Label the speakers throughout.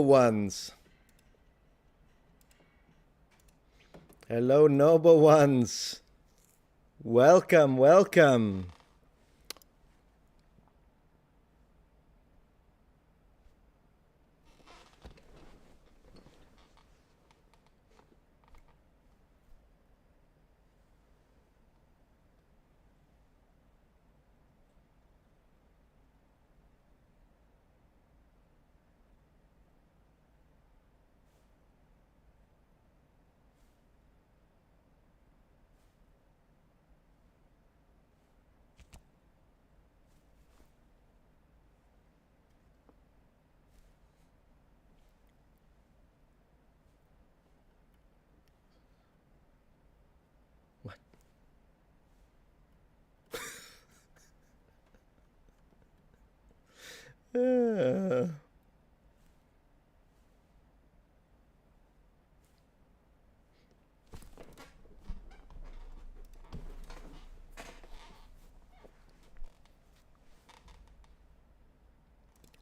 Speaker 1: ones. Hello, noble ones. Welcome, welcome. Uh,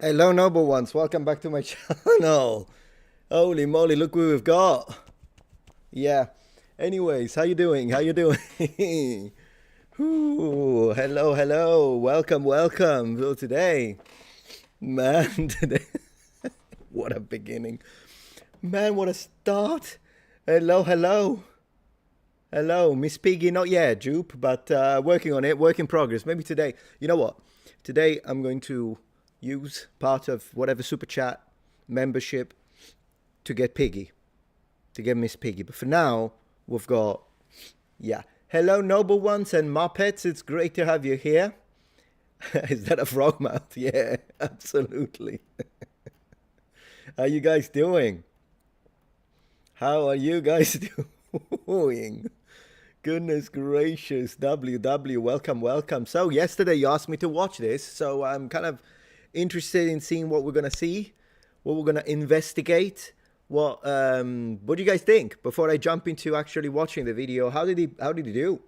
Speaker 1: Hello, noble ones. Welcome back to my channel. Holy moly, look who we've got. Yeah. Anyways, how you doing? How you doing? Ooh, hello, hello. Welcome, welcome. So today, man, today, what a beginning. Man, what a start. Hello, hello. Hello, Miss Piggy, not yet, Jupe, but working on it, work in progress. Maybe today. You know what? Today I'm going to use part of whatever super chat membership to get Piggy, to get Miss Piggy. But for now, we've got, yeah. Hello, noble ones and Muppets. It's great to have you here. Is that a frog mouth? Yeah, absolutely. How you guys doing? How are you guys doing? Goodness gracious, WW, welcome, welcome. So yesterday you asked me to watch this, so I'm kind of interested in seeing what we're gonna see, what we're gonna investigate. What do you guys think? Before I jump into actually watching the video, how did he do?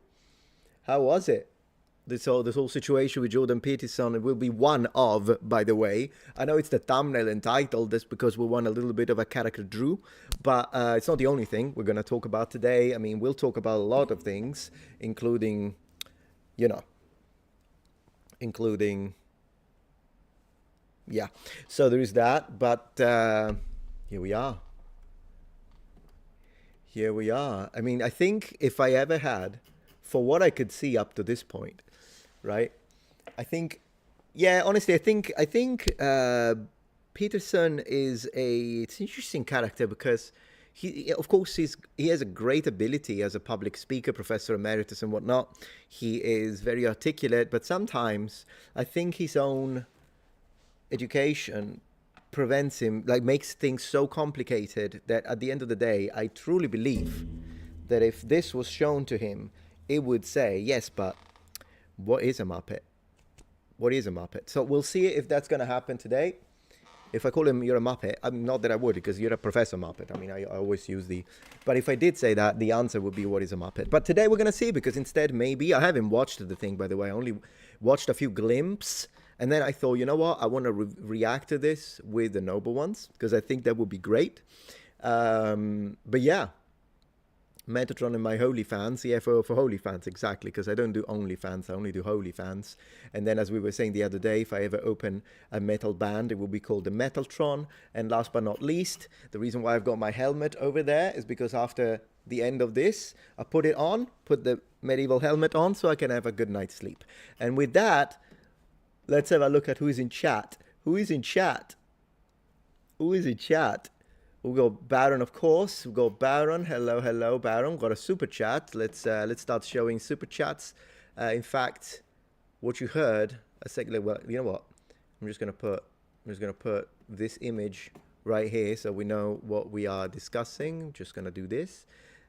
Speaker 1: How was it? This whole situation with Jordan Peterson, it will be one of, by the way. I know it's the thumbnail and title, that's because we want a little bit of a character Drew, but it's not the only thing we're going to talk about today. I mean, we'll talk about a lot of things, including, yeah. So there is that, but here we are. Here we are. I mean, I think if I ever had, for what I could see up to this point, right? I think, yeah, honestly, I think Peterson it's an interesting character because of course, he has a great ability as a public speaker, professor emeritus and whatnot. He is very articulate, but sometimes I think his own education prevents him, like makes things so complicated that at the end of the day, I truly believe that if this was shown to him, it would say, yes, but what is a Muppet? What is a Muppet? So we'll see if that's going to happen today. If I call him, you're a Muppet, I'm not that I would, because you're a Professor Muppet. I mean, I always use but if I did say that, the answer would be, what is a Muppet? But today we're going to see, because instead, maybe, I haven't watched the thing, by the way, I only watched a few glimpses, and then I thought, you know what, I want to react to this with the noble ones, because I think that would be great. But yeah. Metatron and my holy fans, yeah, for holy fans, exactly, because I don't do only fans, I only do holy fans. And then, as we were saying the other day, if I ever open a metal band, it will be called the Metatron. And last but not least, the reason why I've got my helmet over there is because after the end of this, I put it on, put the medieval helmet on, so I can have a good night's sleep. And with that, let's have a look at who's in chat. Who is in chat? Who is in chat? We'll go Baron, of course. We'll go Baron. Hello, hello, Baron. Got a super chat. Let's start showing super chats. In fact, what you heard a second. Well, you know what? I'm just gonna put this image right here so we know what we are discussing. I'm just gonna do this,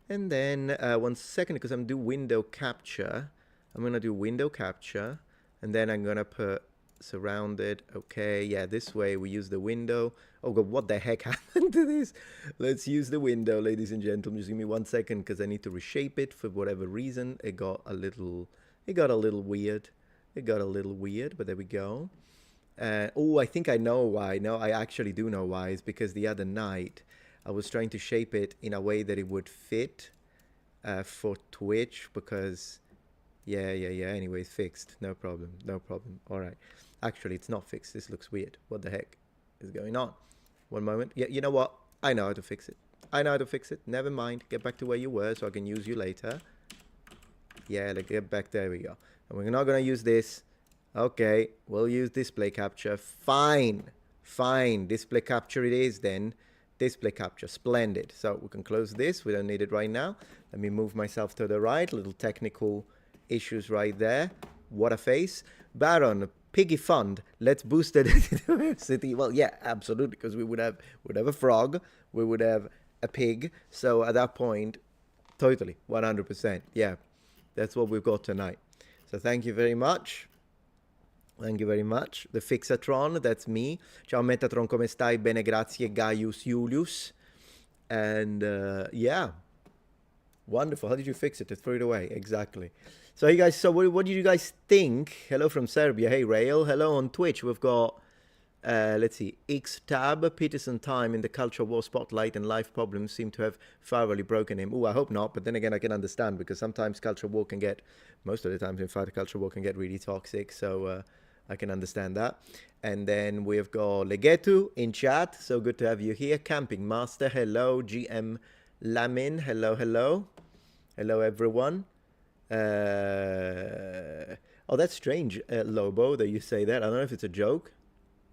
Speaker 1: and then 1 second, because I'm doing window capture. I'm gonna do window capture, and then I'm gonna put surrounded. Okay, yeah, this way we use the window. Oh god, what the heck happened to this? Let's use the window, ladies and gentlemen. Just give me 1 second, because I need to reshape it for whatever reason. It got a little weird. But there we go. Oh, I think I know why. No, I actually do know why. It's because the other night I was trying to shape it in a way that it would fit for Twitch because, yeah. Anyways, fixed. No problem. No problem. All right. Actually, it's not fixed. This looks weird. What the heck is going on? One moment. Yeah, you know what? I know how to fix it. I know how to fix it. Never mind. Get back to where you were so I can use you later. Yeah, like get back. There we go. And we're not going to use this. Okay, we'll use display capture. Fine. Fine. Display capture it is then. Display capture. Splendid. So we can close this. We don't need it right now. Let me move myself to the right. Little technical issues right there. What a face. Baron, piggy fund. Let's boost the diversity. Well, yeah, absolutely. Because we would have a frog. We would have a pig. So at that point, totally. 100%. Yeah. That's what we've got tonight. So thank you very much. Thank you very much. The Fixatron, that's me. Ciao Metatron, come stai? Bene, grazie, Gaius Julius. And yeah, wonderful. How did you fix it? To throw it away. Exactly. So hey guys, so what did you guys think? Hello from Serbia. Hey Rail. Hello on Twitch. We've got, let's see, X-Tab, Peterson time in the culture war spotlight and life problems seem to have thoroughly broken him. Oh, I hope not. But then again, I can understand because sometimes culture war can get, most of the times in fact, culture war can get really toxic. So I can understand that. And then we've got Legetu in chat. So good to have you here. Camping Master. Hello. GM Lamin. Hello, hello. Hello, everyone. Oh, that's strange, Lobo, that you say that. I don't know if it's a joke.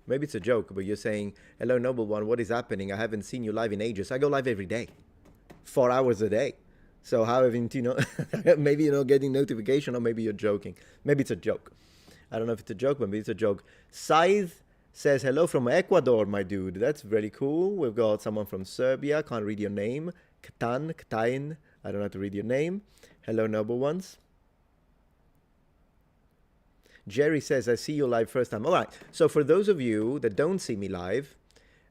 Speaker 1: Maybe it's a joke, but you're saying, hello, Noble One, what is happening? I haven't seen you live in ages. I go live every day. 4 hours a day. So how haven't you know? Maybe you're not getting notification, or maybe you're joking. Maybe it's a joke. I don't know if it's a joke, but maybe it's a joke. Scythe says, hello from Ecuador, my dude. That's very cool. We've got someone from Serbia. Can't read your name. Ktain. I don't know how to read your name. Hello, Noble Ones. Jerry says, I see you live first time. All right. So for those of you that don't see me live,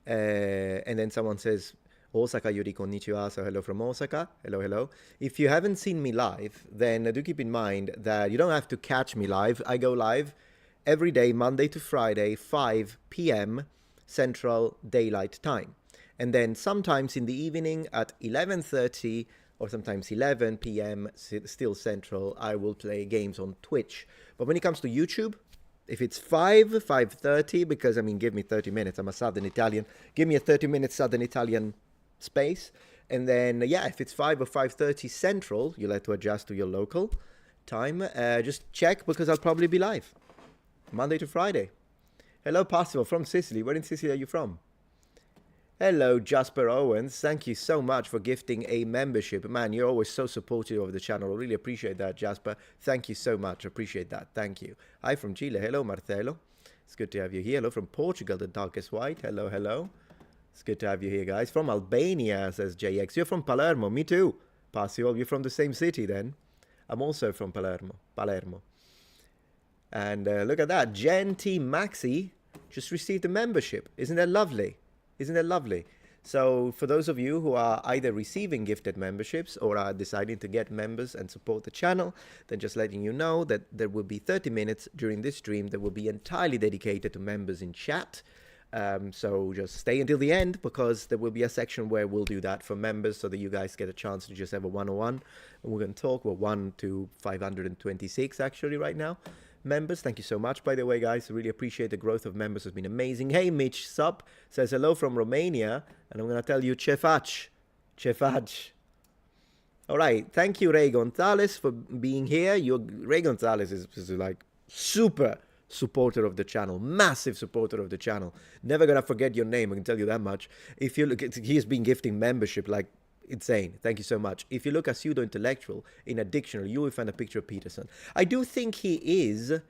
Speaker 1: and then someone says, Osaka Yuri konnichiwa, so hello from Osaka. Hello, hello. If you haven't seen me live, then do keep in mind that you don't have to catch me live. I go live every day, Monday to Friday, 5 p.m. Central Daylight Time. And then sometimes in the evening at 11:30 or sometimes 11 p.m. still Central, I will play games on Twitch. But when it comes to YouTube, if it's 5:30, because, I mean, give me 30 minutes. I'm a Southern Italian. Give me a 30-minute Southern Italian space. And then, yeah, if it's 5 or 5:30 Central, you'll have to adjust to your local time. Just check, because I'll probably be live Monday to Friday. Hello, Passival from Sicily. Where in Sicily are you from? Hello, Jasper Owens. Thank you so much for gifting a membership. Man, you're always so supportive of the channel. I really appreciate that, Jasper. Thank you so much. Appreciate that. Thank you. Hi from Chile. Hello, Marcelo. It's good to have you here. Hello from Portugal, the darkest white. Hello, hello. It's good to have you here, guys. From Albania, says JX. You're from Palermo. Me too. Passival, you're from the same city then. I'm also from Palermo. And look at that. Jen T. Maxi just received a membership. Isn't that lovely? Isn't that lovely? So for those of you who are either receiving gifted memberships or are deciding to get members and support the channel, then just letting you know that there will be 30 minutes during this stream that will be entirely dedicated to members in chat. So just stay until the end, because there will be a section where we'll do that for members so that you guys get a chance to just have a one-on-one. And we're going to talk. We're 1 to 526 actually right now. Members, thank you so much, by the way, guys. I really appreciate the growth of members. Has been amazing. Hey, Mitch Sup says hello from Romania, and I'm going to tell you Cefac. All right, thank you, Ray Gonzalez, for being here. Ray Gonzalez is like super supporter of the channel, massive supporter of the channel. Never going to forget your name, I can tell you that much. If you look at, he has been gifting membership like insane. Thank you so much. If you look at pseudo-intellectual in a dictionary, you will find a picture of Peterson. I do think he is,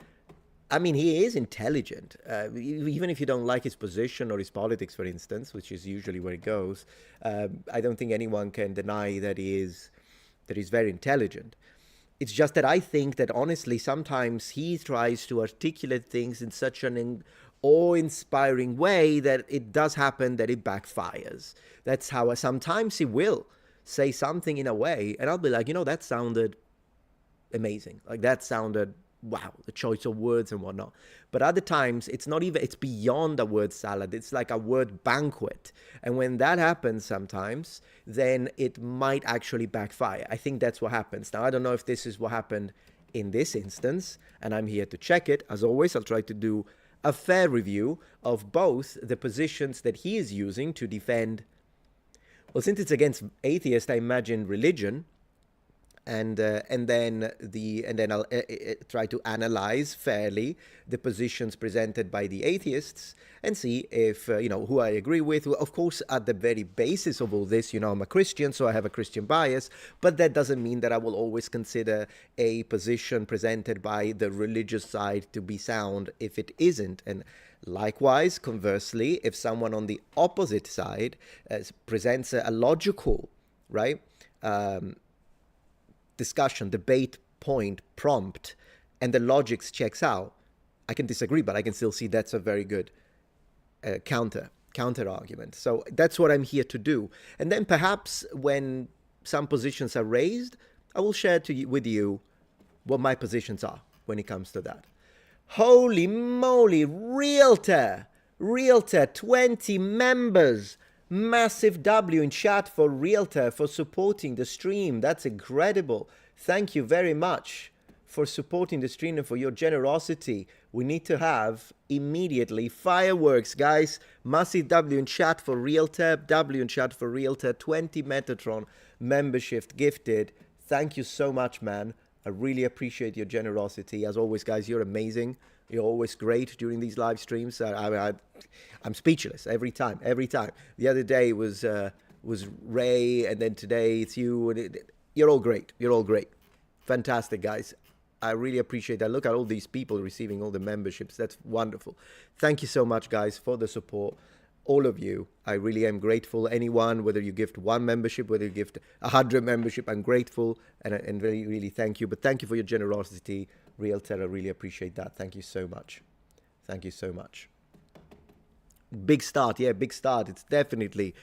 Speaker 1: I mean, he is intelligent. Even if you don't like his position or his politics, for instance, which is usually where it goes, I don't think anyone can deny that he's very intelligent. It's just that I think that, honestly, sometimes he tries to articulate things in such an awe-inspiring way that it does happen that it backfires. That's how sometimes he will say something in a way, and I'll be like, you know, that sounded amazing. Like, that sounded wow, the choice of words and whatnot. But other times, it's not even, it's beyond a word salad. It's like a word banquet. And when that happens sometimes, then it might actually backfire. I think that's what happens. Now, I don't know if this is what happened in this instance, and I'm here to check it. As always, I'll try to do a fair review of both the positions that he is using to defend, well, since it's against atheists, I imagine religion, and then I'll try to analyze fairly the positions presented by the atheists and see if who I agree with. Of course, at the very basis of all this, I'm a Christian, so I have a Christian bias, but that doesn't mean that I will always consider a position presented by the religious side to be sound if it isn't. And likewise, conversely, if someone on the opposite side presents a logical, right, discussion, debate, point, prompt, and the logics checks out, I can disagree, but I can still see that's a very good counter argument. So that's what I'm here to do. And then perhaps when some positions are raised, I will share with you what my positions are when it comes to that. Holy moly, Realtor, 20 members. Massive W in chat for Realtor for supporting the stream. That's incredible. Thank you very much for supporting the stream and for your generosity. We need to have immediately fireworks, guys. Massive W in chat for Realtor. W in chat for Realtor. 20 Metatron membership gifted. Thank you so much, man. I really appreciate your generosity. As always, guys, you're amazing. You're always great during these live streams. I'm speechless every time. The other day was Ray, and then today it's you. And you're all great. Fantastic, guys. I really appreciate that. Look at all these people receiving all the memberships. That's wonderful. Thank you so much, guys, for the support. All of you, I really am grateful. Anyone, whether you gift 1 membership, whether you gift 100 membership, I'm grateful and really, really thank you. But thank you for your generosity, Realtor. I really appreciate that. Thank you so much. Big start. Yeah, big start. It's definitely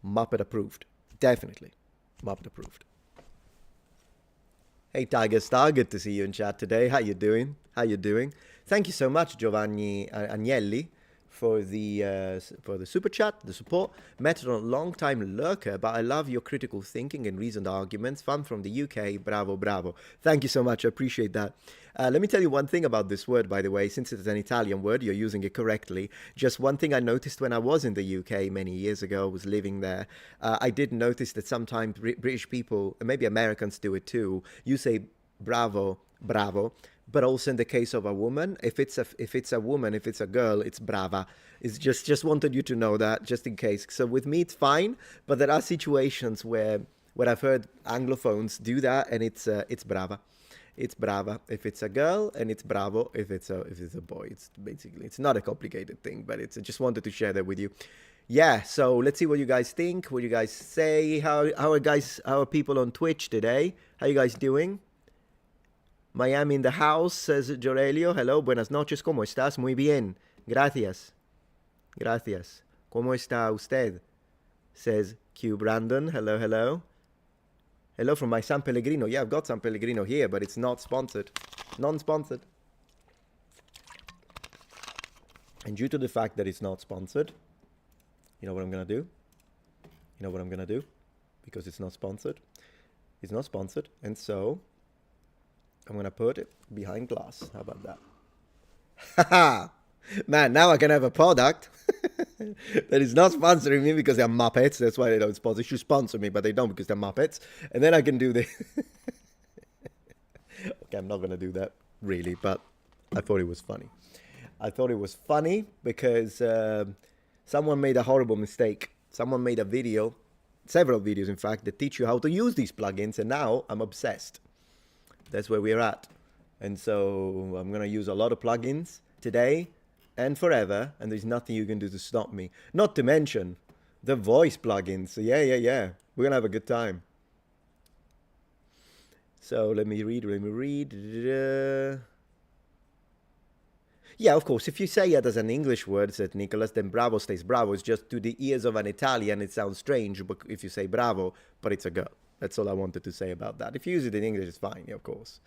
Speaker 1: Muppet approved. Definitely Muppet approved. Hey, Tiger Star, good to see you in chat today. How you doing? Thank you so much, Giovanni Agnelli, for the super chat, the support. Metatron, long time lurker, but I love your critical thinking and reasoned arguments. Fun from the UK. Bravo. Thank you so much. I appreciate that. Let me tell you one thing about this word, by the way. Since it's an Italian word, you're using it correctly. Just one thing I noticed when I was in the UK many years ago, was living there. I did notice that sometimes British people, and maybe Americans do it too, you say bravo, but also in the case of a woman, if it's a woman, if it's a girl, it's brava. It's just wanted you to know that, just in case. So with me, it's fine, but there are situations where I've heard Anglophones do that, and it's brava. It's brava if it's a girl, and it's bravo if it's a boy. It's not a complicated thing, but I just wanted to share that with you. Yeah, so let's see what you guys think, what you guys say. How are people on Twitch today? How you guys doing? Miami in the house, says Jorelio. Hello, buenas noches, ¿cómo estás? Muy bien, gracias. ¿Cómo está usted? Says Q Brandon. Hello. Hello from my San Pellegrino. Yeah, I've got San Pellegrino here, but it's not sponsored. Non-sponsored. And due to the fact that it's not sponsored, you know what I'm going to do? Because it's not sponsored. And so I'm going to put it behind glass. How about that? Haha! Man, now I can have a product that is not sponsoring me because they're Muppets. That's why they don't sponsor. They should sponsor me, but they don't because they're Muppets. And then I can do this. Okay, I'm not going to do that, really, but I thought it was funny. Because someone made a horrible mistake. Someone made a video, several videos, in fact, that teach you how to use these plugins, and now I'm obsessed. That's where we're at. And so I'm going to use a lot of plugins today and forever, and there's nothing you can do to stop me. Not to mention the voice plugins. So yeah. We're going to have a good time. So let me read. Yeah, of course, if you say it as an English word, said Nicholas, then bravo stays bravo. It's just to the ears of an Italian, it sounds strange if you say bravo, but it's a girl. That's all I wanted to say about that. If you use it in English, it's fine, of course.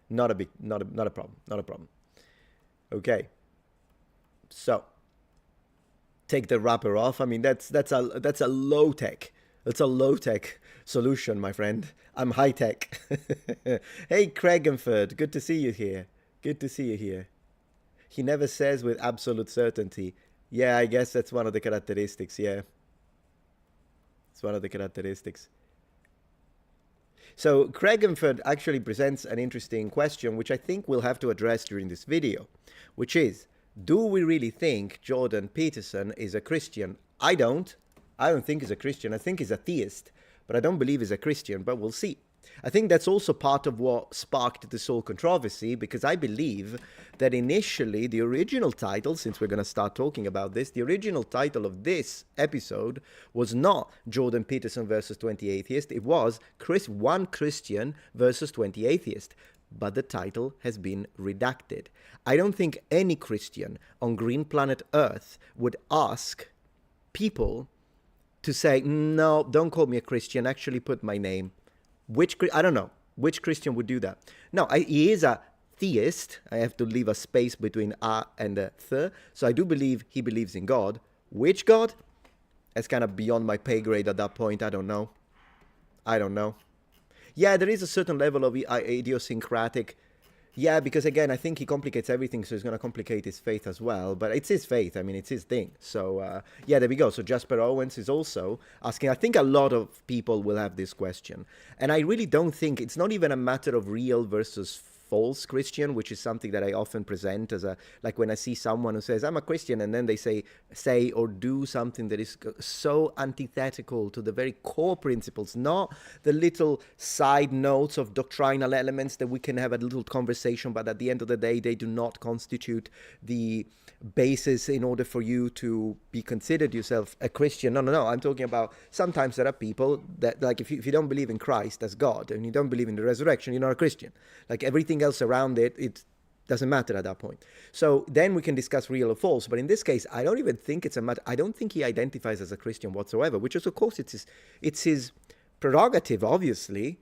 Speaker 1: Not a problem. Not a problem. Okay. So take the wrapper off. I mean, that's a low tech. That's a low tech solution, my friend. I'm high tech. Hey, Craigenford, good to see you here. Good to see you here. He never says with absolute certainty. Yeah, I guess that's one of the characteristics. Yeah, it's one of the characteristics. So Craigenford actually presents an interesting question, which I think we'll have to address during this video, which is, do we really think Jordan Peterson is a Christian? I don't. I don't think he's a Christian. I think he's a theist, but I don't believe he's a Christian, but we'll see. I think that's also part of what sparked this whole controversy, because I believe that initially the original title, since we're going to start talking about this, the original title of this episode was not Jordan Peterson versus 20 Atheists. It was one Christian versus 20 Atheists. But the title has been redacted. I don't think any Christian on green planet Earth would ask people to say, no, don't call me a Christian, actually put my name. I don't know. Which Christian would do that? No, he is a theist. I have to leave a space between a and a th. So I do believe he believes in God. Which God? That's kind of beyond my pay grade at that point. I don't know. Yeah, there is a certain level of idiosyncratic. Yeah, because again, I think he complicates everything, so he's going to complicate his faith as well. But it's his faith. I mean, it's his thing. So, yeah, there we go. So Jasper Owens is also asking. I think a lot of people will have this question. And I really don't think it's not even a matter of real versus false Christian, which is something that I often present as like when I see someone who says, I'm a Christian, and then they say or do something that is so antithetical to the very core principles, not the little side notes of doctrinal elements that we can have a little conversation, but at the end of the day, they do not constitute the basis in order for you to be considered yourself a Christian. No. I'm talking about sometimes there are people that, like, if you don't believe in Christ as God and you don't believe in the resurrection, you're not a Christian. Like everything else around it doesn't matter at that point. So then we can discuss real or false. But in this case, I don't even think it's a matter. I don't think he identifies as a Christian whatsoever, which is, of course, it's his prerogative, obviously.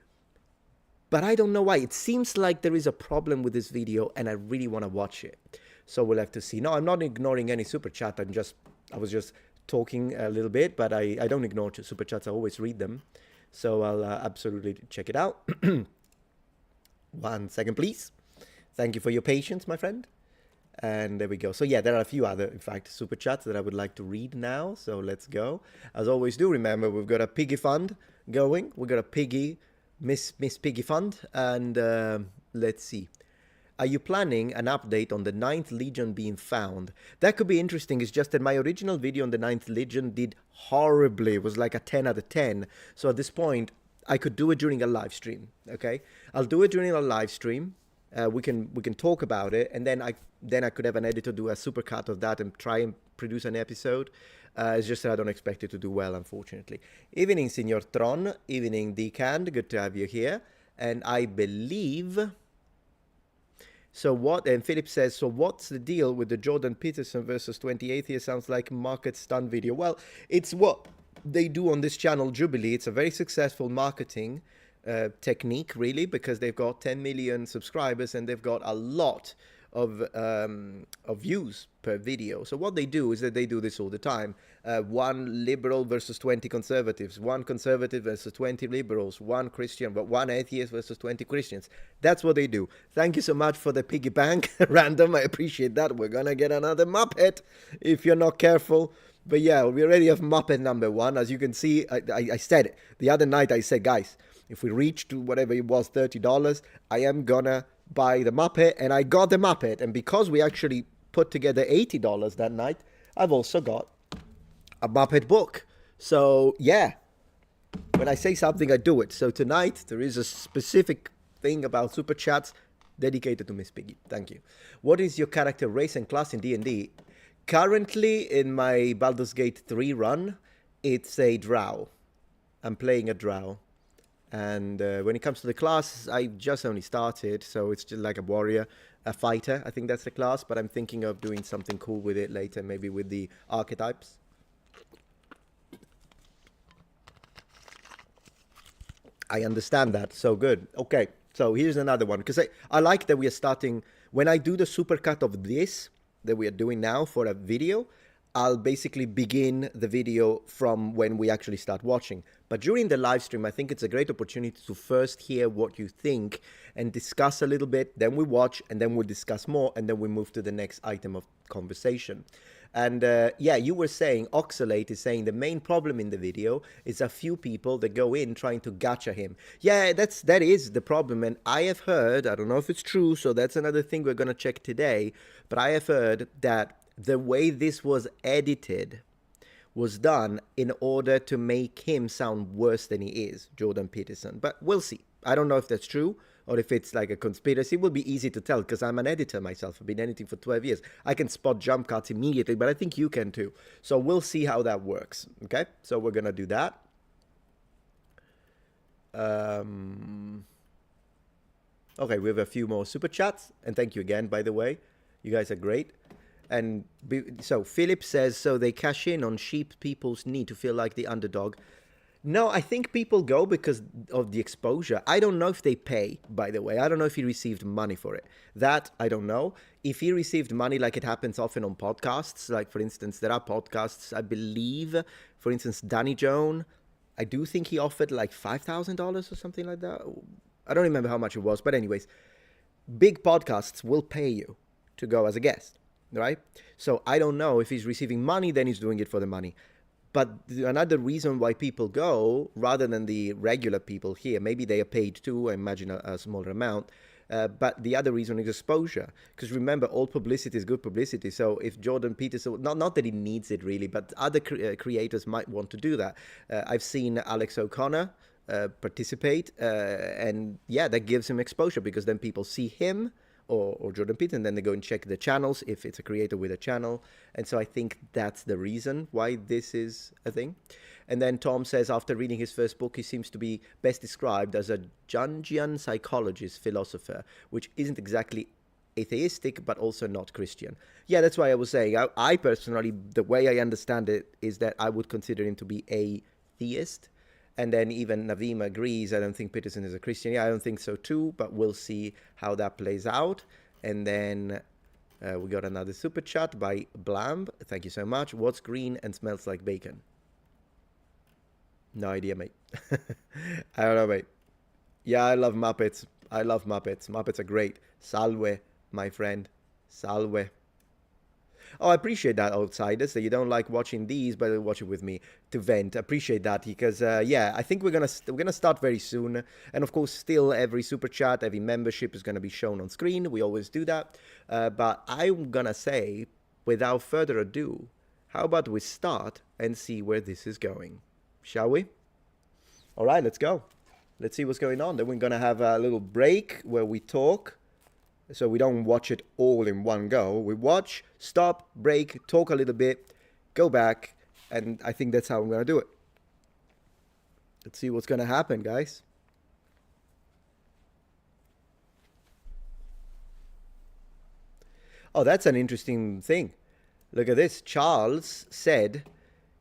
Speaker 1: But I don't know why. It seems like there is a problem with this video, and I really want to watch it. So we'll have to see. No, I'm not ignoring any super chat. I was just talking a little bit, but I don't ignore super chats. I always read them. So I'll absolutely check it out. 1 second, please. Thank you for your patience, my friend. And there we go. So yeah, there are a few other, in fact, super chats that I would like to read now. So let's go. As always do, remember, we've got a piggy fund going. We've got a piggy, Miss Piggy fund. And let's see. Are you planning an update on the 9th Legion being found? That could be interesting. It's just that my original video on the 9th Legion did horribly. It was like a 10 out of 10. So at this point, I could do it during a live stream, okay? I'll do it during a live stream. We can talk about it, and then I could have an editor do a supercut of that and try and produce an episode. It's just that I don't expect it to do well, unfortunately. Evening, Signor Tron. Evening, Decand. Good to have you here. And I believe... So what, and Philip says, so what's the deal with the Jordan Peterson versus 20 Atheists? Sounds like market stunt video. Well, it's what they do on this channel, Jubilee. It's a very successful marketing technique, really, because they've got 10 million subscribers and they've got a lot of views per video. So what they do is that they do this all the time. One liberal versus 20 conservatives, one conservative versus 20 liberals, one Christian, but one atheist versus 20 Christians. That's what they do. Thank you so much for the piggy bank, Random. I appreciate that. We're gonna get another Muppet if you're not careful. But yeah, we already have Muppet number 1. As you can see, I said it. The other night I said, guys, if we reach to whatever it was, $30, I am gonna buy the Muppet, and I got the Muppet. And because we actually put together $80 that night, I've also got a Muppet book. So yeah, when I say something, I do it. So tonight there is a specific thing about super chats dedicated to Miss Piggy. Thank you. What is your character race and class in D&D? Currently in my Baldur's Gate 3 run, it's a drow. I'm playing a drow. And when it comes to the class, I just only started, so it's just like a warrior, a fighter. I think that's the class, but I'm thinking of doing something cool with it later, maybe with the archetypes. I understand that. So good. Okay. So here's another one. Because I like that we are starting, when I do the supercut of this that we are doing now for a video, I'll basically begin the video from when we actually start watching. But during the live stream, I think it's a great opportunity to first hear what you think and discuss a little bit. Then we watch, and then we'll discuss more, and then we move to the next item of conversation. And yeah, you were saying, Oxalate is saying the main problem in the video is a few people that go in trying to gotcha him. Yeah, that is the problem. And I have heard, I don't know if it's true, so that's another thing we're going to check today, but I have heard that the way this was edited was done in order to make him sound worse than he is, Jordan Peterson. But we'll see. I don't know if that's true or if it's like a conspiracy. It will be easy to tell because I'm an editor myself. I've been editing for 12 years. I can spot jump cuts immediately, but I think you can too. So we'll see how that works. Okay, so we're going to do that. Okay, we have a few more super chats. And thank you again, by the way. You guys are great. And so Philip says, so they cash in on sheep people's need to feel like the underdog. No, I think people go because of the exposure. I don't know if they pay, by the way. I don't know if he received money for it. That, I don't know. If he received money, like it happens often on podcasts, like, for instance, there are podcasts, I believe, for instance, Danny Jones, I do think he offered like $5,000 or something like that. I don't remember how much it was. But anyways, big podcasts will pay you to go as a guest, right? So I don't know if he's receiving money, then he's doing it for the money. But another reason why people go, rather than the regular people here, maybe they are paid too, I imagine a smaller amount, but the other reason is exposure. Because remember, all publicity is good publicity. So if Jordan Peterson, not that he needs it really, but other creators might want to do that. I've seen Alex O'Connor participate, and yeah, that gives him exposure because then people see him, or Jordan Peterson, and then they go and check the channels if it's a creator with a channel. And so I think that's the reason why this is a thing. And then Tom says, after reading his first book, he seems to be best described as a Jungian psychologist philosopher, which isn't exactly atheistic, but also not Christian. Yeah, that's why I was saying, I personally, the way I understand it is that I would consider him to be a theist. And then even Naveem agrees, I don't think Peterson is a Christian. Yeah, I don't think so too, but we'll see how that plays out. And then we got another super chat by Blamb. Thank you so much. What's green and smells like bacon? No idea, mate. I don't know, mate. Yeah, I love Muppets. I love Muppets. Muppets are great. Salve, my friend. Salve. Oh, I appreciate that, Outsiders, that you don't like watching these, but you watch it with me to vent. Appreciate that because, yeah, I think we're gonna start very soon. And of course, still every super chat, every membership is gonna be shown on screen. We always do that. But I'm gonna say, without further ado, how about we start and see where this is going? Shall we? All right, let's go. Let's see what's going on. Then we're gonna have a little break where we talk. So we don't watch it all in one go. We watch, stop, break, talk a little bit, go back, and I think that's how I'm going to do it. Let's see what's going to happen, guys. Oh, that's an interesting thing. Look at this. Charles said,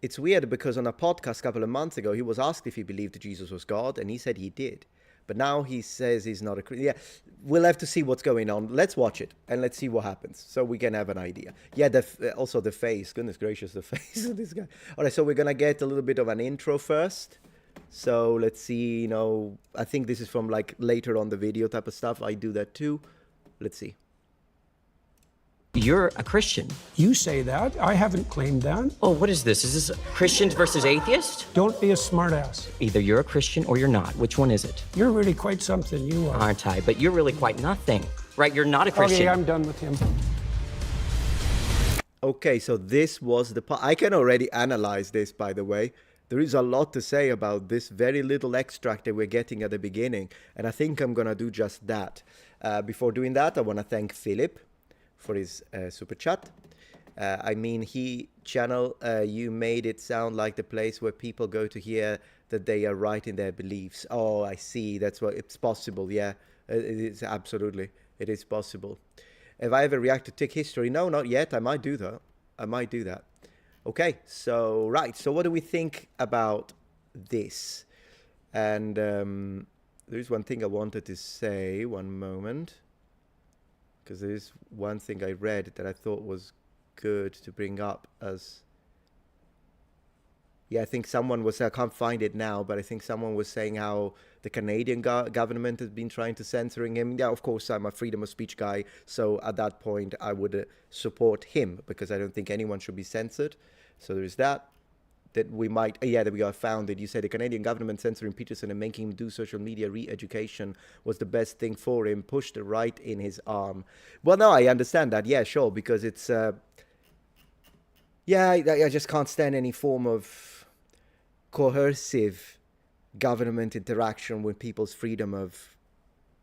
Speaker 1: it's weird because on a podcast a couple of months ago, he was asked if he believed that Jesus was God, and he said he did. But now he says he's not a Christian. Yeah, we'll have to see what's going on. Let's watch it and let's see what happens so we can have an idea. Yeah, also the face. Goodness gracious, the face of this guy. All right, so we're going to get a little bit of an intro first. So let's see, I think this is from like later on the video type of stuff. I do that too. Let's see.
Speaker 2: You're a Christian.
Speaker 3: You say that. I haven't claimed that.
Speaker 2: Oh, what is this? Is this Christians versus atheists?
Speaker 3: Don't be a smartass.
Speaker 2: Either you're a Christian or you're not. Which one is it?
Speaker 3: You're really quite something, you are.
Speaker 2: Aren't I? But you're really quite nothing. Right? You're not a Christian.
Speaker 3: Okay, I'm done with him.
Speaker 1: Okay, so this was the part. I can already analyze this, by the way. There is a lot to say about this very little extract that we're getting at the beginning. And I think I'm going to do just that. Before doing that, I want to thank Philip for his super chat. I mean, you made it sound like the place where people go to hear that they are right in their beliefs. Oh, I see. That's what it's possible. Yeah, it is absolutely. It is possible. Have I ever reacted to tech history? No, not yet. I might do that. Okay, so right. So what do we think about this? And there is one thing I wanted to say, one moment, because there is one thing I read that I thought was good to bring up as... Yeah, I think someone was, I can't find it now, but I think someone was saying how the Canadian government has been trying to censoring him. Yeah, of course, I'm a freedom of speech guy, so at that point I would support him, because I don't think anyone should be censored. So there's that. That we might, that we got found it. You said the Canadian government censoring Peterson and making him do social media re-education was the best thing for him, pushed right in his arm. Well, no, I understand that. Yeah, sure, because it's, I just can't stand any form of coercive government interaction with people's freedom of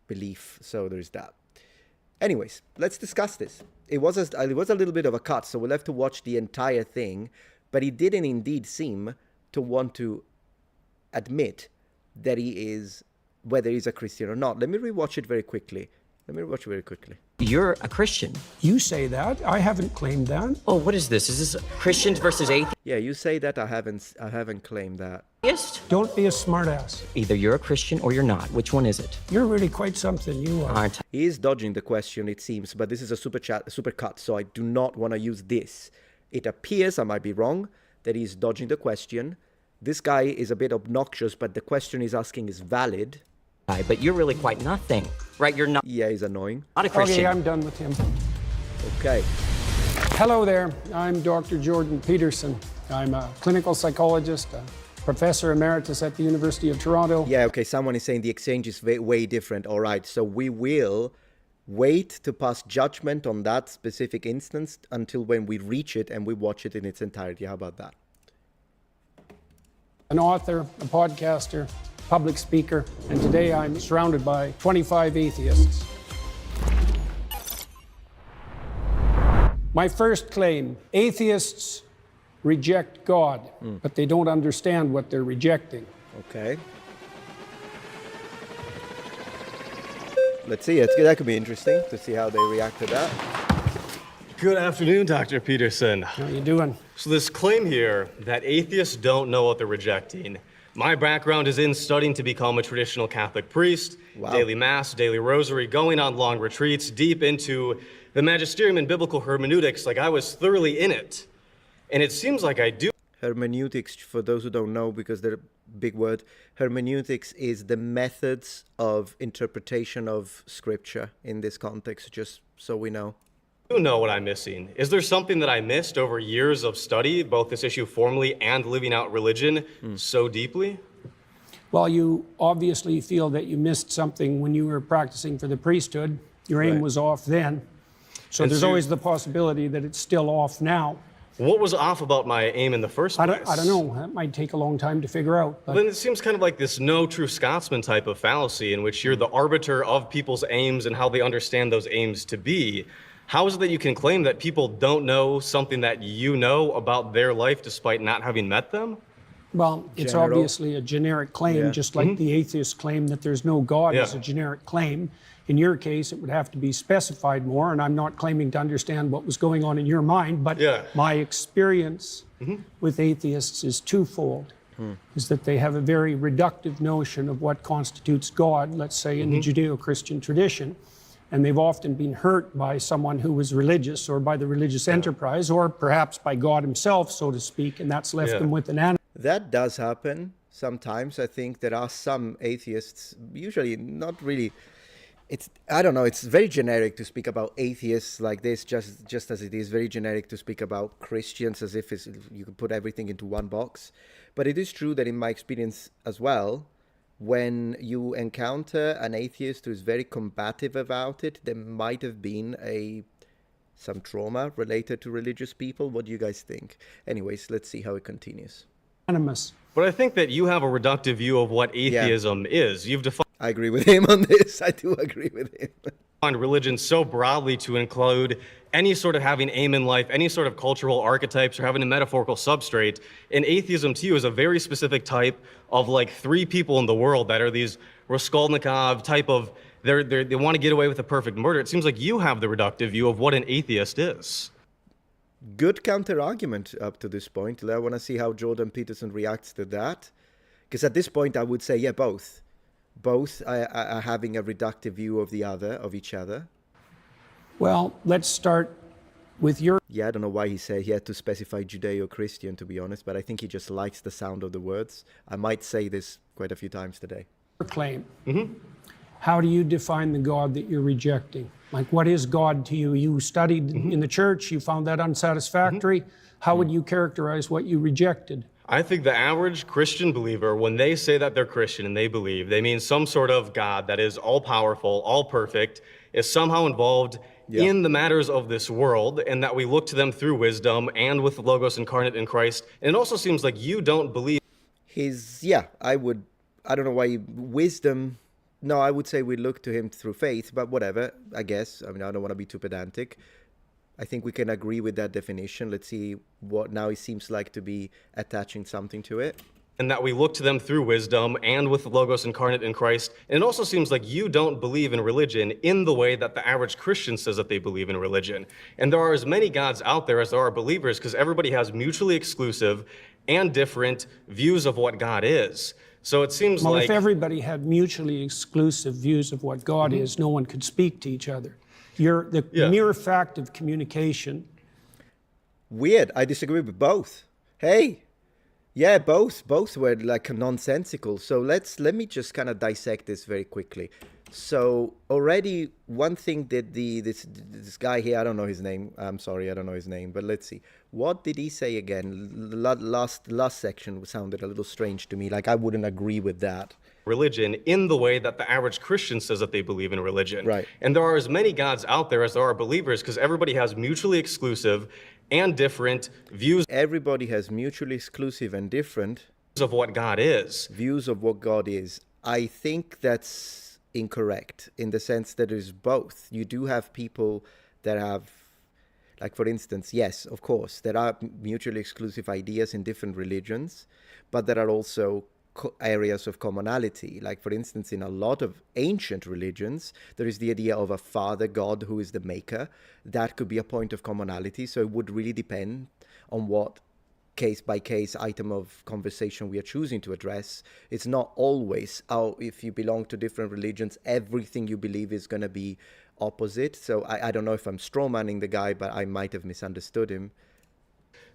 Speaker 1: belief. So there's that. Anyways, let's discuss this. It was a little bit of a cut, so we'll have to watch the entire thing. But he didn't indeed seem to want to admit that he is, whether he's a Christian or not. Let me rewatch it very quickly.
Speaker 2: You're a Christian.
Speaker 3: You say that. I haven't claimed that.
Speaker 2: Oh, what is this? Is this Christians versus
Speaker 1: Yeah, you say that. I haven't claimed that.
Speaker 2: atheists?
Speaker 3: Don't be a smartass.
Speaker 2: Either you're a Christian or you're not. Which one is it?
Speaker 3: You're really quite something, you are.
Speaker 2: Aren't
Speaker 1: He is dodging the question, it seems, but this is a super cut, so I do not want to use this. It appears, I might be wrong, that he's dodging the question. This guy is a bit obnoxious, but the question he's asking is valid.
Speaker 2: I? But you're really quite nothing, right? You're not
Speaker 1: Yeah, he's annoying.
Speaker 2: a Christian.
Speaker 3: Okay, I'm done with him.
Speaker 1: Okay.
Speaker 3: Hello there. I'm Dr. Jordan Peterson. I'm a clinical psychologist, a professor emeritus at the University of Toronto.
Speaker 1: Yeah, okay, someone is saying the exchange is way different. All right, so we will wait to pass judgment on that specific instance until when we reach it and we watch it in its entirety. How about that?
Speaker 3: An author, a podcaster, public speaker, and today I'm surrounded by 25 atheists. My first claim, atheists reject God, but they don't understand what they're rejecting.
Speaker 1: Okay. Let's see. That could be interesting to see how they react to that.
Speaker 4: Good afternoon, Dr. Peterson.
Speaker 3: How you doing?
Speaker 4: So this claim here that atheists don't know what they're rejecting. My background is in studying to become a traditional Catholic priest,
Speaker 1: Wow.
Speaker 4: daily mass, daily rosary, going on long retreats, deep into the magisterium and biblical hermeneutics, like I was thoroughly in it. And it seems like I do.
Speaker 1: Hermeneutics, for those who don't know, because they're a big word, hermeneutics is the methods of interpretation of scripture in this context, just so we know.
Speaker 4: You know what I'm missing. Is there something that I missed over years of study, both this issue formally and living out religion so deeply?
Speaker 3: Well, you obviously feel that you missed something when you were practicing for the priesthood. Your aim
Speaker 1: Right.
Speaker 3: was off then. So
Speaker 4: And
Speaker 3: there's
Speaker 4: so-
Speaker 3: always the possibility that it's still off now.
Speaker 4: What was off about my aim in the first place?
Speaker 3: I don't know. That might take a long time to figure out. But
Speaker 4: Then it seems kind of like this no true Scotsman type of fallacy in which you're the arbiter of people's aims and how they understand those aims to be. How is it that you can claim that people don't know something that you know about their life despite not having met them?
Speaker 3: well, it's
Speaker 1: General.
Speaker 3: obviously a generic claim,
Speaker 1: Yeah.
Speaker 3: just like the atheists claim that there's no God is
Speaker 4: Yeah.
Speaker 3: a generic claim. In your case, it would have to be specified more, and I'm not claiming to understand what was going on in your mind, but
Speaker 4: Yeah.
Speaker 3: my experience with atheists is twofold. Is that they have a very reductive notion of what constitutes God, let's say in the Judeo-Christian tradition, and they've often been hurt by someone who was religious or by the religious enterprise or perhaps by God himself, so to speak, and that's left
Speaker 4: Yeah.
Speaker 3: them with an animal.
Speaker 1: That does happen sometimes. I think there are some atheists, usually not really. I don't know, it's very generic to speak about atheists like this, just as it is very generic to speak about Christians as if you could put everything into one box. But it is true that in my experience as well, when you encounter an atheist who is very combative about it, there might have been some trauma related to religious people. What do you guys think? Anyways, let's see how it continues.
Speaker 3: Animus.
Speaker 4: But I think that you have a reductive view of what atheism is. You've
Speaker 1: I agree with him on this. I do agree with him.
Speaker 4: defined religion so broadly to include any sort of having aim in life, any sort of cultural archetypes, or having a metaphorical substrate. And atheism to you is a very specific type of like three people in the world that are these Raskolnikov type of, they want to get away with a perfect murder. It seems like you have the reductive view of what an atheist is.
Speaker 1: Good counter argument up to this point. I want to see how Jordan Peterson reacts to that. Because at this point, I would say, yeah, both. Both are having a reductive view of the other, of each other.
Speaker 3: Well, let's start with your
Speaker 1: Yeah, I don't know why he said he had to specify Judeo-Christian, to be honest, but I think he just likes the sound of the words. I might say this quite a few times today.
Speaker 3: claim. How do you define the God that you're rejecting? Like, what is God to you? You studied in the church, you found that unsatisfactory. How would you characterize what you rejected?
Speaker 4: I think the average Christian believer, when they say that they're Christian and they believe, they mean some sort of God that is all-powerful, all-perfect, is somehow involved in the matters of this world, and that we look to them through wisdom and with the Logos incarnate in Christ. And it also seems like you don't believe
Speaker 1: I don't know why wisdom. No, I would say we look to him through faith, but whatever, I guess. I mean, I don't want to be too pedantic. I think we can agree with that definition. Let's see what now he seems like to be attaching something to it.
Speaker 4: and that we look to them through wisdom and with the Logos incarnate in Christ. And it also seems like you don't believe in religion in the way that the average Christian says that they believe in religion. And there are as many gods out there as there are believers, because everybody has mutually exclusive and different views of what God is. So it seems
Speaker 3: Well,
Speaker 4: like...
Speaker 3: if everybody had mutually exclusive views of what God is, no one could speak to each other. The mere fact of communication...
Speaker 1: Weird. I disagree with both. Hey, yeah, both were like nonsensical. So let me just kind of dissect this very quickly. So already one thing that this guy here, I don't know his name. I'm sorry, I don't know his name. But let's see. What did he say again? Last section sounded a little strange to me. Like I wouldn't agree with that.
Speaker 4: Religion in the way that the average Christian says that they believe in religion.
Speaker 1: Right.
Speaker 4: And there are as many gods out there as there are believers, because everybody has mutually exclusive and different views.
Speaker 1: Everybody has mutually exclusive and different
Speaker 4: of what God is.
Speaker 1: Views of what God is. I think that's incorrect in the sense that there's both. You do have people that have, like for instance, yes, of course, there are mutually exclusive ideas in different religions, but there are also areas of commonality. Like for instance, in a lot of ancient religions, there is the idea of a father God who is the maker. That could be a point of commonality. So it would really depend on what case by case item of conversation we are choosing to address. It's not always, if you belong to different religions, everything you believe is going to be opposite. So I don't know if I'm strawmanning the guy, but I might have misunderstood him.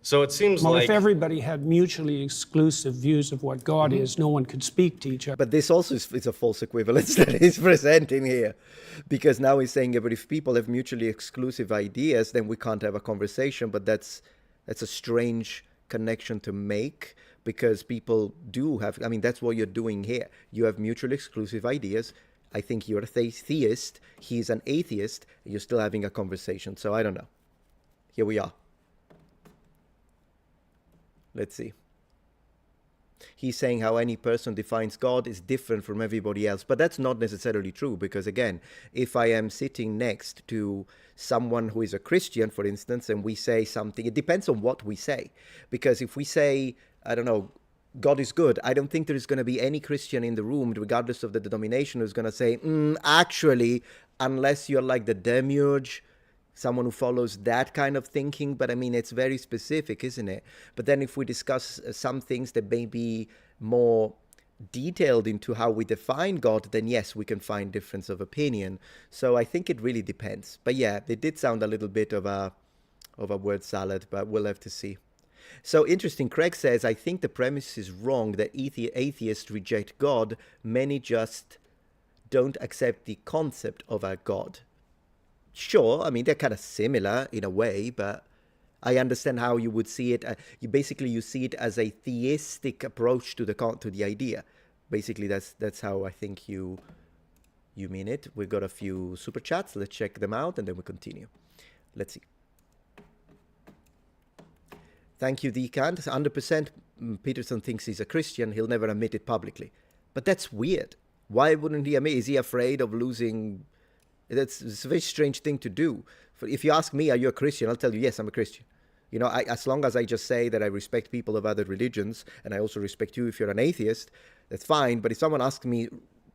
Speaker 4: So it seems
Speaker 3: Well,
Speaker 4: like...
Speaker 3: if everybody had mutually exclusive views of what God is, no one could speak to each other.
Speaker 1: But this also is a false equivalence that he's presenting here. Because now he's saying, yeah, but if people have mutually exclusive ideas, then we can't have a conversation. But that's a strange connection to make, because people do have, I mean, that's what you're doing here. You have mutually exclusive ideas. I think you're a theist. He's an atheist. You're still having a conversation. So I don't know. Here we are. Let's see. He's saying how any person defines God is different from everybody else. But that's not necessarily true, because again, if I am sitting next to someone who is a Christian, for instance, and we say something, it depends on what we say. Because if we say, I don't know, God is good, I don't think there is going to be any Christian in the room, regardless of the denomination, who's going to say, actually, unless you're like the demiurge, someone who follows that kind of thinking. But I mean, it's very specific, isn't it? But then if we discuss some things that may be more detailed into how we define God, then yes, we can find difference of opinion. So I think it really depends. But yeah, it did sound a little bit of a word salad, but we'll have to see. So interesting, Craig says, I think the premise is wrong that atheists reject God. Many just don't accept the concept of a God. Sure, I mean, they're kind of similar in a way, but I understand how you would see it. You see it as a theistic approach to the idea. Basically, that's how I think you mean it. We've got a few super chats. Let's check them out, and then we continue. Let's see. Thank you, Decant. 100% Peterson thinks he's a Christian. He'll never admit it publicly. But that's weird. Why wouldn't he admit? Is he afraid of losing... It's a very strange thing to do. If you ask me, are you a Christian? I'll tell you, yes, I'm a Christian. You know, as long as I just say that I respect people of other religions, and I also respect you if you're an atheist, that's fine. But if someone asks me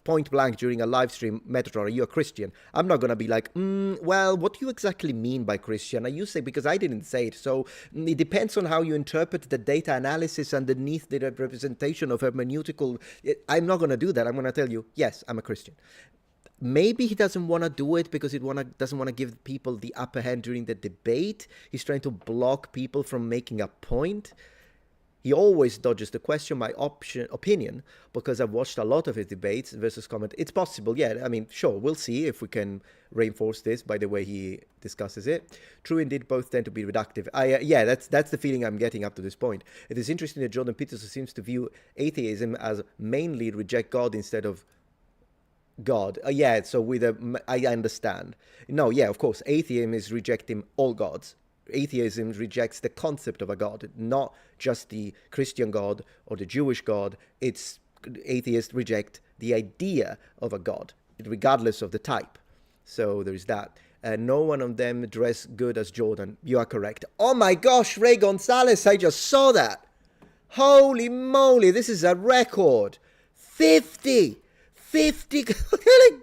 Speaker 1: point blank during a live stream, Metatron, are you a Christian? I'm not going to be like, well, what do you exactly mean by Christian? Are you saying, because I didn't say it. So it depends on how you interpret the data analysis underneath the representation of hermeneutical. I'm not going to do that. I'm going to tell you, yes, I'm a Christian. Maybe he doesn't want to do it because he doesn't want to give people the upper hand during the debate. He's trying to block people from making a point. He always dodges the question, my opinion, because I've watched a lot of his debates versus comment. It's possible, yeah. I mean, sure, we'll see if we can reinforce this by the way he discusses it. True, indeed, both tend to be reductive. Yeah, that's the feeling I'm getting up to this point. It is interesting that Jordan Peterson seems to view atheism as mainly reject God instead of God. Yeah, so I understand. No, yeah, of course, atheism is rejecting all gods. Atheism rejects the concept of a God, not just the Christian God or the Jewish God. Atheists reject the idea of a God, regardless of the type. So there is that. No one of them dress good as Jordan. You are correct. Oh my gosh, Ray Gonzalez, I just saw that. Holy moly, this is a record. 50.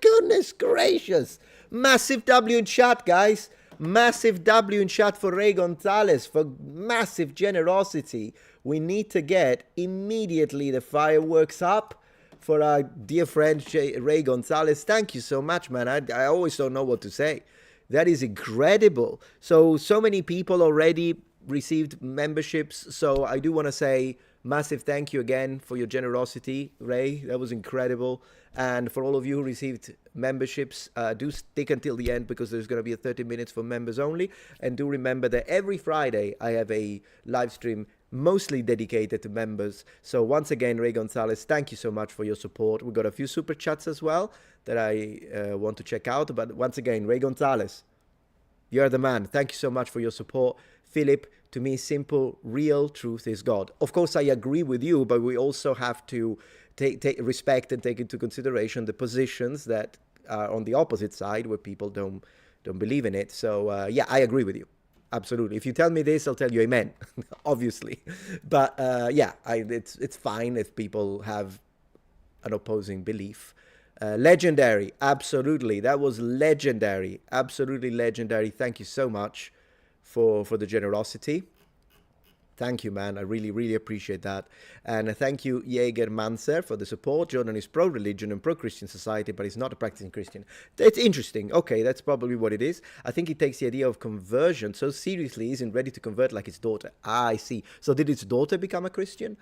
Speaker 1: Goodness gracious. Massive W in chat, guys. Massive W in chat for Ray Gonzalez for massive generosity. We need to get immediately the fireworks up for our dear friend Ray Gonzalez. Thank you so much, man. I always don't know what to say. That is incredible. So many people already received memberships. So I do want to say massive thank you again for your generosity, Ray. That was incredible. And for all of you who received memberships, do stick until the end because there's going to be a 30 minutes for members only. And do remember that every Friday I have a live stream mostly dedicated to members. So once again, Ray Gonzalez, thank you so much for your support. We got a few super chats as well that I want to check out. But once again, Ray Gonzalez, you're the man. Thank you so much for your support. Philip, to me, simple, real truth is God. Of course, I agree with you, but we also have to take respect and take into consideration the positions that are on the opposite side where people don't believe in it. So yeah, I agree with you. Absolutely. If you tell me this, I'll tell you amen, obviously. But yeah, it's fine if people have an opposing belief. Legendary. Absolutely. That was legendary. Absolutely legendary. Thank you so much for the generosity. Thank you, man. I really, really appreciate that. And thank you, Jaeger Manser, for the support. Jordan is pro-religion and pro-Christian society, but he's not a practicing Christian. It's interesting. Okay, that's probably what it is. I think he takes the idea of conversion so seriously, he isn't ready to convert like his daughter. Ah, I see. So did his daughter become a Christian?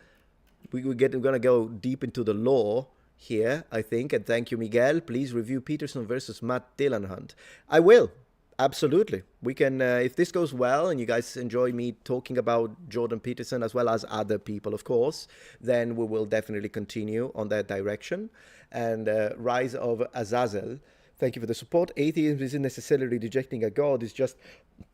Speaker 1: We're going to go deep into the law here, I think. And thank you, Miguel. Please review Peterson versus Matt Dillon Hunt. I will. Absolutely. We can, if this goes well and you guys enjoy me talking about Jordan Peterson as well as other people, of course, then we will definitely continue on that direction. And Rise of Azazel, thank you for the support. Atheism isn't necessarily rejecting a God, it's just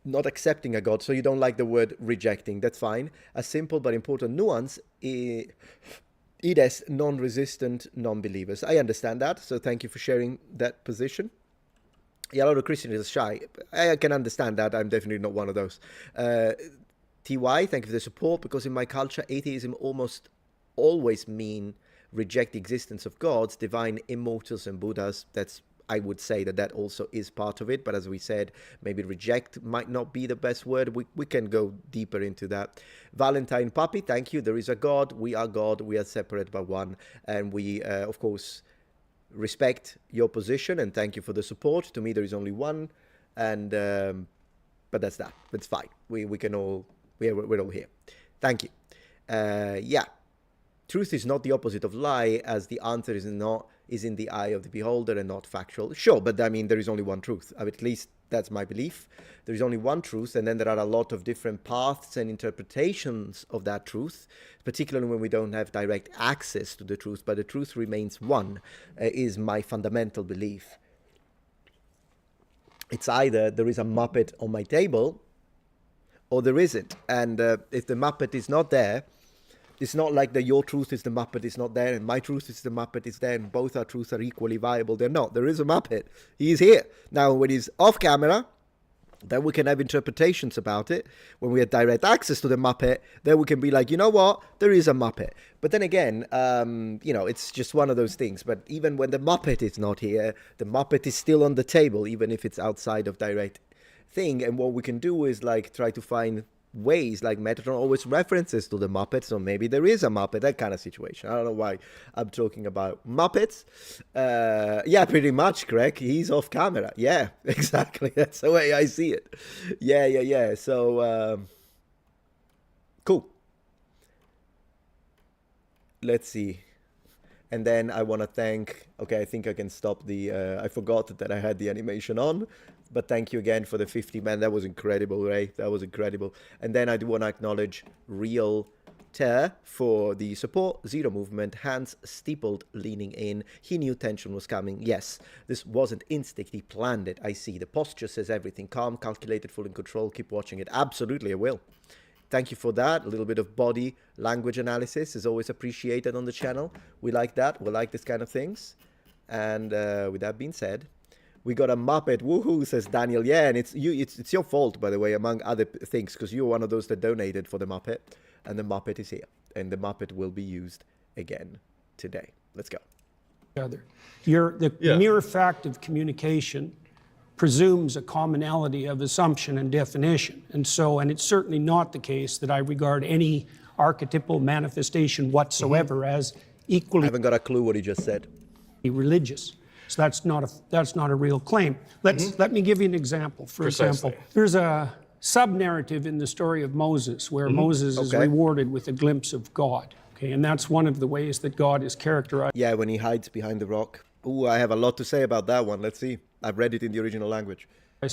Speaker 1: not accepting a God. So you don't like the word rejecting, that's fine. A simple but important nuance is non-resistant non-believers. I understand that, so thank you for sharing that position. Yeah, a lot of Christians are shy. I can understand that. I'm definitely not one of those. TY, thank you for the support, because in my culture, atheism almost always mean reject the existence of gods, divine immortals and Buddhas. I would say that also is part of it. But as we said, maybe reject might not be the best word. We can go deeper into that. Valentine Puppy, thank you. There is a God. We are separate but one. And we, of course, respect your position and thank you for the support. To me, there is only one, and but that's that. It's fine. We can all we're all here. Thank you. Yeah, truth is not the opposite of lie, as the answer is in the eye of the beholder and not factual. Sure, but I mean there is only one truth. At least that's my belief. There is only one truth, and then there are a lot of different paths and interpretations of that truth, particularly when we don't have direct access to the truth, but the truth remains one, is my fundamental belief. It's either there is a Muppet on my table, or there isn't. And if the Muppet is not there, it's not like your truth is the Muppet is not there, and my truth is the Muppet is there, and both our truths are equally viable. They're not. There is a Muppet. He is here. Now, when he's off camera, then we can have interpretations about it. When we have direct access to the Muppet, then we can be like, you know what, there is a Muppet. But then again, it's just one of those things. But even when the Muppet is not here, the Muppet is still on the table, even if it's outside of direct thing. And what we can do is like try to find ways, like Metatron always references to the Muppets, so maybe there is a Muppet, that kind of situation. I don't know why I'm talking about Muppets. Yeah, pretty much, Greg. He's off camera. Yeah, exactly. That's the way I see it. Yeah. So, cool. Let's see. And then I want to thank, okay, I think I can stop the, I forgot that I had the animation on, but thank you again for the 50, man. That was incredible, Ray. That was incredible. And then I do want to acknowledge Real Ter for the support, Zero Movement, hands steepled, leaning in. He knew tension was coming. Yes, this wasn't instinct. He planned it. I see. The posture says everything. Calm, calculated, full in control. Keep watching it. Absolutely, I will. Thank you for that. A little bit of body language analysis is always appreciated on the channel. We like that. We like this kind of things. And with that being said, we got a Muppet. Woohoo, says Daniel. Yeah, and it's your fault, by the way, among other things, because you're one of those that donated for the Muppet. And the Muppet is here. And the Muppet will be used again today. Let's go.
Speaker 3: The mere fact of communication presumes a commonality of assumption and definition. And it's certainly not the case that I regard any archetypal manifestation whatsoever as equally
Speaker 1: I haven't got a clue what he just said.
Speaker 3: religious. So that's not a real claim. Let me give you an example. For example, there's a sub-narrative in the story of Moses where Moses is rewarded with a glimpse of God. Okay, and that's one of the ways that God is characterized.
Speaker 1: Yeah, when he hides behind the rock. Ooh, I have a lot to say about that one. Let's see. I've read it in the original language.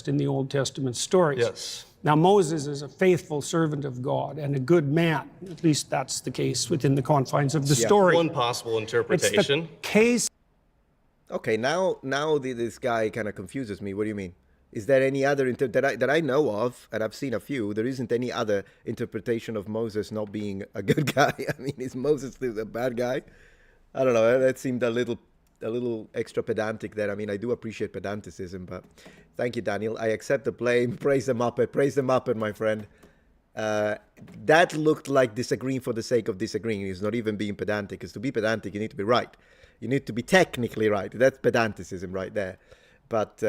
Speaker 3: In the Old Testament stories.
Speaker 4: Yes.
Speaker 3: Now, Moses is a faithful servant of God and a good man. At least that's the case within the confines of the story.
Speaker 4: One possible interpretation.
Speaker 3: It's the case.
Speaker 1: Okay, now this guy kind of confuses me. What do you mean? Is there any other that I know of, and I've seen a few, there isn't any other interpretation of Moses not being a good guy? I mean, is Moses still a bad guy? I don't know. That seemed a little extra pedantic there. I mean, I do appreciate pedanticism, but thank you, Daniel. I accept the blame. Praise the Muppet, my friend. That looked like disagreeing for the sake of disagreeing. It's not even being pedantic, because to be pedantic, you need to be right. You need to be technically right. That's pedanticism right there. But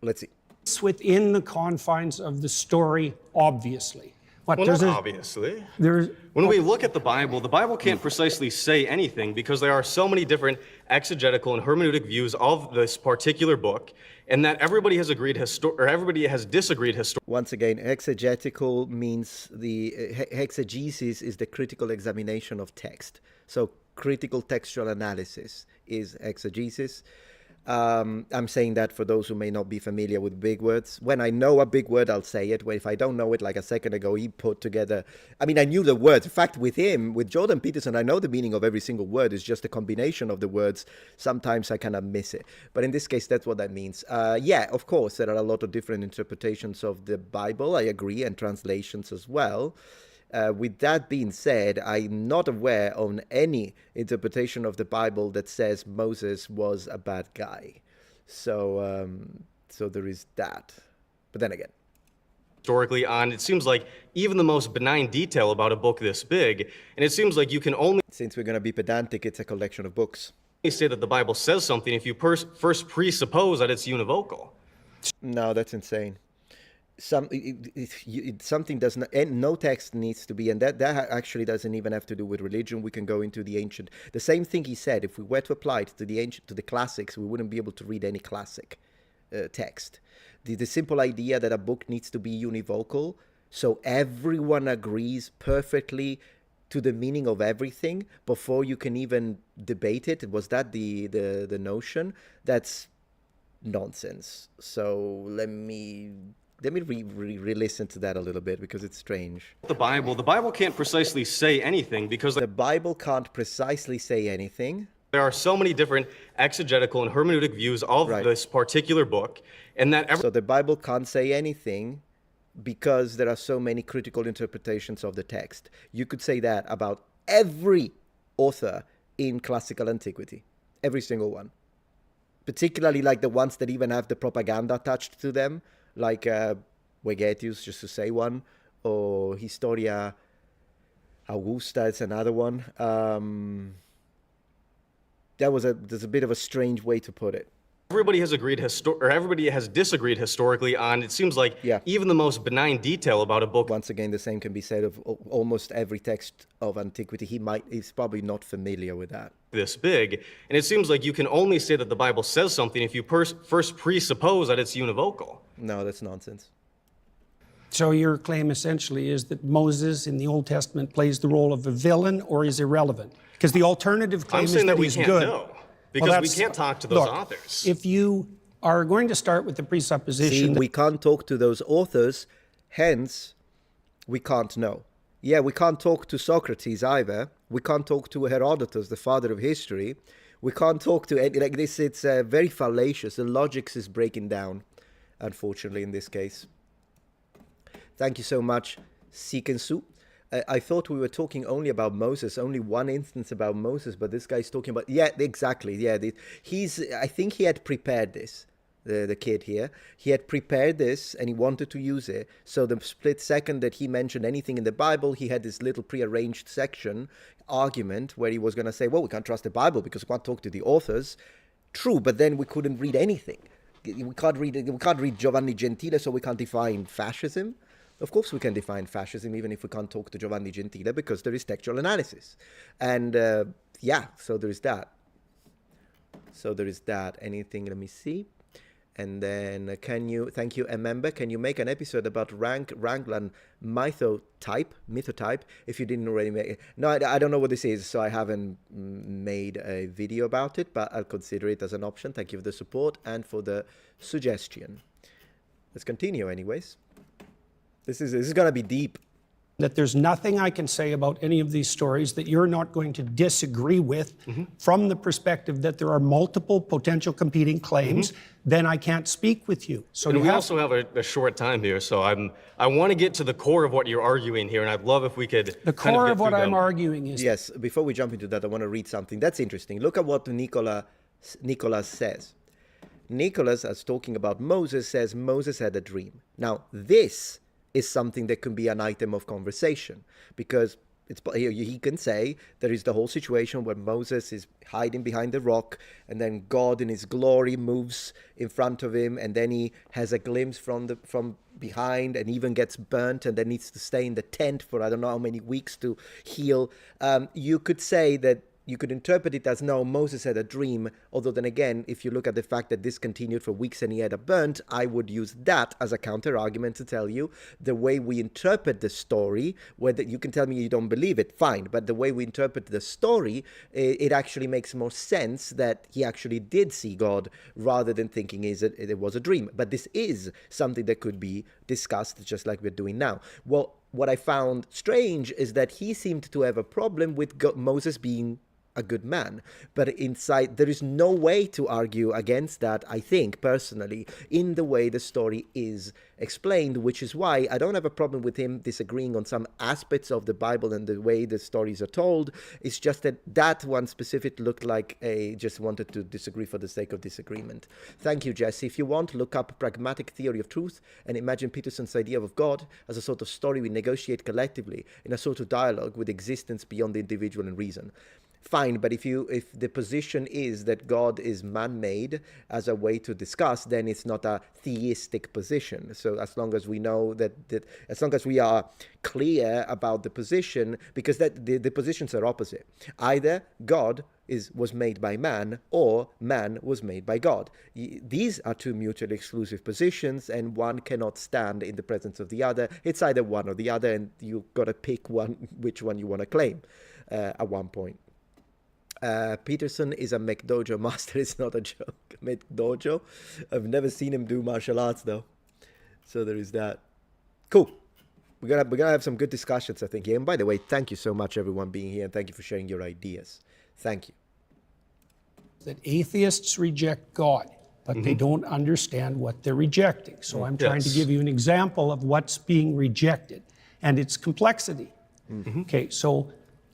Speaker 1: let's see.
Speaker 3: It's within the confines of the story, obviously.
Speaker 4: Obviously. When we look at the Bible can't precisely say anything because there are so many different exegetical and hermeneutic views of this particular book, and that everybody has disagreed historically.
Speaker 1: Once again, exegetical means the exegesis is the critical examination of text. So critical textual analysis is exegesis. I'm saying that for those who may not be familiar with big words. When I know a big word, I'll say it. If I don't know it, like a second ago, he put together, I mean, I knew the words. In fact, with Jordan Peterson, I know the meaning of every single word. It's just a combination of the words. Sometimes I kind of miss it. But in this case, that's what that means. Yeah, of course, there are a lot of different interpretations of the Bible. I agree, and translations as well. With that being said, I'm not aware of any interpretation of the Bible that says Moses was a bad guy. So there is that. But then again,
Speaker 4: Historically on, it seems like even the most benign detail about a book this big, and it seems like you can only
Speaker 1: since we're going to be pedantic, it's a collection of books.
Speaker 4: say that the Bible says something if you first presuppose that it's univocal.
Speaker 1: No, that's insane. Something does not, and no text needs to be, and that actually doesn't even have to do with religion. We can go into the ancient, the same thing he said. If we were to apply it to the classics, we wouldn't be able to read any classic text. The simple idea that a book needs to be univocal, so everyone agrees perfectly to the meaning of everything before you can even debate it. Was that the notion? That's nonsense. So let me re-listen to that a little bit because it's strange.
Speaker 4: The Bible can't precisely say anything because
Speaker 1: the Bible can't precisely say anything.
Speaker 4: There are so many different exegetical and hermeneutic views of this particular book, and that
Speaker 1: so the Bible can't say anything because there are so many critical interpretations of the text. You could say that about every author in classical antiquity, every single one. particularly like the ones that even have the propaganda attached to them, like Vegetius, just to say one, or Historia Augusta is another one. There's a bit of a strange way to put it.
Speaker 4: Everybody has everybody has disagreed historically on, it seems like, even the most benign detail about a book.
Speaker 1: Once again, the same can be said of almost every text of antiquity. He's probably not familiar with that.
Speaker 4: This big, and it seems like you can only say that the Bible says something if you first presuppose that it's univocal.
Speaker 1: No, that's nonsense.
Speaker 3: So your claim essentially is that Moses in the Old Testament plays the role of a villain or is irrelevant? Because the alternative claim
Speaker 4: I'm
Speaker 3: is
Speaker 4: saying that we
Speaker 3: he's
Speaker 4: can't
Speaker 3: good.
Speaker 4: know, because we can't talk to those authors.
Speaker 3: If you are going to start with the presupposition
Speaker 1: we can't talk to those authors, hence we can't know. Yeah, we can't talk to Socrates either. We can't talk to Herodotus, the father of history. We can't talk to any, like this. It's very fallacious. The logic is breaking down, unfortunately, in this case. Thank you so much, Sikensu. I thought we were talking only about Moses, only one instance about Moses, but this guy's talking about, yeah, exactly, yeah. I think he had prepared this, the kid here. He had prepared this and he wanted to use it. So the split second that he mentioned anything in the Bible, he had this little prearranged section argument where he was going to say, well, we can't trust the Bible because we can't talk to the authors. True, but then we couldn't read anything. We can't read Giovanni Gentile, so we can't define fascism. Of course we can define fascism even if we can't talk to Giovanni Gentile because there is textual analysis. And so there is that. Anything, let me see. And then thank you, a member, can you make an episode about Wrangler mythotype, if you didn't already make it? No, I don't know what this is, so I haven't made a video about it, but I'll consider it as an option. Thank you for the support and for the suggestion. Let's continue anyways. This is going to be deep.
Speaker 3: that there's nothing I can say about any of these stories that you're not going to disagree with from the perspective that there are multiple potential competing claims, then I can't speak with you. So
Speaker 4: and we also have a short time here, so I want to get to the core of what you're arguing here, and I'd love if we could
Speaker 3: the core of what I'm arguing is...
Speaker 1: Yes, before we jump into that, I want to read something. That's interesting. Look at what Nicholas says. Nicholas, as talking about Moses, says Moses had a dream. Now, this is something that can be an item of conversation, because he can say there is the whole situation where Moses is hiding behind the rock, and then God in his glory moves in front of him, and then he has a glimpse from behind and even gets burnt and then needs to stay in the tent for I don't know how many weeks to heal. You could say that you could interpret it as, no, Moses had a dream, although then again, if you look at the fact that this continued for weeks and he had a burnt, I would use that as a counter-argument to tell you the way we interpret the story, whether you can tell me you don't believe it, fine, but the way we interpret the story, it actually makes more sense that he actually did see God rather than thinking it was a dream. But this is something that could be discussed just like we're doing now. Well, what I found strange is that he seemed to have a problem with Moses being a good man, but inside there is no way to argue against that, I think personally, in the way the story is explained, which is why I don't have a problem with him disagreeing on some aspects of the Bible and the way the stories are told. It's just that one specific looked like just wanted to disagree for the sake of disagreement. Thank you, Jesse. If you want, look up Pragmatic Theory of Truth and imagine Peterson's idea of God as a sort of story we negotiate collectively in a sort of dialogue with existence beyond the individual and reason. Fine, but if the position is that God is man-made as a way to discuss, then it's not a theistic position. So as long as we know that as long as we are clear about the position, because the positions are opposite. Either God was made by man, or man was made by God. These are two mutually exclusive positions, and one cannot stand in the presence of the other. It's either one or the other, and you've got to pick which one you want to claim at one point. Peterson is a McDojo master. It's not a joke. McDojo. I've never seen him do martial arts though. So there is that. Cool. We're gonna have some good discussions, I think. Yeah. And by the way, thank you so much, everyone, being here, and thank you for sharing your ideas. Thank you.
Speaker 3: That atheists reject God, but they don't understand what they're rejecting. So I'm trying to give you an example of what's being rejected and its complexity. Okay, so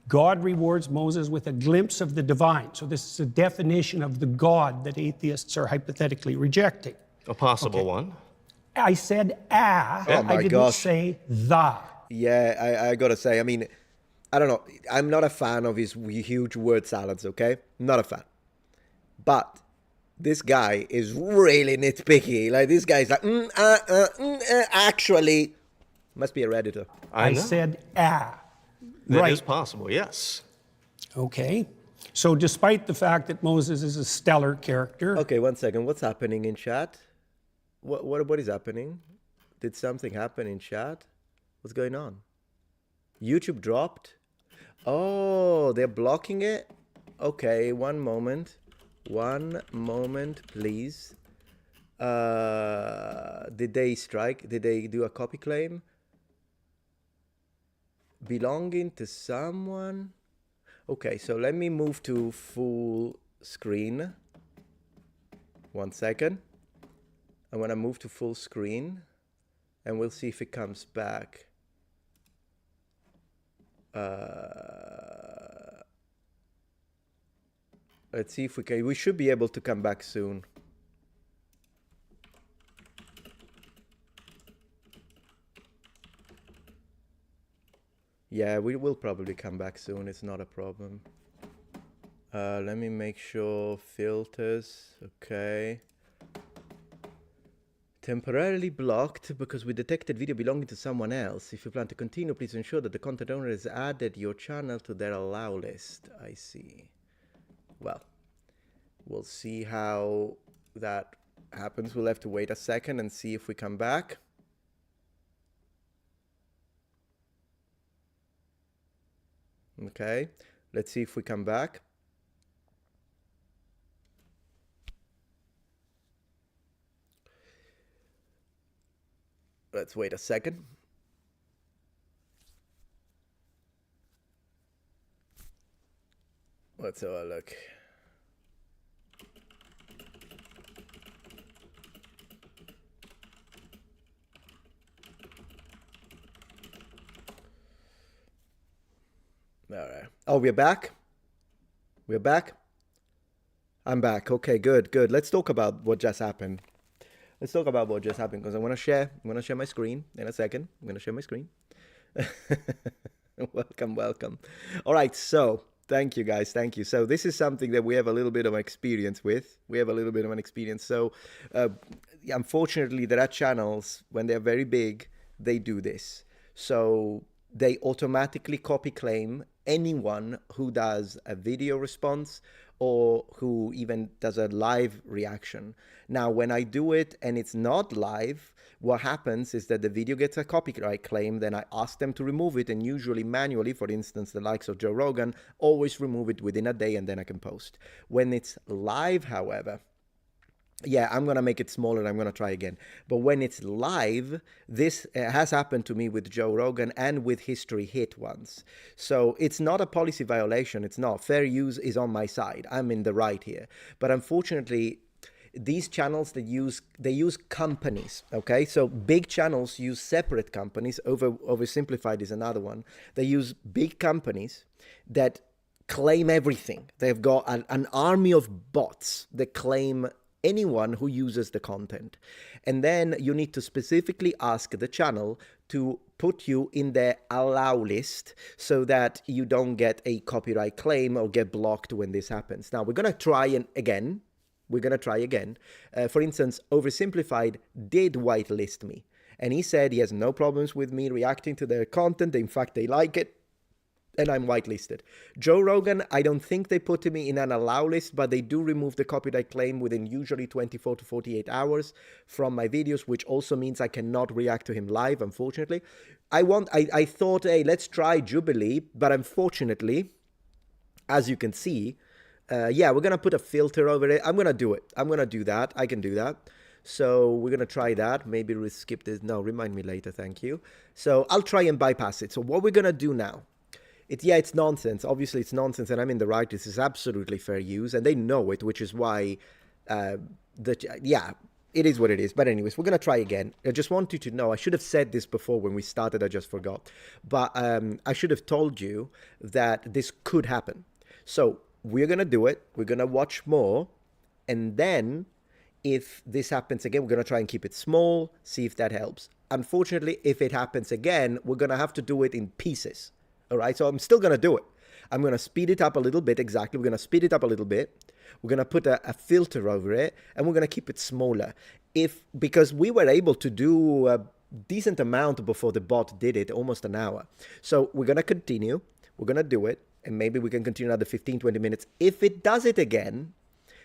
Speaker 3: God rewards Moses with a glimpse of the divine. So this is a definition of the God that atheists are hypothetically rejecting.
Speaker 4: A possible one.
Speaker 3: I said
Speaker 1: Oh my
Speaker 3: I didn't
Speaker 1: gosh.
Speaker 3: say the.
Speaker 1: Yeah, I gotta say, I mean, I don't know. I'm not a fan of his huge word salads, okay? Not a fan. But this guy is really nitpicky. Like, this guy's like, actually, must be a Redditor.
Speaker 4: I know.
Speaker 3: said
Speaker 4: That
Speaker 3: right.
Speaker 4: is possible, yes.
Speaker 3: Okay. So despite the fact that Moses is a stellar character,
Speaker 1: Okay, one second. What's happening in chat? What is happening? Did something happen in chat? What's going on? YouTube dropped? Oh, they're blocking it? Okay, one moment. One moment, please. Did they strike? Did they do a copy claim? Belonging to someone? Okay, so let me move to full screen. One second. I'm gonna move to full screen and we'll see if it comes back. Let's see if we should be able to come back soon. Yeah, we will probably come back soon. It's not a problem. Let me make sure filters. Okay. Temporarily blocked because we detected video belonging to someone else. If you plan to continue, please ensure that the content owner has added your channel to their allow list. I see. Well, we'll see how that happens. We'll have to wait a second and see if we come back. Okay, let's see if we come back. Let's wait a second. Let's have a look. All right. Oh, we're back? We're back? I'm back. Okay, good, good. Let's talk about what just happened. Let's talk about what just happened because I'm gonna share my screen in a second. I'm gonna share my screen. Welcome. All right, so thank you guys, thank you. So this is something that we have a little bit of experience with. So unfortunately, there are channels when they're very big, they do this. So they automatically copy claim anyone who does a video response or who even does a live reaction. Now, when I do it and it's not live, what happens is that the video gets a copyright claim, then I ask them to remove it, and usually manually, for instance, the likes of Joe Rogan, always remove it within a day and then I can post. When it's live, however, yeah, I'm going to make it smaller. I'm going to try again. But when it's live, this has happened to me with Joe Rogan and with History Hit once. So it's not a policy violation. It's not. Fair use is on my side. I'm in the right here. But unfortunately, these channels, they use companies, okay? So big channels use separate companies. Oversimplified is another one. They use big companies that claim everything. They've got an army of bots that claim anyone who uses the content. And then you need to specifically ask the channel to put you in their allow list so that you don't get a copyright claim or get blocked when this happens. Now, we're going to try again. For instance, Oversimplified did whitelist me. And he said he has no problems with me reacting to their content. In fact, they like it. And I'm whitelisted. Joe Rogan, I don't think they put me in an allow list, but they do remove the copyright claim within usually 24 to 48 hours from my videos, which also means I cannot react to him live, unfortunately. I thought, hey, let's try Jubilee, but unfortunately, as you can see, yeah, we're going to put a filter over it. I'm going to do it. I'm going to do that. I can do that. So we're going to try that. Maybe we'll skip this. No, remind me later. Thank you. So I'll try and bypass it. So what we're going to do now, it's nonsense. Obviously, it's nonsense, and I'm in the right. This is absolutely fair use, and they know it, which is why, it is what it is. But anyways, we're going to try again. I just want you to know, I should have said this before when we started, I just forgot. But I should have told you that this could happen. So we're going to do it. We're going to watch more. And then if this happens again, we're going to try and keep it small, see if that helps. Unfortunately, if it happens again, we're going to have to do it in pieces. All right, so I'm still going to do it. I'm going to speed it up a little bit. Exactly. We're going to speed it up a little bit. We're going to put a filter over it, and we're going to keep it smaller. Because we were able to do a decent amount before the bot did it, almost an hour. So we're going to continue. We're going to do it, and maybe we can continue another 15, 20 minutes. If it does it again,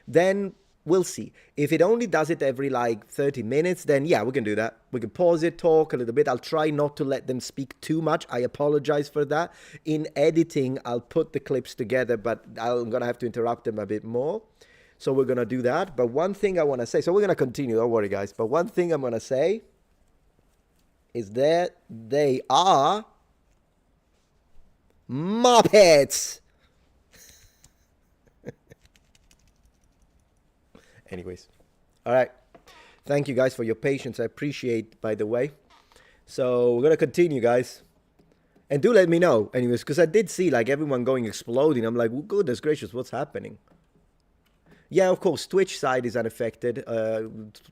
Speaker 1: then we'll see. If it only does it every like 30 minutes, then yeah, we can do that. We can pause it, talk a little bit. I'll try not to let them speak too much. I apologize for that. In editing, I'll put the clips together, but I'm going to have to interrupt them a bit more. So we're going to do that. But one thing I want to say, so we're going to continue, don't worry guys. But one thing I'm going to say is that they are Muppets. Anyways, all right. Thank you guys for your patience. I appreciate, by the way. So we're going to continue, guys. And do let me know, anyways, because I did see like everyone going exploding. I'm like, well, goodness gracious, what's happening? Yeah, of course, Twitch side is unaffected.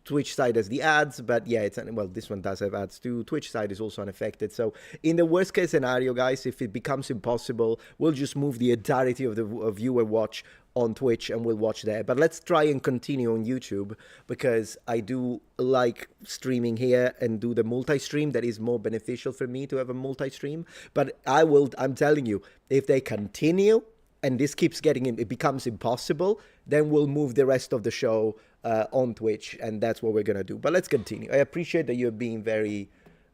Speaker 1: Twitch side has the ads, but yeah, well, this one does have ads too. Twitch side is also unaffected. So in the worst case scenario, guys, if it becomes impossible, we'll just move the entirety of the viewer watch on Twitch and we'll watch there. But let's try and continue on YouTube because I do like streaming here and do the multi-stream. That is more beneficial for me to have a multi-stream. But I'm telling you, if they continue and this keeps it becomes impossible, then we'll move the rest of the show on Twitch, and that's what we're gonna do. But let's continue. I appreciate that you're being very,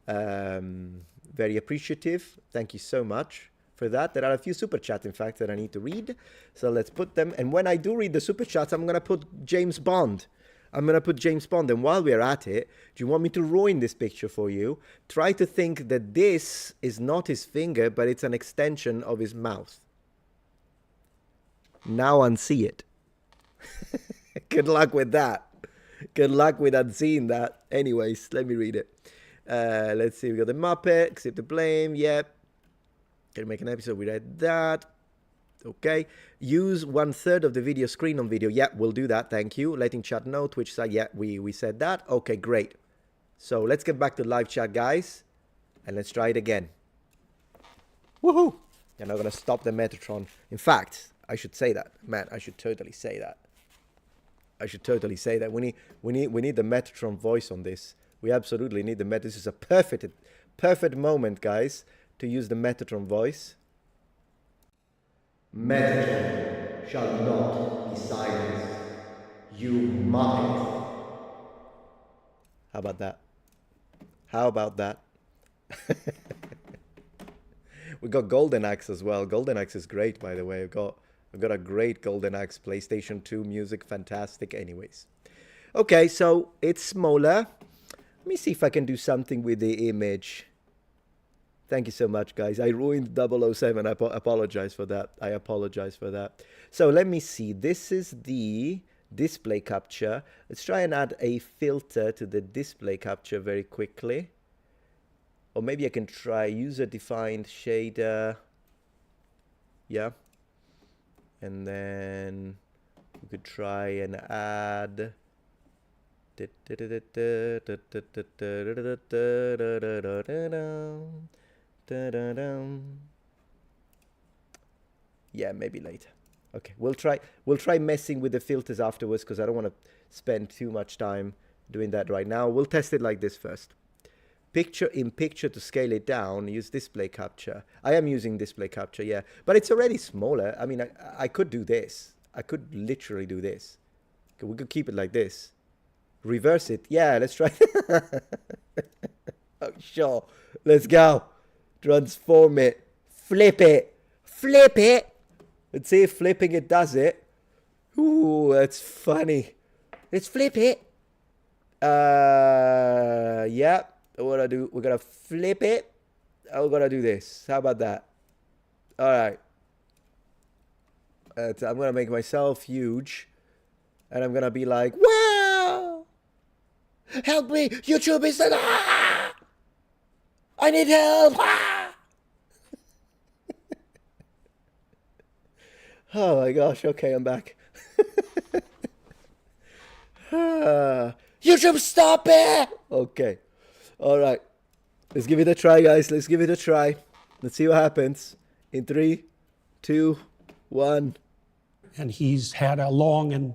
Speaker 1: very appreciative. Thank you so much for that. There are a few super chats, in fact, that I need to read. So let's put them. And when I do read the super chats, I'm gonna put James Bond. I'm gonna put James Bond. And while we're at it, do you want me to ruin this picture for you? Try to think that this is not his finger, but it's an extension of his mouth. Now unsee it. Good luck with that. Good luck with unseeing that. Anyways, let me read it. Let's see. We got the Muppet. Accept the blame. Yep. Can make an episode. We read that. Okay. Use 1/3 of the video screen on video. Yeah, we'll do that. Thank you. Letting chat know. Twitch side. Yeah, we said that. Okay, great. So let's get back to live chat, guys. And let's try it again. Woohoo! You're not going to stop the Metatron. In fact, I should say that. Man, I should totally say that. I should totally say that. We need the Metatron voice on this. We absolutely need the Metatron. This is a perfect moment, guys, to use the Metatron voice. Metatron shall not be silenced. You Muppet. How about that? How about that? We got Golden Axe as well. Golden Axe is great, by the way. I've got a great Golden Axe. PlayStation 2 music, fantastic. Anyways. Okay, so it's smaller. Let me see if I can do something with the image. Thank you so much, guys. I ruined 007. I apologize for that. I apologize for that. So let me see. This is the display capture. Let's try and add a filter to the display capture very quickly. Or maybe I can try user-defined shader. Yeah. And then we could try and add. Yeah, maybe later. Okay, we'll try messing with the filters afterwards because I don't want to spend too much time doing that right now. We'll test it like this first. Picture in picture to scale it down, use display capture. I am using display capture, yeah. But it's already smaller. I mean, I could do this. I could literally do this. Okay, we could keep it like this. Reverse it. Yeah, let's try. Oh, sure. Let's go. Transform it. Flip it. Flip it. Let's see if flipping it does it. Ooh, that's funny. Let's flip it. Yeah. What I do? We're gonna flip it. We're gonna do this. How about that? All right. I'm gonna make myself huge, and I'm gonna be like, wow. Help me! YouTube is I need help! Ah! Oh my gosh, okay, I'm back. YouTube, stop it! Okay. Alright. Let's give it a try, guys. Let's give it a try. Let's see what happens. In 3, 2, 1.
Speaker 3: And he's had a long and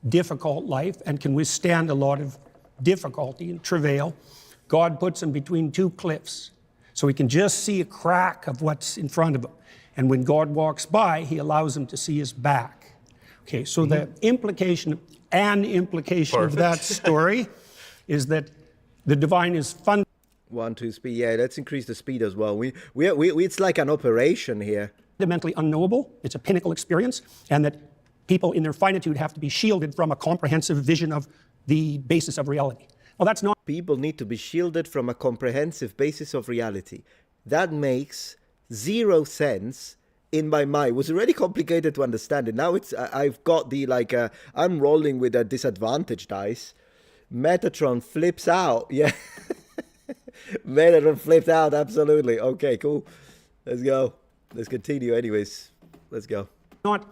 Speaker 3: difficult life and can withstand a lot of difficulty and travail. God puts him between two cliffs so he can just see a crack of what's in front of him. And when God walks by, he allows him to see his back. Okay, so the implication of that story is that the divine is fundamentally
Speaker 1: 1, 2, speed. Yeah, let's increase the speed as well. We it's like an operation here.
Speaker 3: unknowable. It's a pinnacle experience, and that people in their finitude have to be shielded from a comprehensive vision of the basis of reality. Well, that's not.
Speaker 1: People need to be shielded from a comprehensive basis of reality. That makes zero sense in my mind. It was already complicated to understand it. Now I've got the I'm rolling with a disadvantage dice. Metatron flips out. Yeah. Metatron flipped out. Absolutely. Okay, cool. Let's go. Let's continue anyways. Let's go.
Speaker 3: Not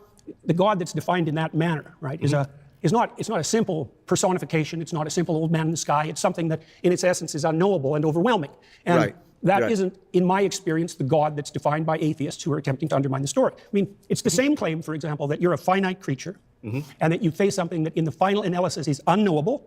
Speaker 3: the God that's defined in that manner, right? It's not a simple personification. It's not a simple old man in the sky. It's something that in its essence is unknowable and overwhelming. And that isn't, in my experience, the God that's defined by atheists who are attempting to undermine the story. I mean, it's the same claim, for example, that you're a finite creature and that you face something that in the final analysis is unknowable,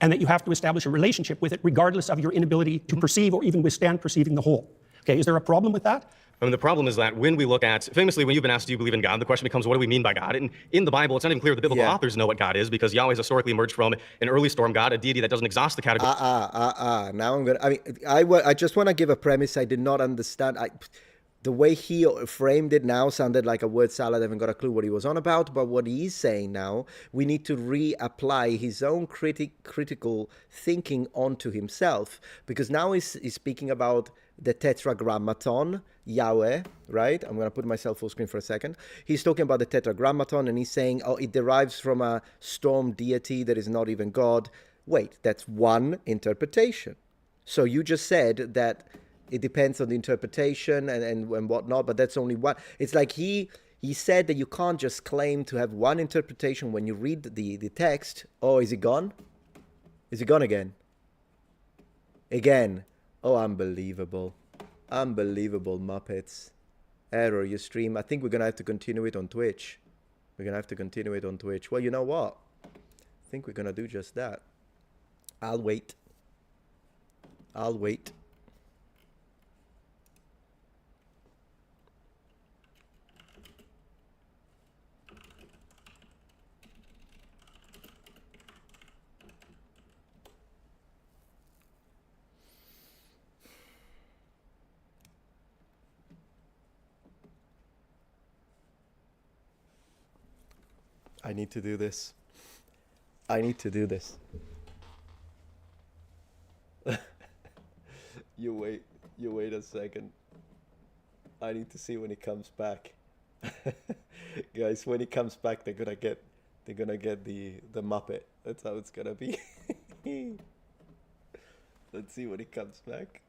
Speaker 3: and that you have to establish a relationship with it regardless of your inability to perceive or even withstand perceiving the whole. Okay, is there a problem with that?
Speaker 4: I mean, the problem is that when we look at, famously, when you've been asked, do you believe in God, the question becomes, what do we mean by God? And in the Bible, it's not even clear the biblical authors know what God is, because Yahweh has historically emerged from an early storm god, a deity that doesn't exhaust the category.
Speaker 1: Now I'm gonna. I just want to give a premise. I did not understand. The way he framed it now sounded like a word salad. I haven't got a clue what he was on about. But what he's saying now, we need to reapply his own critical thinking onto himself, because now he's speaking about the tetragrammaton, Yahweh, right? I'm going to put myself full screen for a second. He's talking about the tetragrammaton, and he's saying, oh, it derives from a storm deity that is not even God. Wait, that's one interpretation. So you just said that it depends on the interpretation and whatnot, but that's only one. It's like he said that you can't just claim to have one interpretation when you read the text. Oh, is it gone? Is it gone again? Again. Oh, unbelievable. Unbelievable, Muppets. Error, your stream. I think we're going to have to continue it on Twitch. We're going to have to continue it on Twitch. Well, you know what? I think we're going to do just that. I'll wait. I'll wait. I need to do this. I need to do this. You wait a second. I need to see when he comes back. Guys, when he comes back, they're gonna get the Muppet. That's how it's gonna be. Let's see when he comes back.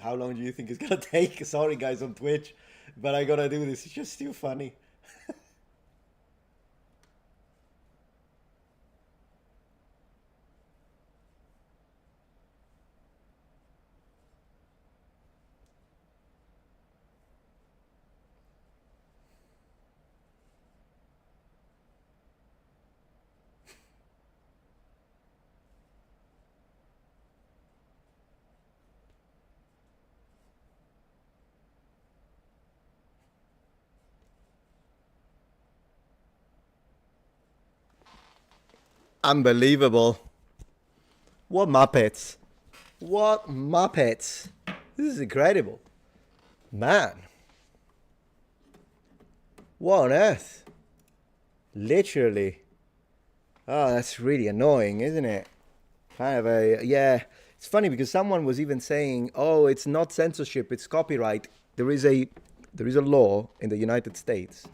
Speaker 1: How long do you think it's gonna take? Sorry guys on Twitch, but I gotta do this. It's just too funny. Unbelievable. What Muppets. What Muppets. This is incredible. Man. What on earth? Literally. Oh, that's really annoying, isn't it? Kind of a, yeah. It's funny because someone was even saying, "Oh, it's not censorship; it's copyright." There is a law in the United States.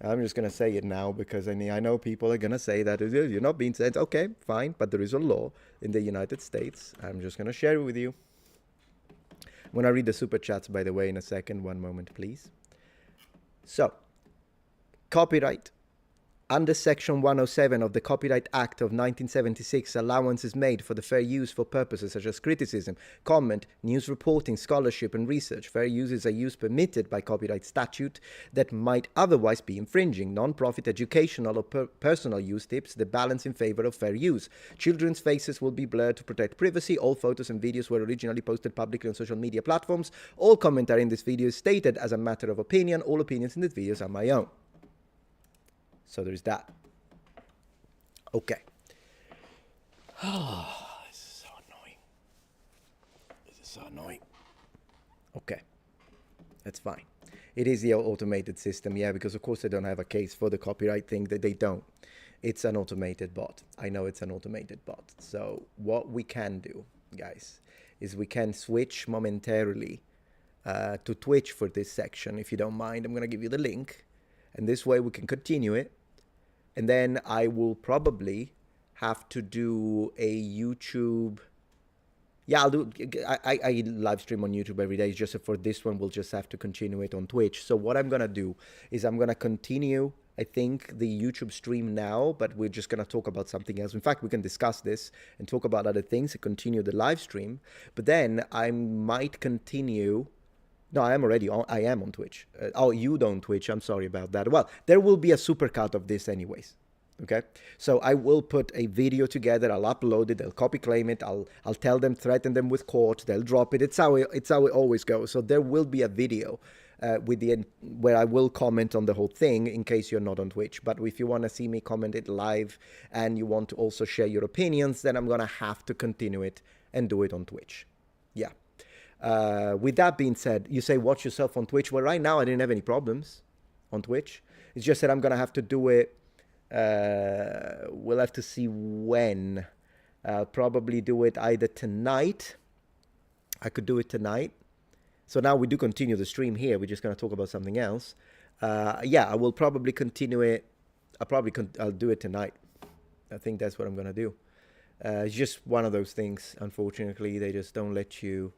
Speaker 1: I'm just gonna say it now because I know people are gonna say that you're not being censored. Okay, fine, but there is a law in the United States. I'm just gonna share it with you. I'm gonna read the super chats, by the way, in a second. One moment, please. So, copyright. Under Section 107 of the Copyright Act of 1976, allowance is made for the fair use for purposes such as criticism, comment, news reporting, scholarship, and research. Fair use is a use permitted by copyright statute that might otherwise be infringing. Non-profit educational or personal use tips the balance in favor of fair use. Children's faces will be blurred to protect privacy. All photos and videos were originally posted publicly on social media platforms. All commentary in this video is stated as a matter of opinion. All opinions in this video are my own. So there's that. Okay. Oh, this is so annoying. This is so annoying. Okay. That's fine. It is the automated system, yeah, because of course they don't have a case for the copyright thing, that they don't. It's an automated bot. I know it's an automated bot. So what we can do, guys, is we can switch momentarily to Twitch for this section, if you don't mind. I'm going to give you the link. And this way we can continue it. And then I will probably have to do a YouTube. Yeah, I'll do. I live stream on YouTube every day. It's just for this one, we'll just have to continue it on Twitch. So what I'm going to do is I'm going to continue, I think, the YouTube stream now, but we're just going to talk about something else. In fact, we can discuss this and talk about other things and continue the live stream. But then I might continue. No, I am already on. I am on Twitch. Oh, you don't Twitch. I'm sorry about that. Well, there will be a supercut of this anyways. Okay, so I will put a video together. I'll upload it. They'll copy claim it. I'll tell them, threaten them with court. They'll drop it. It's how it always goes. So there will be a video where I will comment on the whole thing in case you're not on Twitch. But if you want to see me comment it live and you want to also share your opinions, then I'm gonna have to continue it and do it on Twitch. Yeah. With that being said, you say watch yourself on Twitch. Well, right now I didn't have any problems on Twitch. It's just that I'm gonna have to do it. We'll have to see when. I'll probably do it either tonight. I could do it tonight. So now we do continue the stream here. We're just gonna talk about something else. Yeah, I will probably continue it. I'll do it tonight. I think that's what I'm gonna do. It's just one of those things. Unfortunately, they just don't let you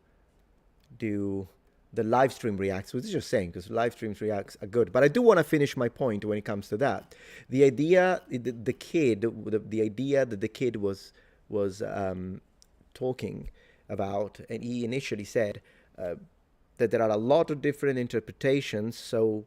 Speaker 1: do the live stream reacts, which is just saying, because live streams reacts are good. But I do want to finish my point when it comes to that. The idea, the idea that the kid was talking about, and he initially said that there are a lot of different interpretations. So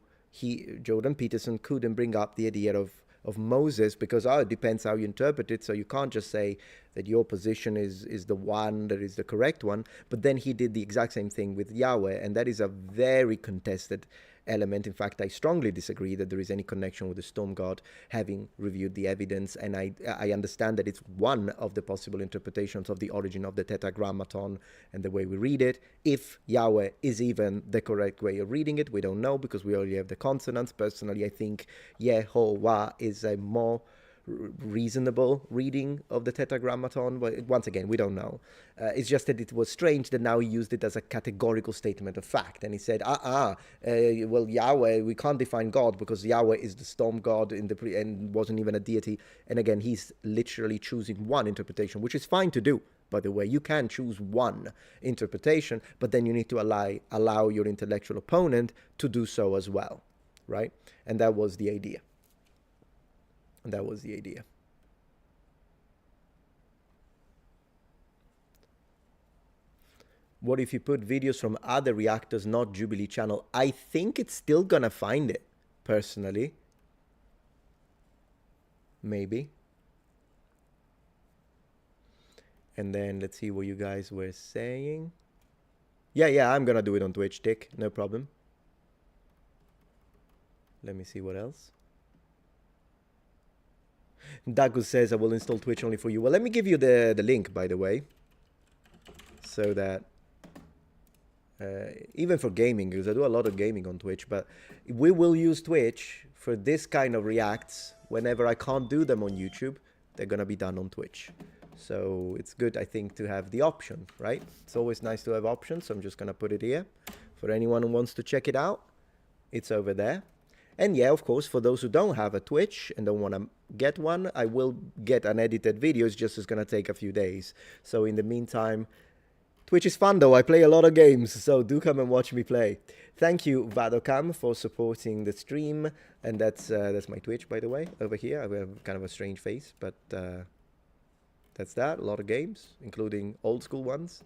Speaker 1: Jordan Peterson couldn't bring up the idea of Moses because it depends how you interpret it. So you can't just say that your position is the one that is the correct one. But then he did the exact same thing with Yahweh, and that is a very contested element. In fact, I strongly disagree that there is any connection with the storm god, having reviewed the evidence. And I understand that it's one of the possible interpretations of the origin of the Tetragrammaton and the way we read it. If Yahweh is even the correct way of reading it, we don't know because we already have the consonants. Personally, I think Yehovah is a more reasonable reading of the Tetragrammaton, but once again, we don't know. It's just that it was strange that now he used it as a categorical statement of fact, and he said, well, Yahweh, we can't define God because Yahweh is the storm god and wasn't even a deity. And again, he's literally choosing one interpretation, which is fine to do. By the way, you can choose one interpretation, but then you need to allow your intellectual opponent to do so as well, right? And that was the idea. And that was the idea. What if you put videos from other reactors, not Jubilee channel? I think it's still gonna find it, personally. Maybe. And then let's see what you guys were saying. Yeah, I'm gonna do it on Twitch, Dick. No problem. Let me see what else. Dagus says, I will install Twitch only for you. Well, let me give you the link, by the way. So that, even for gaming, because I do a lot of gaming on Twitch, but we will use Twitch for this kind of reacts whenever I can't do them on YouTube. They're going to be done on Twitch. So it's good, I think, to have the option, right? It's always nice to have options. So I'm just going to put it here. For anyone who wants to check it out, it's over there. And yeah, of course, for those who don't have a Twitch and don't want to get one, I will get an edited video. It's just going to take a few days. So in the meantime, Twitch is fun though. I play a lot of games, so do come and watch me play. Thank you, Vadokam, for supporting the stream. And that's my Twitch, by the way, over here. I have kind of a strange face, but that's that. A lot of games, including old school ones.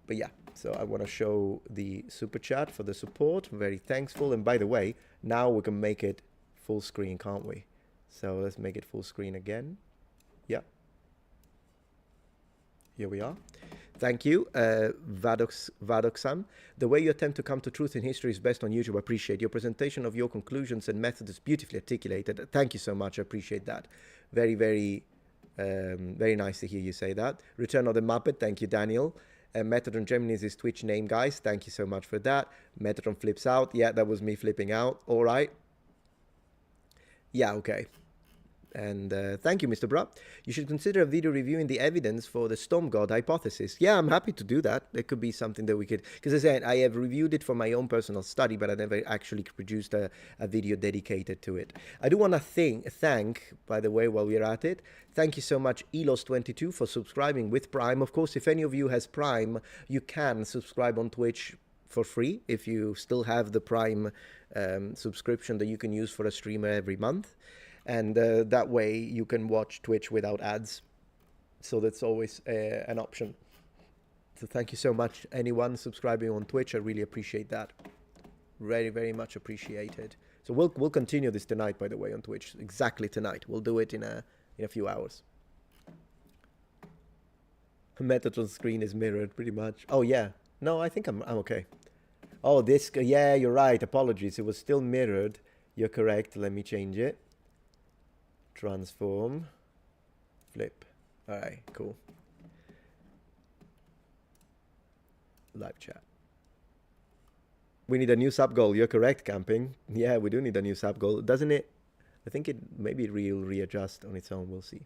Speaker 1: But yeah, so I want to show the super chat for the support. I'm very thankful. And by the way, now we can make it full screen, can't we? So let's make it full screen again. Yeah. Here we are. Thank you, Vadoksam. The way you attempt to come to truth in history is best on YouTube. I appreciate your presentation of your conclusions and methods is beautifully articulated. Thank you so much. I appreciate that. Very, very nice to hear you say that. Return of the Muppet. Thank you, Daniel. Metatron Gemini is his Twitch name, guys. Thank you so much for that. Metatron flips out. Yeah, that was me flipping out. All right. Yeah, okay. And thank you, Mr. Bra. You should consider a video reviewing the evidence for the storm god hypothesis. Yeah, I'm happy to do that. It could be something that we could... Because as I said, I have reviewed it for my own personal study, but I never actually produced a video dedicated to it. I do want to thank, by the way, while we're at it, thank you so much, Elos22, for subscribing with Prime. Of course, if any of you has Prime, you can subscribe on Twitch for free if you still have the Prime subscription that you can use for a streamer every month. And that way you can watch Twitch without ads. So that's always an option. So thank you so much, anyone subscribing on Twitch. I really appreciate that. Very, very much appreciated. So we'll continue this tonight, by the way, on Twitch. Exactly tonight. We'll do it in a few hours. Metatron screen is mirrored, pretty much. Oh, yeah. No, I think I'm okay. Oh, this... Yeah, you're right. Apologies. It was still mirrored. You're correct. Let me change it. Transform, flip. All right, cool. Live chat. We need a new sub goal. You're correct, Camping. Yeah, we do need a new sub goal, doesn't it? I think maybe it will readjust on its own. We'll see.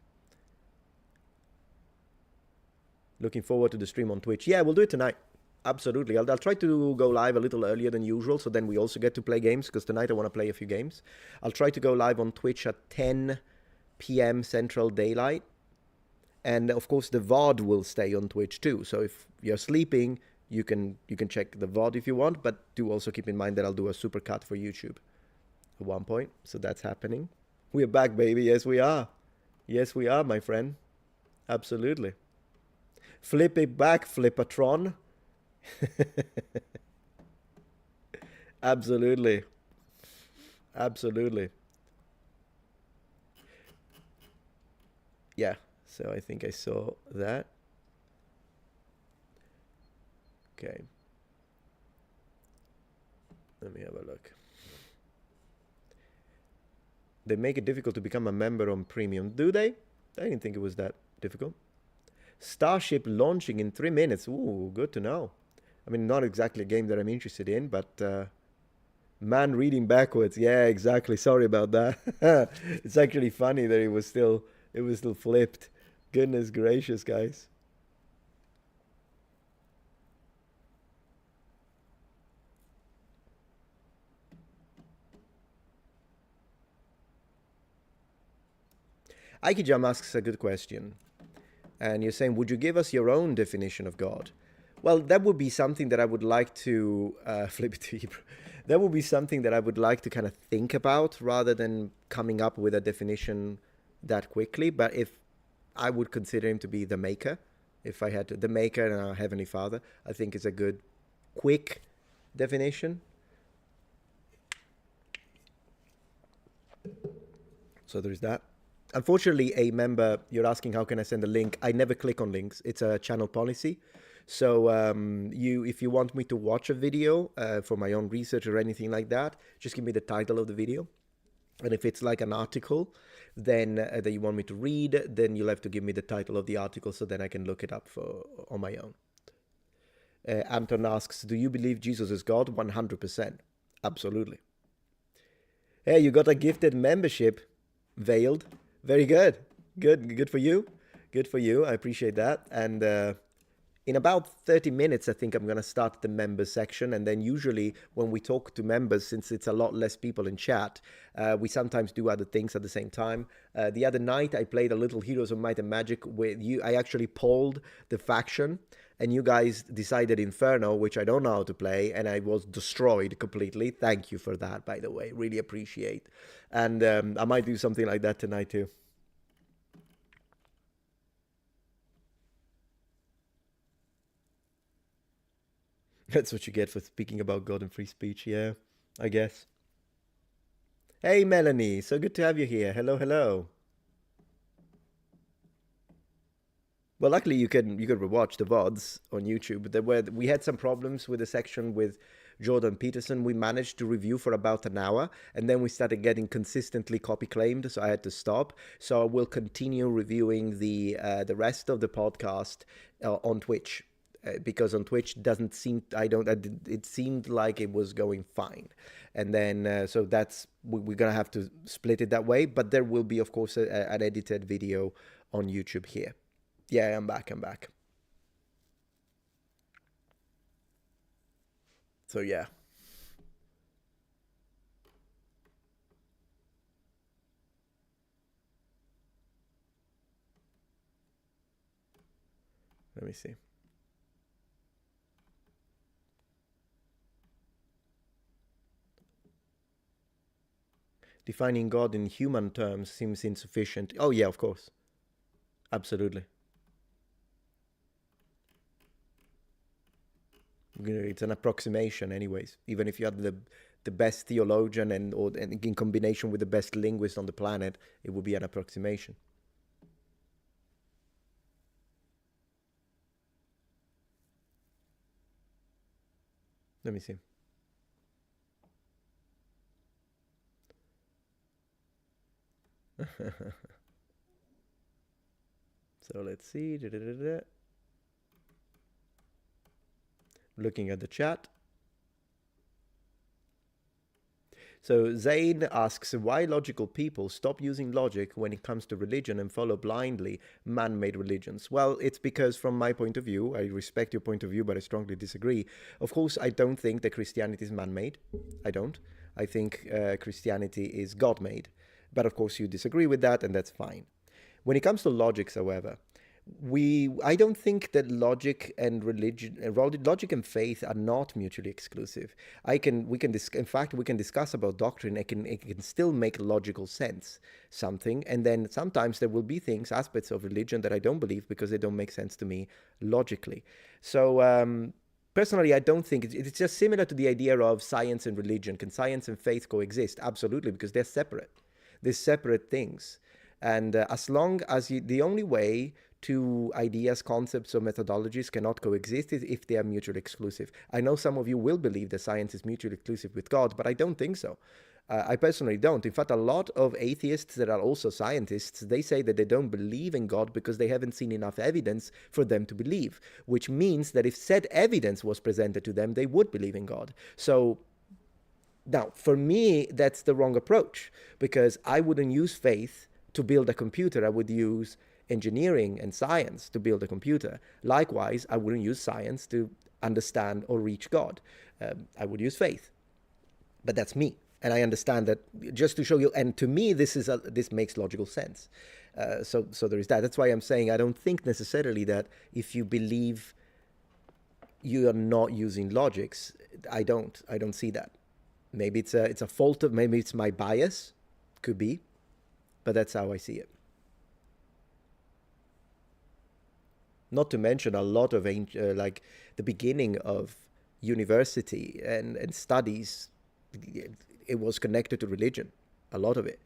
Speaker 1: Looking forward to the stream on Twitch. Yeah, we'll do it tonight. Absolutely. I'll try to go live a little earlier than usual, so then we also get to play games, because tonight I want to play a few games. I'll try to go live on Twitch at 10 p.m. Central Daylight. And of course the VOD will stay on Twitch too. So if you're sleeping, you can check the VOD if you want, but do also keep in mind that I'll do a super cut for YouTube at one point. So that's happening. We're back, baby. Yes, we are. Yes, we are, my friend. Absolutely. Flip it back, Flipatron. Absolutely. Absolutely. Yeah, so I think I saw that. Okay. Let me have a look. They make it difficult to become a member on Premium. Do they? I didn't think it was that difficult. Starship launching in 3 minutes. Ooh, good to know. I mean, not exactly a game that I'm interested in, but man reading backwards. Yeah, exactly. Sorry about that. It's actually funny that it was still flipped. Goodness gracious, guys. Aikijam asks a good question. And you're saying, would you give us your own definition of God? Well, that would be something that I would like to flip it to Hebrew. That would be something that I would like to kind of think about rather than coming up with a definition that quickly. But if I would consider him to be the maker, if I had to, the maker and our Heavenly Father, I think is a good, quick definition. So there's that. Unfortunately, a member, you're asking how can I send a link. I never click on links. It's a channel policy. So if you want me to watch a video for my own research or anything like that, just give me the title of the video. And if it's like an article, then that you want me to read, then you'll have to give me the title of the article so then I can look it up on my own. Anton asks, do you believe Jesus is God? 100%. Absolutely. Hey, you got a gifted membership, Veiled. Very good. Good for you. Good for you. I appreciate that. And in about 30 minutes, I think I'm going to start the members section. And then usually when we talk to members, since it's a lot less people in chat, we sometimes do other things at the same time. The other night, I played a little Heroes of Might and Magic with you. I actually polled the faction, and you guys decided Inferno, which I don't know how to play, and I was destroyed completely. Thank you for that, by the way. Really appreciate. And I might do something like that tonight too. That's what you get for speaking about God and free speech, yeah, I guess. Hey, Melanie, so good to have you here. Hello, hello. Well, luckily you could rewatch the VODs on YouTube. We had some problems with the section with Jordan Peterson. We managed to review for about an hour, and then we started getting consistently copy claimed, so I had to stop. So I will continue reviewing the rest of the podcast on Twitch. Because on Twitch it seemed like it was going fine. And then, so we're going to have to split it that way, but there will be, of course, an edited video on YouTube here. Yeah, I'm back. So yeah. Let me see. Defining God in human terms seems insufficient. Oh, yeah, of course. Absolutely. It's an approximation anyways. Even if you had the best theologian and in combination with the best linguist on the planet, it would be an approximation. Let me see. So let's see. Looking at the chat. So Zayn asks, why logical people stop using logic when it comes to religion and follow blindly man-made religions? Well, it's because from my point of view, I respect your point of view, but I strongly disagree. Of course, I don't think that Christianity is man-made. I don't. I think Christianity is God-made. But of course, you disagree with that, and that's fine. When it comes to logics, however, I don't think that logic and religion, logic and faith are not mutually exclusive. In fact, we can discuss about doctrine. It can still make logical sense, something, and then sometimes there will be aspects of religion that I don't believe because they don't make sense to me logically. So personally, I don't think it's just similar to the idea of science and religion. Can science and faith coexist? Absolutely, because they're separate. They're separate things. And as long as the only way two ideas, concepts, or methodologies cannot coexist is if they are mutually exclusive. I know some of you will believe that science is mutually exclusive with God, but I don't think so. I personally don't. In fact, a lot of atheists that are also scientists, they say that they don't believe in God because they haven't seen enough evidence for them to believe, which means that if said evidence was presented to them, they would believe in God. So now, for me, that's the wrong approach, because I wouldn't use faith to build a computer. I would use engineering and science to build a computer. Likewise, I wouldn't use science to understand or reach God. I would use faith. But that's me. And I understand that, just to show you, and to me, this makes logical sense. So there is that. That's why I'm saying I don't think necessarily that if you believe you are not using logics, I don't see that. Maybe it's a fault of, maybe it's my bias, could be, but that's how I see it. Not to mention a lot of like the beginning of university and studies, it was connected to religion, a lot of it.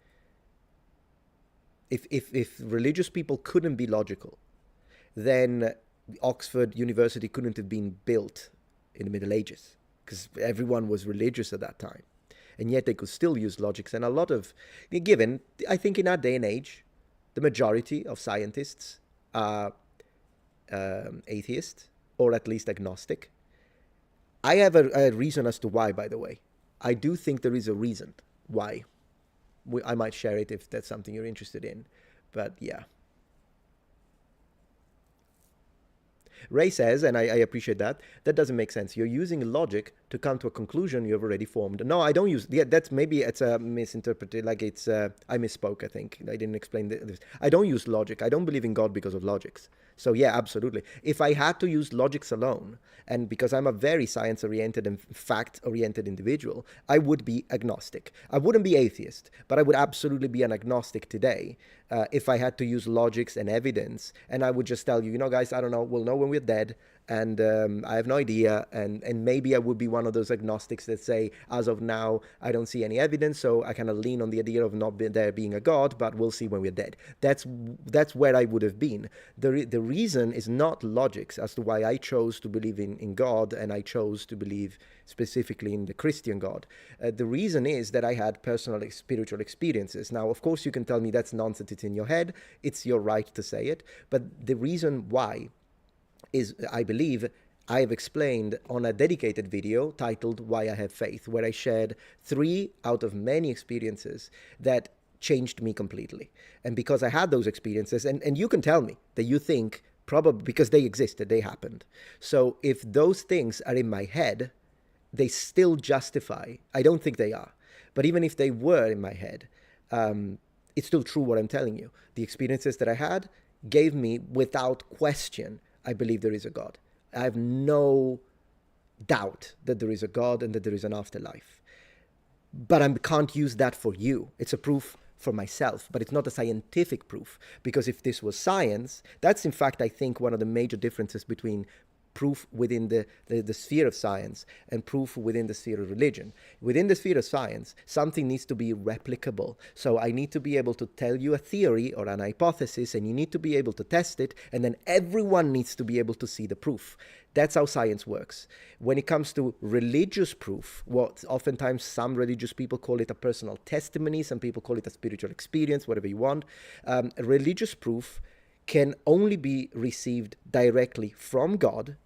Speaker 1: If religious people couldn't be logical, then Oxford University couldn't have been built in the Middle Ages, because everyone was religious at that time. And yet they could still use logics. And a lot of, given, I think in our day and age, the majority of scientists are atheist, or at least agnostic. I have a reason as to why, by the way. I do think there is a reason why. I might share it if that's something you're interested in. But yeah. Ray says, and I appreciate that, that doesn't make sense. You're using logic to come to a conclusion you have already formed. No, I don't use, yeah, that's maybe it's a misinterpreted, like it's, I misspoke, I think. I didn't explain this. I don't use logic. I don't believe in God because of logics. So yeah, absolutely. If I had to use logics alone, and because I'm a very science-oriented and fact-oriented individual, I would be agnostic. I wouldn't be atheist, but I would absolutely be an agnostic today if I had to use logics and evidence. And I would just tell you, guys, I don't know, we'll know when we're dead, and I have no idea. And maybe I would be one of those agnostics that say, as of now, I don't see any evidence, so I kind of lean on the idea of not there being a God, but we'll see when we're dead. That's where I would have been. The reason is not logics as to why I chose to believe in God, and I chose to believe specifically in the Christian God. The reason is that I had personal spiritual experiences. Now, of course, you can tell me that's nonsense, it's in your head, it's your right to say it, but the reason why is, I believe, I have explained on a dedicated video titled Why I Have Faith, where I shared 3 out of many experiences that changed me completely. And because I had those experiences, and you can tell me that you think probably because they existed, they happened. So if those things are in my head, they still justify. I don't think they are. But even if they were in my head, it's still true what I'm telling you. The experiences that I had gave me, without question, I believe there is a God. I have no doubt that there is a God and that there is an afterlife. But I can't use that for you. It's a proof for myself, but it's not a scientific proof. Because if this was science, that's in fact, I think, one of the major differences between proof within the sphere of science and proof within the sphere of religion. Within the sphere of science, something needs to be replicable. So I need to be able to tell you a theory or an hypothesis, and you need to be able to test it, and then everyone needs to be able to see the proof. That's how science works. When it comes to religious proof, what oftentimes some religious people call it a personal testimony, some people call it a spiritual experience, whatever you want. Religious proof can only be received directly from God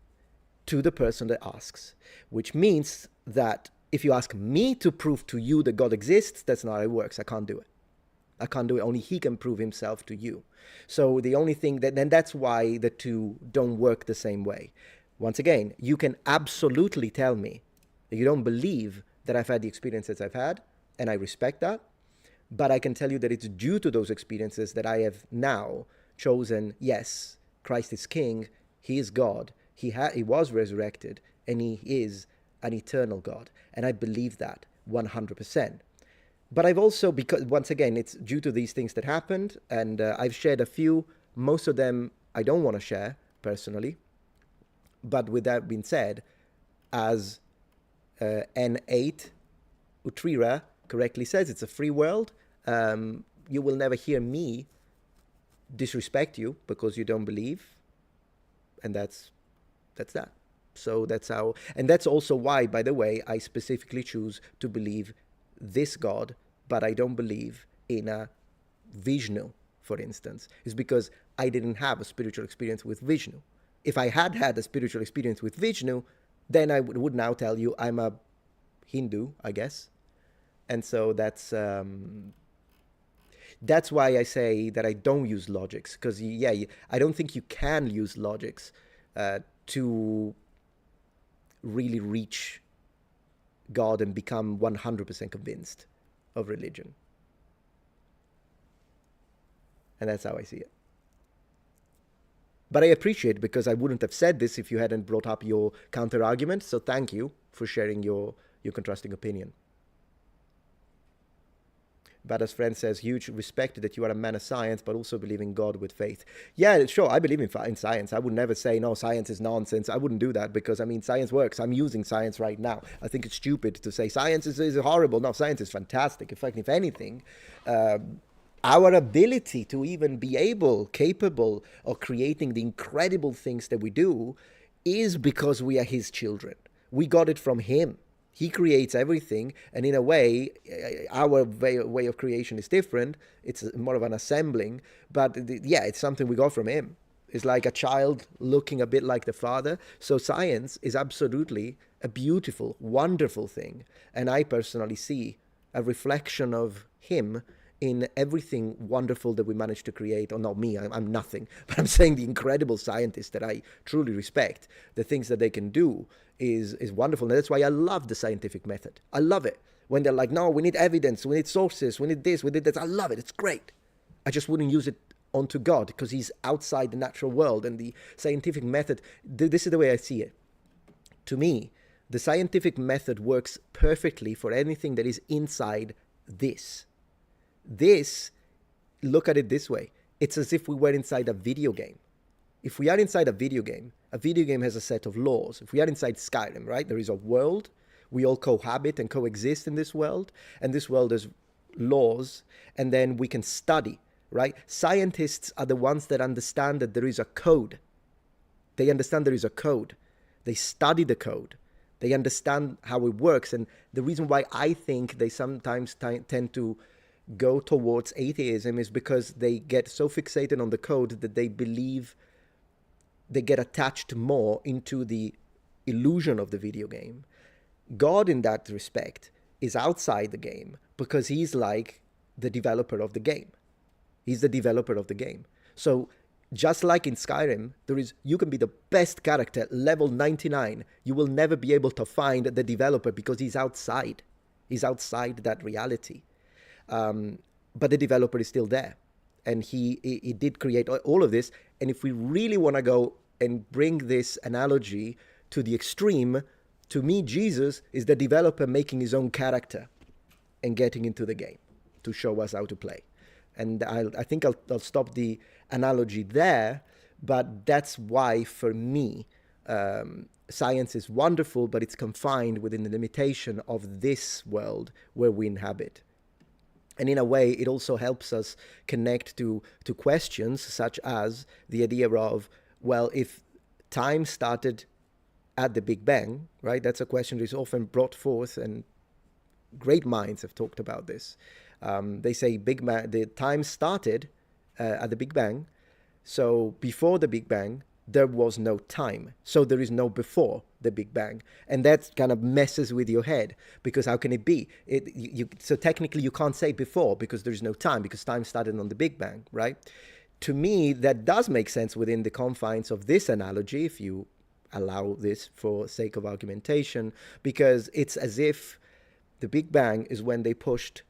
Speaker 1: to the person that asks, which means that if you ask me to prove to you that God exists, that's not how it works. I can't do it. I can't do it. Only he can prove himself to you. So the only thing then that's why the two don't work the same way. Once again, you can absolutely tell me that you don't believe that I've had the experiences I've had, and I respect that, but I can tell you that it's due to those experiences that I have now chosen, yes, Christ is King, he is God, he was resurrected, and he is an eternal God. And I believe that 100%. But I've also, because once again, it's due to these things that happened, and I've shared a few. Most of them I don't want to share personally. But with that being said, as N8 Utrira correctly says, it's a free world. You will never hear me disrespect you because you don't believe, and that's that. So that's how, and that's also why, by the way, I specifically choose to believe this God, but I don't believe in a Vishnu, for instance, is because I didn't have a spiritual experience with Vishnu. If I had had a spiritual experience with Vishnu, then I would now tell you I'm a Hindu, I guess. And so that's why I say that I don't use logics, because I don't think you can use logics to really reach God and become 100% convinced of religion. And that's how I see it. But I appreciate it, because I wouldn't have said this if you hadn't brought up your counter argument. So thank you for sharing your contrasting opinion. Badass friend says, huge respect that you are a man of science, but also believe in God with faith. Yeah, sure, I believe in science. I would never say, no, science is nonsense. I wouldn't do that, because, I mean, science works. I'm using science right now. I think it's stupid to say science is horrible. No, science is fantastic. In fact, if anything, our ability to even be capable of creating the incredible things that we do is because we are his children. We got it from him. He creates everything, and in a way, our way of creation is different. It's more of an assembling, but it's something we got from him. It's like a child looking a bit like the father. So science is absolutely a beautiful, wonderful thing, and I personally see a reflection of him in everything wonderful that we managed to create, or not me, I'm nothing, but I'm saying the incredible scientists that I truly respect, the things that they can do is wonderful. And that's why I love the scientific method. I love it. When they're like, no, we need evidence, we need sources, we need this, we need that. I love it. It's great. I just wouldn't use it onto God because he's outside the natural world. And the scientific method, this is the way I see it. To me, the scientific method works perfectly for anything that is inside this. This, look at it this way. It's as if we were inside a video game. If we are inside a video game has a set of laws. If we are inside Skyrim, right, there is a world. We all cohabit and coexist in this world. And this world has laws. And then we can study, right? Scientists are the ones that understand that there is a code. They understand there is a code. They study the code. They understand how it works. And the reason why I think they sometimes tend to go towards atheism is because they get so fixated on the code that they believe they get attached more into the illusion of the video game. God, in that respect, is outside the game because he's like the developer of the game. He's the developer of the game. So just like in Skyrim, you can be the best character, level 99. You will never be able to find the developer because he's outside. He's outside that reality. But the developer is still there. And he did create all of this. And if we really want to go and bring this analogy to the extreme, to me, Jesus is the developer making his own character and getting into the game to show us how to play. And I think I'll stop the analogy there, but that's why, for me, science is wonderful, but it's confined within the limitation of this world where we inhabit. And in a way, it also helps us connect to questions such as the idea of, well, if time started at the Big Bang, right? That's a question that is often brought forth, and great minds have talked about this. They say the time started at the Big Bang. So before the Big Bang, there was no time. So there is no before the Big Bang. And that kind of messes with your head, because how can it be? So technically you can't say before because there is no time, because time started on the Big Bang, right? To me, that does make sense within the confines of this analogy, if you allow this for sake of argumentation, because it's as if the Big Bang is when they pushed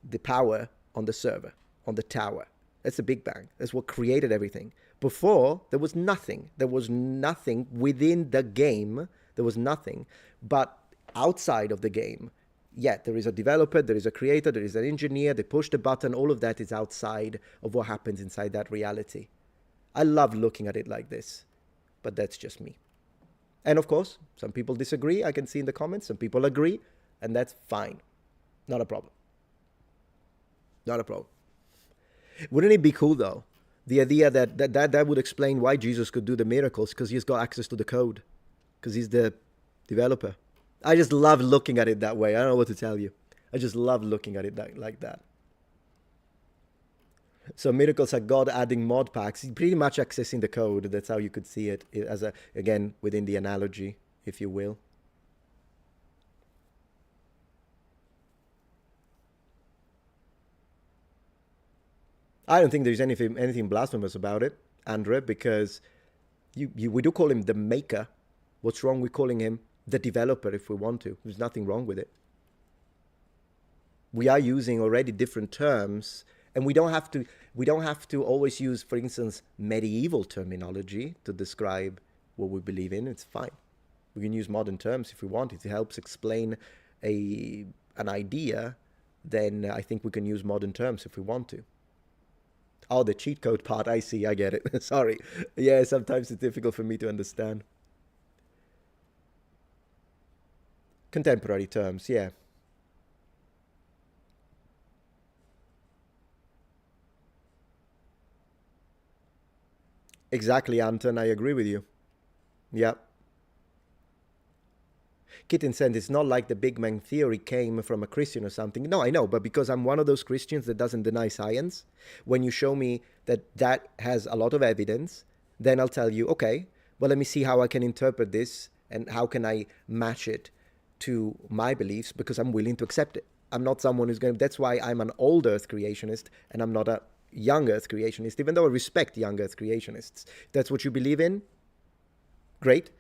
Speaker 1: the power on the server, on the tower. That's the Big Bang. That's what created everything. Before, there was nothing. There was nothing within the game. There was nothing. But outside of the game, there is a developer, there is a creator, there is an engineer, they push the button. All of that is outside of what happens inside that reality. I love looking at it like this, but that's just me. And of course, some people disagree. I can see in the comments. Some people agree, and that's fine. Not a problem. Not a problem. Wouldn't it be cool, though? The idea that would explain why Jesus could do the miracles, because he's got access to the code, because he's the developer. I just love looking at it that way. I don't know what to tell you. I just love looking at it like that. So miracles are God adding mod packs, pretty much accessing the code. That's how you could see it, as again, within the analogy, if you will. I don't think there's anything blasphemous about it, Andre, because we do call him the maker. What's wrong with calling him the developer if we want to? There's nothing wrong with it. We are using already different terms, and we don't have to always use, for instance, medieval terminology to describe what we believe in. It's fine. We can use modern terms if we want. If it helps explain an idea, then I think we can use modern terms if we want to. Oh, the cheat code part, I see, I get it. Sorry. Yeah, sometimes it's difficult for me to understand. Contemporary terms, yeah. Exactly, Anton, I agree with you. Yeah. Kitten said it's not like the Big Bang Theory came from a Christian or something. No, I know, but because I'm one of those Christians that doesn't deny science, when you show me that has a lot of evidence, then I'll tell you, okay, well, let me see how I can interpret this and how can I match it to my beliefs, because I'm willing to accept it. I'm not someone who's going to, that's why I'm an old Earth creationist and I'm not a young Earth creationist, even though I respect young Earth creationists. If that's what you believe in, great.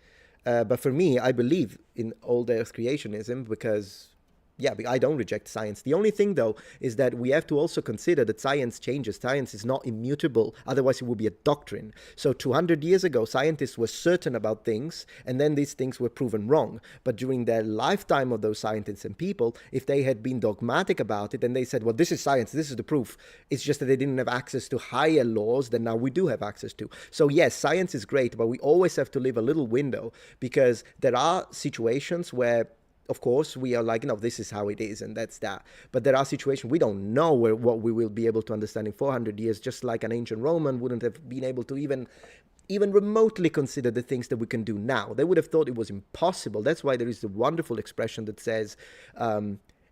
Speaker 1: But for me, I believe in old Earth creationism because, yeah, I don't reject science. The only thing, though, is that we have to also consider that science changes. Science is not immutable. Otherwise, it would be a doctrine. So 200 years ago, scientists were certain about things, and then these things were proven wrong. But during the lifetime of those scientists and people, if they had been dogmatic about it, and they said, well, this is science, this is the proof, it's just that they didn't have access to higher laws than now we do have access to. So yes, science is great, but we always have to leave a little window, because there are situations where, of course, we are like, this is how it is, and that's that. But there are situations we don't know what we will be able to understand in 400 years, just like an ancient Roman wouldn't have been able to even remotely consider the things that we can do now. They would have thought it was impossible. That's why there is the wonderful expression that says,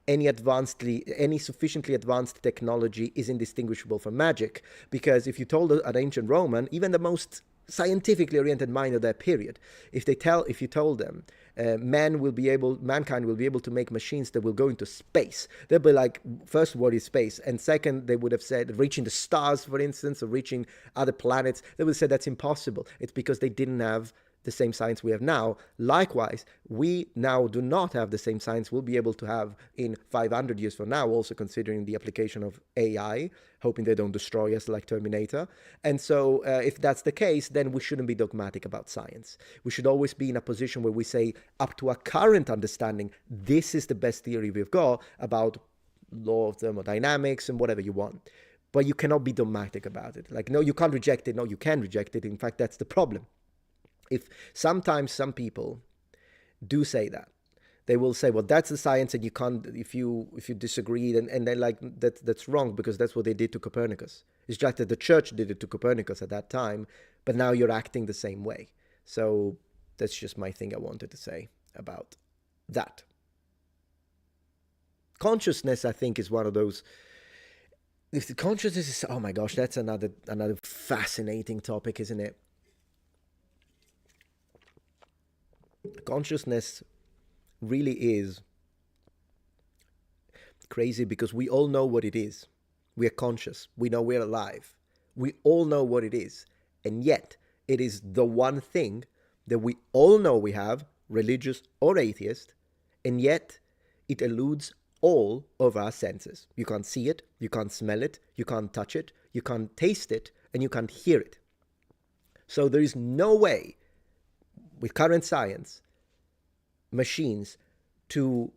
Speaker 1: any sufficiently advanced technology is indistinguishable from magic. Because if you told an ancient Roman, even the most scientifically oriented mind of that period, if you told them mankind will be able to make machines that will go into space, they'll be like, first, what is space? And second, they would have said reaching the stars, for instance, or reaching other planets. They would have said that's impossible. It's because they didn't have the same science we have now. Likewise, we now do not have the same science we'll be able to have in 500 years from now, also considering the application of AI, hoping they don't destroy us like Terminator. And so if that's the case, then we shouldn't be dogmatic about science. We should always be in a position where we say, up to our current understanding, this is the best theory we've got about law of thermodynamics and whatever you want. But you cannot be dogmatic about it. Like, no, you can't reject it. No, you can reject it. In fact, that's the problem. If sometimes some people do say that, they will say, well, that's the science, and you can't, if you disagree, and they're like, that's wrong, because that's what they did to Copernicus. It's just that the church did it to Copernicus at that time, but now you're acting the same way. So that's just my thing I wanted to say about that. Consciousness, I think, is one of those. If the consciousness is, oh my gosh, that's another fascinating topic, isn't it? Consciousness really is crazy, because we all know what it is. We are conscious. We know we're alive. We all know what it is. And yet, it is the one thing that we all know we have, religious or atheist, and yet it eludes all of our senses. You can't see it, you can't smell it, you can't touch it, you can't taste it, and you can't hear it. So there is no way, with current science, machines, to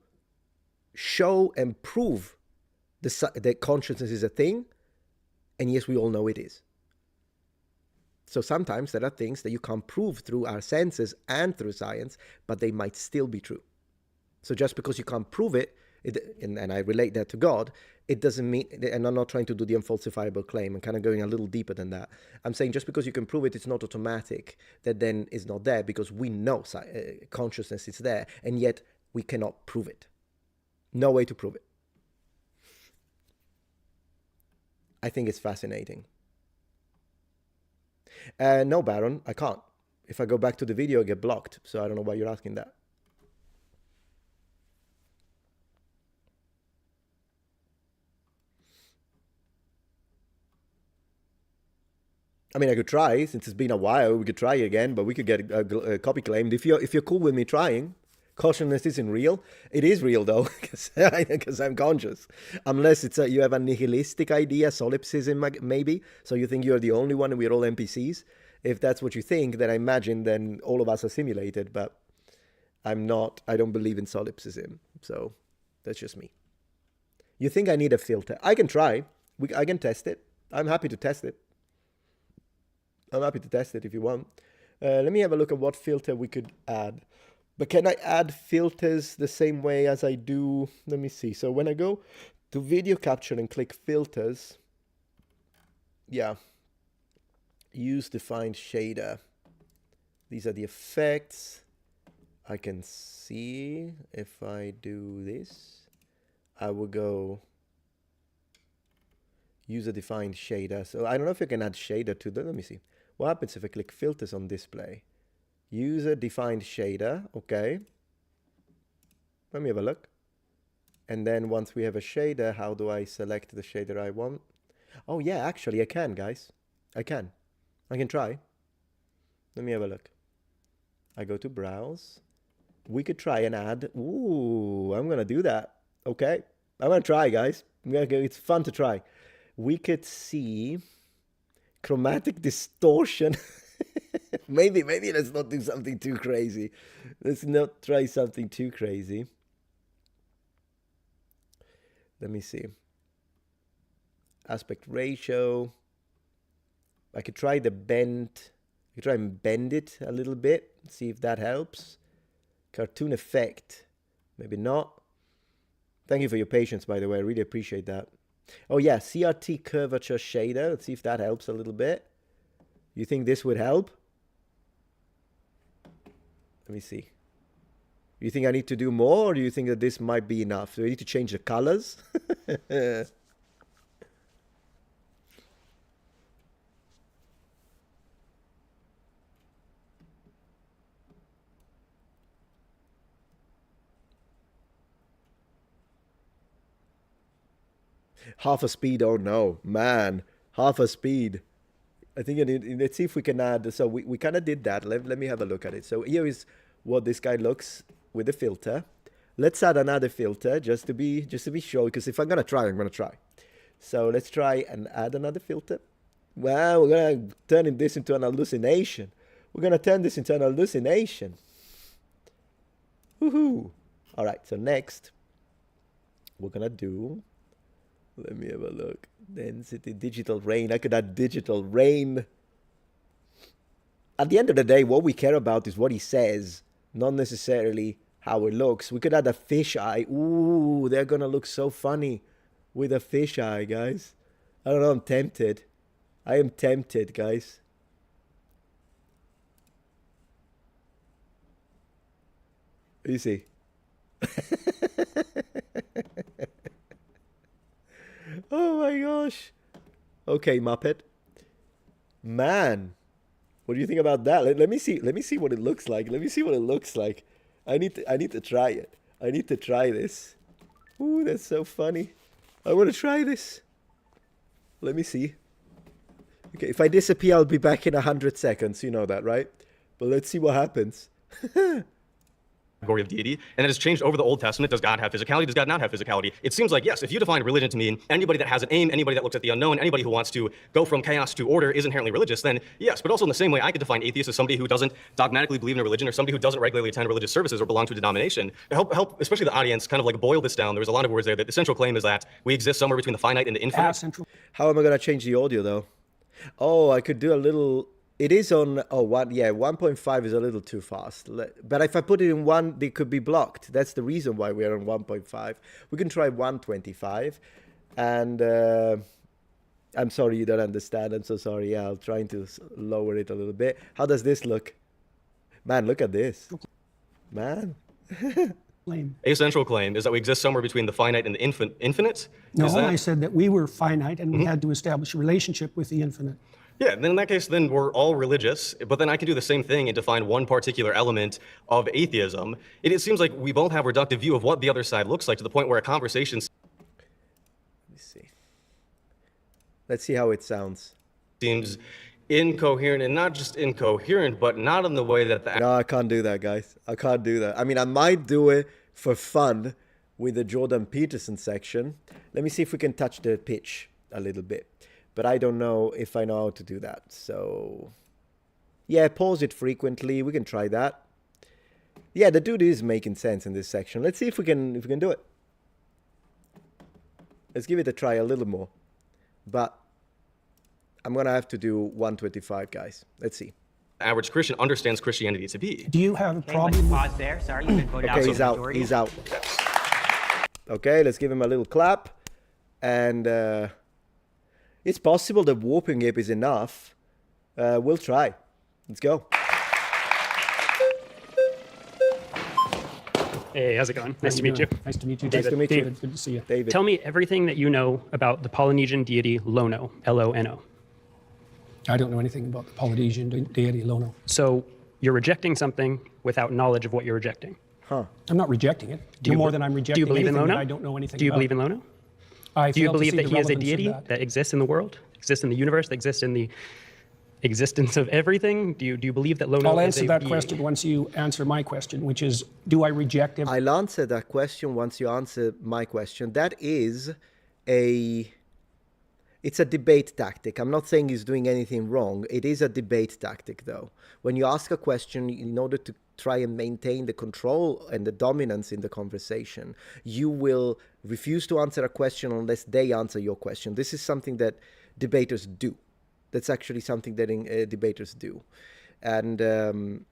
Speaker 1: show and prove that consciousness is a thing, and yes, we all know it is. So sometimes there are things that you can't prove through our senses and through science, but they might still be true. So just because you can't prove it, and I relate that to God, it doesn't mean, and I'm not trying to do the unfalsifiable claim, I'm kind of going a little deeper than that. I'm saying just because you can prove it, it's not automatic that then it's not there, because we know consciousness is there, and yet we cannot prove it. No way to prove it. I think it's fascinating. No, Baron, I can't. If I go back to the video, I get blocked, so I don't know why you're asking that. I mean, I could try, since it's been a while, we could try again, but we could get a copy claimed. If you're cool with me trying, consciousness isn't real. It is real, though, because I'm conscious. Unless it's you have a nihilistic idea, solipsism, maybe, so you think you're the only one and we're all NPCs. If that's what you think, then I imagine then all of us are simulated, but I'm not. I don't believe in solipsism, so that's just me. You think I need a filter? I can try. I can test it. I'm happy to test it. I'm happy to test it if you want. Let me have a look at what filter we could add. But can I add filters the same way as I do? Let me see. So when I go to video capture and click filters, yeah, use defined shader. These are the effects. I can see if I do this, I will go use a defined shader. So I don't know if you can add shader to the, let me see. What happens if I click filters on display? User defined shader, okay. Let me have a look. And then once we have a shader, how do I select the shader I want? Oh yeah, actually I can, guys. I can try. Let me have a look. I go to browse. We could try and add. Ooh, I'm gonna do that. Okay, I'm gonna try, guys. It's fun to try. We could see chromatic distortion. maybe let's not do something too crazy. Let's not try something too crazy. Let me see. Aspect ratio. I could try the bend. I could try and bend it a little bit. See if that helps. Cartoon effect. Maybe not. Thank you for your patience, by the way. I really appreciate that. Oh yeah, CRT curvature shader. Let's see if that helps a little bit. You think this would help? Let me see. You think I need to do more, or do you think that this might be enough? Do I need to change the colors? Half a speed, oh no, man, half a speed. I think I need, let's see if we can add, so we kind of did that. Let me have a look at it. So here is what this guy looks with the filter. Let's add another filter just to be sure, because if I'm gonna try, I'm gonna try. So let's try and add another filter. Well, we're gonna turn this into an hallucination. We're gonna turn this into an hallucination. Woohoo! All right, so next we're gonna do, let me have a look. Density, digital rain. I could add digital rain. At the end of the day, what we care about is what he says, not necessarily how it looks. We could add a fish eye. Ooh, they're gonna look so funny with a fish eye, guys. I don't know, I'm tempted. I am tempted, guys. You see. Oh my gosh. Okay, Muppet. Man, what do you think about that? Let me see what it looks like. Let me see what it looks like. I need to try it. I need to try this. Ooh, that's so funny. I want to try this. Let me see. Okay, if I disappear, I'll be back in 100 seconds. You know that, right? But let's see what happens.
Speaker 4: Category of deity, and it has changed over the Old Testament. Does God have physicality? Does God not have physicality? It seems like, yes, if you define religion to mean anybody that has an aim, anybody that looks at the unknown, anybody who wants to go from chaos to order is inherently religious, then yes. But also in the same way, I could define atheist as somebody who doesn't dogmatically believe in a religion, or somebody who doesn't regularly attend religious services or belong to a denomination. To help especially the audience kind of like boil this down, there's a lot of words there. That the central claim is that we exist somewhere between the finite and the infinite.
Speaker 1: How am I going to change the audio, though? Oh, I could do a little... It is on, 1.5 is a little too fast. But if I put it in 1, they could be blocked. That's the reason why we're on 1.5. We can try 125. And I'm sorry you don't understand. I'm so sorry. Yeah, I'm trying to lower it a little bit. How does this look? Man, look at this. Man.
Speaker 4: A central claim is that we exist somewhere between the finite and the infinite.
Speaker 3: No, I said that we were finite and we had to establish a relationship with the infinite.
Speaker 4: Yeah, then in that case, then we're all religious, but then I can do the same thing and define one particular element of atheism. It seems like we both have a reductive view of what the other side looks like, to the point where a conversation...
Speaker 1: Let me see. Let's see how it sounds.
Speaker 4: ...seems incoherent, and not just incoherent, but not in the way that the...
Speaker 1: No, I can't do that, guys. I can't do that. I mean, I might do it for fun with the Jordan Peterson section. Let me see if we can touch the pitch a little bit. But I don't know if I know how to do that. So, yeah, pause it frequently. We can try that. Yeah, the dude is making sense in this section. Let's see if we can do it. Let's give it a try a little more. But I'm going to have to do 125, guys. Let's see.
Speaker 4: Average Christian understands Christianity to be.
Speaker 3: Do you have a problem?
Speaker 2: Let's pause there. Sorry, you've been voted out.
Speaker 1: Okay, he's out. He's out. Okay, let's give him a little clap. And... it's possible that warping ape is enough. We'll try. Let's go.
Speaker 5: Hey, how's it going? Nice to meet you.
Speaker 3: Nice to meet you,
Speaker 1: Nice
Speaker 3: David.
Speaker 1: to meet you.
Speaker 3: David, good to see you.
Speaker 1: David.
Speaker 5: Tell me everything that you know about the Polynesian deity Lono, L-O-N-O.
Speaker 3: I don't know anything about the Polynesian deity Lono.
Speaker 5: So you're rejecting something without knowledge of what you're rejecting.
Speaker 1: Huh.
Speaker 3: I'm not rejecting it. No more than I'm
Speaker 5: Do
Speaker 3: rejecting
Speaker 5: you believe in
Speaker 3: anything that
Speaker 5: Lono?
Speaker 3: I don't know anything
Speaker 5: Do you
Speaker 3: about.
Speaker 5: believe in Lono?
Speaker 3: I
Speaker 5: Do you
Speaker 3: fail to
Speaker 5: believe
Speaker 3: see
Speaker 5: that
Speaker 3: the
Speaker 5: he is a
Speaker 3: relevance of
Speaker 5: deity
Speaker 3: that.
Speaker 5: that exists in the world, exists in the universe, that exists in the existence of everything? Do you believe that Lono
Speaker 3: I'll
Speaker 5: is
Speaker 3: answer
Speaker 5: a
Speaker 3: that
Speaker 5: being?
Speaker 3: question once you answer my question, which is, do I reject everything?
Speaker 1: I'll answer that question once you answer my question. That is it's a debate tactic. I'm not saying he's doing anything wrong. It is a debate tactic, though. When you ask a question in order to try and maintain the control and the dominance in the conversation, you will refuse to answer a question unless they answer your question. This is something that debaters do. That's actually something that debaters do. And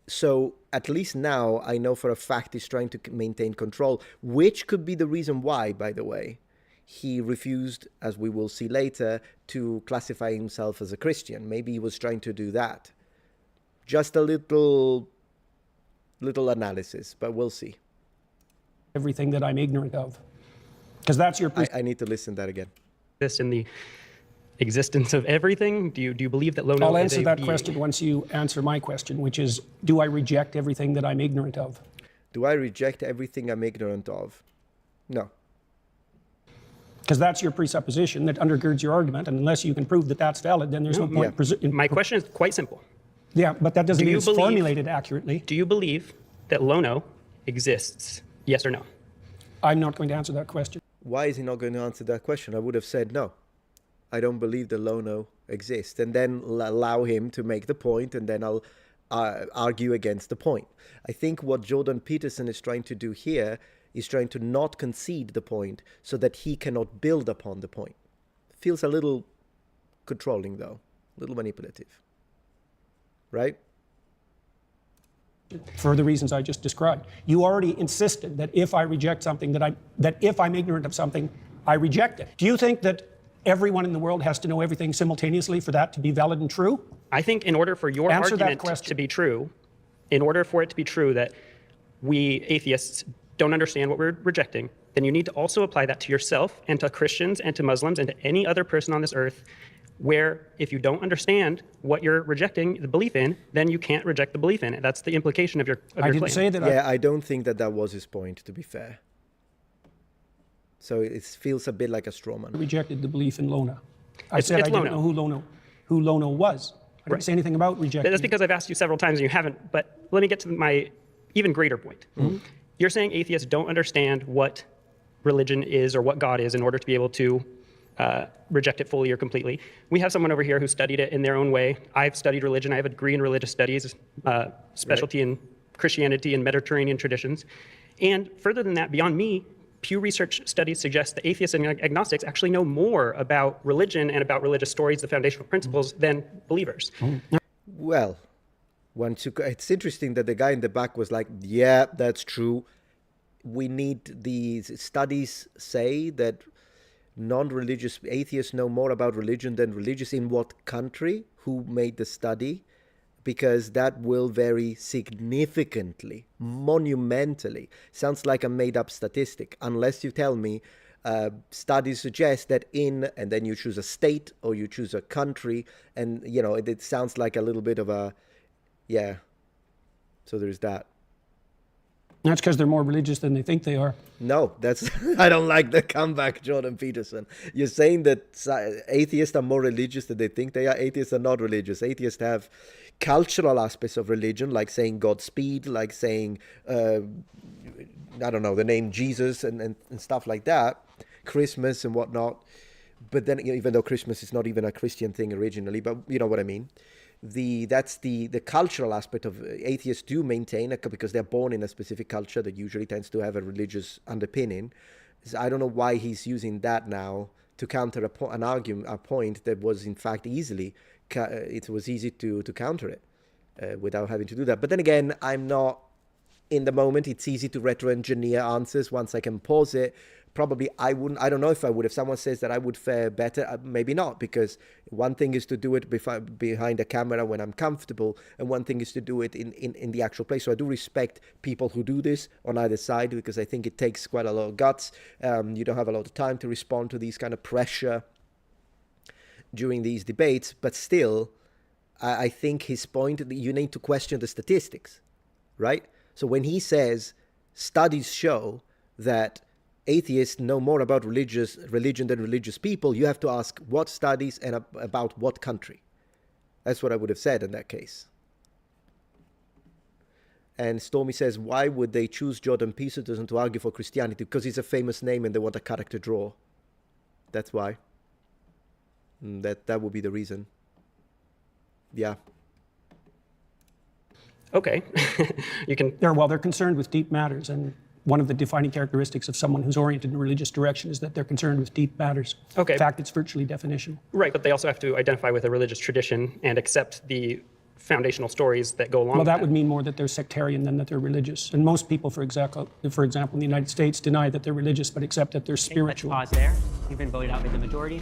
Speaker 1: so at least now I know for a fact he's trying to maintain control, which could be the reason why, by the way, he refused, as we will see later, to classify himself as a Christian. Maybe he was trying to do that. Just a little analysis, but we'll see.
Speaker 3: Everything that I'm ignorant of. Because that's your
Speaker 1: I need to listen to that again.
Speaker 5: Exists in the existence of everything? Do you believe that Lono
Speaker 3: I'll
Speaker 5: is
Speaker 3: answer
Speaker 5: a
Speaker 3: that
Speaker 5: being?
Speaker 3: question once you answer my question, which is, do I reject everything that I'm ignorant of?
Speaker 1: Do I reject everything I'm ignorant of? No.
Speaker 3: Because that's your presupposition that undergirds your argument, and unless you can prove that that's valid, then there's no point.
Speaker 5: My question is quite simple.
Speaker 3: Yeah, but that doesn't
Speaker 5: Do
Speaker 3: mean
Speaker 5: you
Speaker 3: it's
Speaker 5: believe-
Speaker 3: formulated accurately.
Speaker 5: Do you believe that Lono exists? Yes or no?
Speaker 3: I'm not going to answer that question.
Speaker 1: Why is he not going to answer that question? I would have said no. I don't believe the Lono exists, and then allow him to make the point, and then I'll argue against the point. I think what Jordan Peterson is trying to do here is trying to not concede the point so that he cannot build upon the point. Feels a little controlling, though, a little manipulative, right?
Speaker 3: For the reasons I just described. You already insisted that if I reject something, that if I'm ignorant of something, I reject it. Do you think that everyone in the world has to know everything simultaneously for that to be valid and true?
Speaker 5: I think in order for your
Speaker 3: Answer that
Speaker 5: argument
Speaker 3: question.
Speaker 5: to be true, in order for it to be true that we atheists don't understand what we're rejecting, then you need to also apply that to yourself and to Christians and to Muslims and to any other person on this earth, where if you don't understand what you're rejecting the belief in, then you can't reject the belief in it. That's the implication of your
Speaker 3: I didn't
Speaker 5: claim.
Speaker 3: say that.
Speaker 1: Yeah, I don't think that was his point, to be fair. So it feels a bit like a straw man.
Speaker 3: I rejected the belief in Lono. I
Speaker 5: It's
Speaker 3: said I didn't
Speaker 5: Lono.
Speaker 3: know who Lono was. I didn't
Speaker 5: Right.
Speaker 3: say anything about rejecting.
Speaker 5: That's because I've asked you several times and you haven't, but let me get to my even greater point. You're saying atheists don't understand what religion is or what God is in order to be able to reject it fully or completely. We have someone over here who studied it in their own way. I've studied religion. I have a degree in religious studies, specialty in Christianity and Mediterranean traditions. And further than that, beyond me, Pew Research studies suggest that atheists and agnostics actually know more about religion and about religious stories, the foundational principles, than believers.
Speaker 1: Well, it's interesting that the guy in the back was like, yeah, that's true. We need these studies say that non-religious atheists know more about religion than religious. In what country? Who made the study? Because that will vary significantly, monumentally. Sounds like a made-up statistic, unless you tell me studies suggest that and then you choose a state or you choose a country, and it sounds like a little bit of a, yeah. So there's that.
Speaker 3: That's because they're more religious than they think they are.
Speaker 1: No, that's I don't like the comeback, Jordan Peterson. You're saying that atheists are more religious than they think they are. Atheists are not religious. Atheists have cultural aspects of religion, like saying Godspeed, like saying, I don't know, the name Jesus and stuff like that, Christmas and whatnot. But then, even though Christmas is not even a Christian thing originally, but you know what I mean. That's the cultural aspect of atheists do maintain, because they're born in a specific culture that usually tends to have a religious underpinning. So I don't know why he's using that now to counter a point that was in fact it was easy to counter it without having to do that. But then again, I'm not in the moment. It's easy to retro-engineer answers once I can pause it. Probably I wouldn't. I don't know if I would. If someone says that I would fare better, maybe not, because one thing is to do it behind a camera when I'm comfortable, and one thing is to do it in the actual place. So I do respect people who do this on either side, because I think it takes quite a lot of guts. You don't have a lot of time to respond to these kind of pressure during these debates, but still, I think his point, you need to question the statistics, right? So when he says studies show that atheists know more about religion than religious people, you have to ask what studies and about what country. That's what I would have said in that case. And Stormy says, why would they choose Jordan Peterson to argue for Christianity? Because he's a famous name and they want a character draw. That's why. That would be the reason. Yeah.
Speaker 5: Okay. You can.
Speaker 3: They're concerned with deep matters, and one of the defining characteristics of someone who's oriented in a religious direction is that they're concerned with deep matters.
Speaker 5: Okay.
Speaker 3: In fact, it's virtually definitional.
Speaker 5: Right, but they also have to identify with a religious tradition and accept the foundational stories that go along
Speaker 3: Well,
Speaker 5: with
Speaker 3: that would mean more that they're sectarian than that they're religious. And most people, for example, in the United States, deny that they're religious, but accept that they're spiritual.
Speaker 2: Let's pause there. You've been voted out by the majority.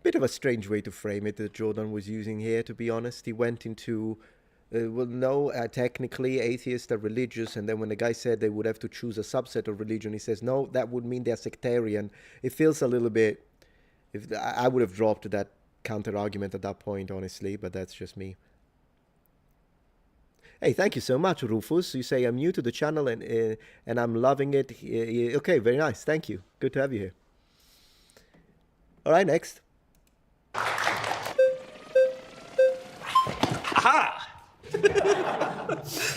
Speaker 1: Bit of a strange way to frame it that Jordan was using here, to be honest. He went into, technically atheists are religious, and then when the guy said they would have to choose a subset of religion, he says, no, that would mean they're sectarian. It feels a little bit, I would have dropped that counter argument at that point, honestly, but that's just me. Hey, thank you so much, Rufus. You say I'm new to the channel and I'm loving it. Okay, very nice. Thank you. Good to have you here. All right, next.
Speaker 6: Aha!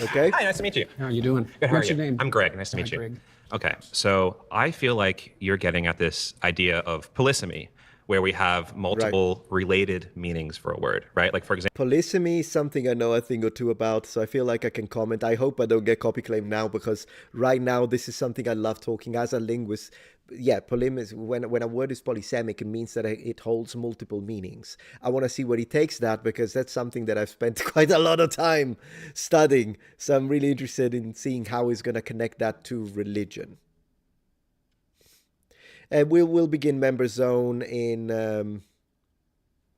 Speaker 1: Okay.
Speaker 6: Hi, nice to meet you.
Speaker 3: How are you doing?
Speaker 6: Good, how
Speaker 3: What's
Speaker 6: are you?
Speaker 3: your name?
Speaker 6: I'm Greg. Nice to meet
Speaker 3: Hi,
Speaker 6: you.
Speaker 3: Greg.
Speaker 6: Okay, so I feel like you're getting at this idea of polysemy, where we have multiple related meanings for a word, right? Like, for example,
Speaker 1: Polysemy is something I know a thing or two about, so I feel like I can comment. I hope I don't get copy claim now, because right now this is something I love talking as a linguist. Yeah, polymers, when a word is polysemic, it means that it holds multiple meanings. I want to see where he takes that, because that's something that I've spent quite a lot of time studying. So I'm really interested in seeing how he's going to connect that to religion. And we'll begin Member Zone in a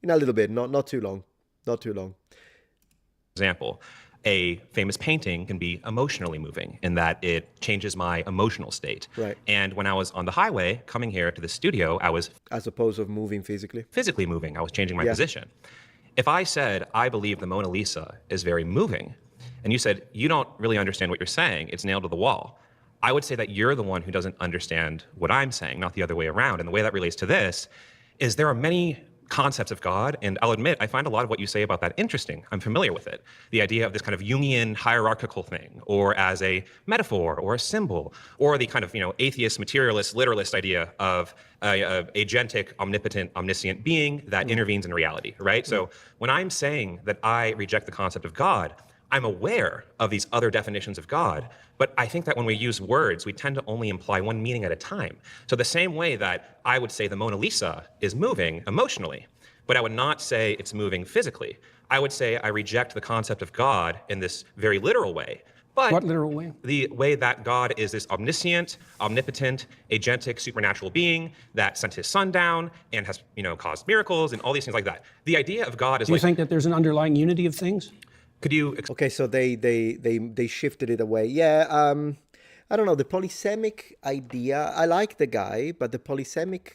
Speaker 1: little bit, not too long,
Speaker 6: a famous painting can be emotionally moving in that it changes my emotional state.
Speaker 1: Right.
Speaker 6: And when I was on the highway coming here to the studio, I was
Speaker 1: As opposed to moving physically.
Speaker 6: physically moving. I was changing my
Speaker 1: Yeah.
Speaker 6: position. If I said, I believe the Mona Lisa is very moving, and you said, you don't really understand what you're saying, it's nailed to the wall, I would say that you're the one who doesn't understand what I'm saying, not the other way around. And the way that relates to this is there are many concepts of God, and I'll admit, I find a lot of what you say about that interesting. I'm familiar with it. The idea of this kind of Jungian hierarchical thing, or as a metaphor, or a symbol, or the kind of, atheist, materialist, literalist idea of a agentic, omnipotent, omniscient being that intervenes in reality, right? So when I'm saying that I reject the concept of God, I'm aware of these other definitions of God, but I think that when we use words, we tend to only imply one meaning at a time. So the same way that I would say the Mona Lisa is moving emotionally, but I would not say it's moving physically. I would say I reject the concept of God in this very literal way. But
Speaker 3: What literal way?
Speaker 6: the way that God is this omniscient, omnipotent, agentic, supernatural being that sent his son down and has, caused miracles and all these things like that. The idea of God is
Speaker 3: Do you
Speaker 6: like,
Speaker 3: think that there's an underlying unity of things?
Speaker 6: could you
Speaker 1: Okay, so they shifted it away. Yeah, I don't know, the polysemic idea, I like the guy, but the polysemic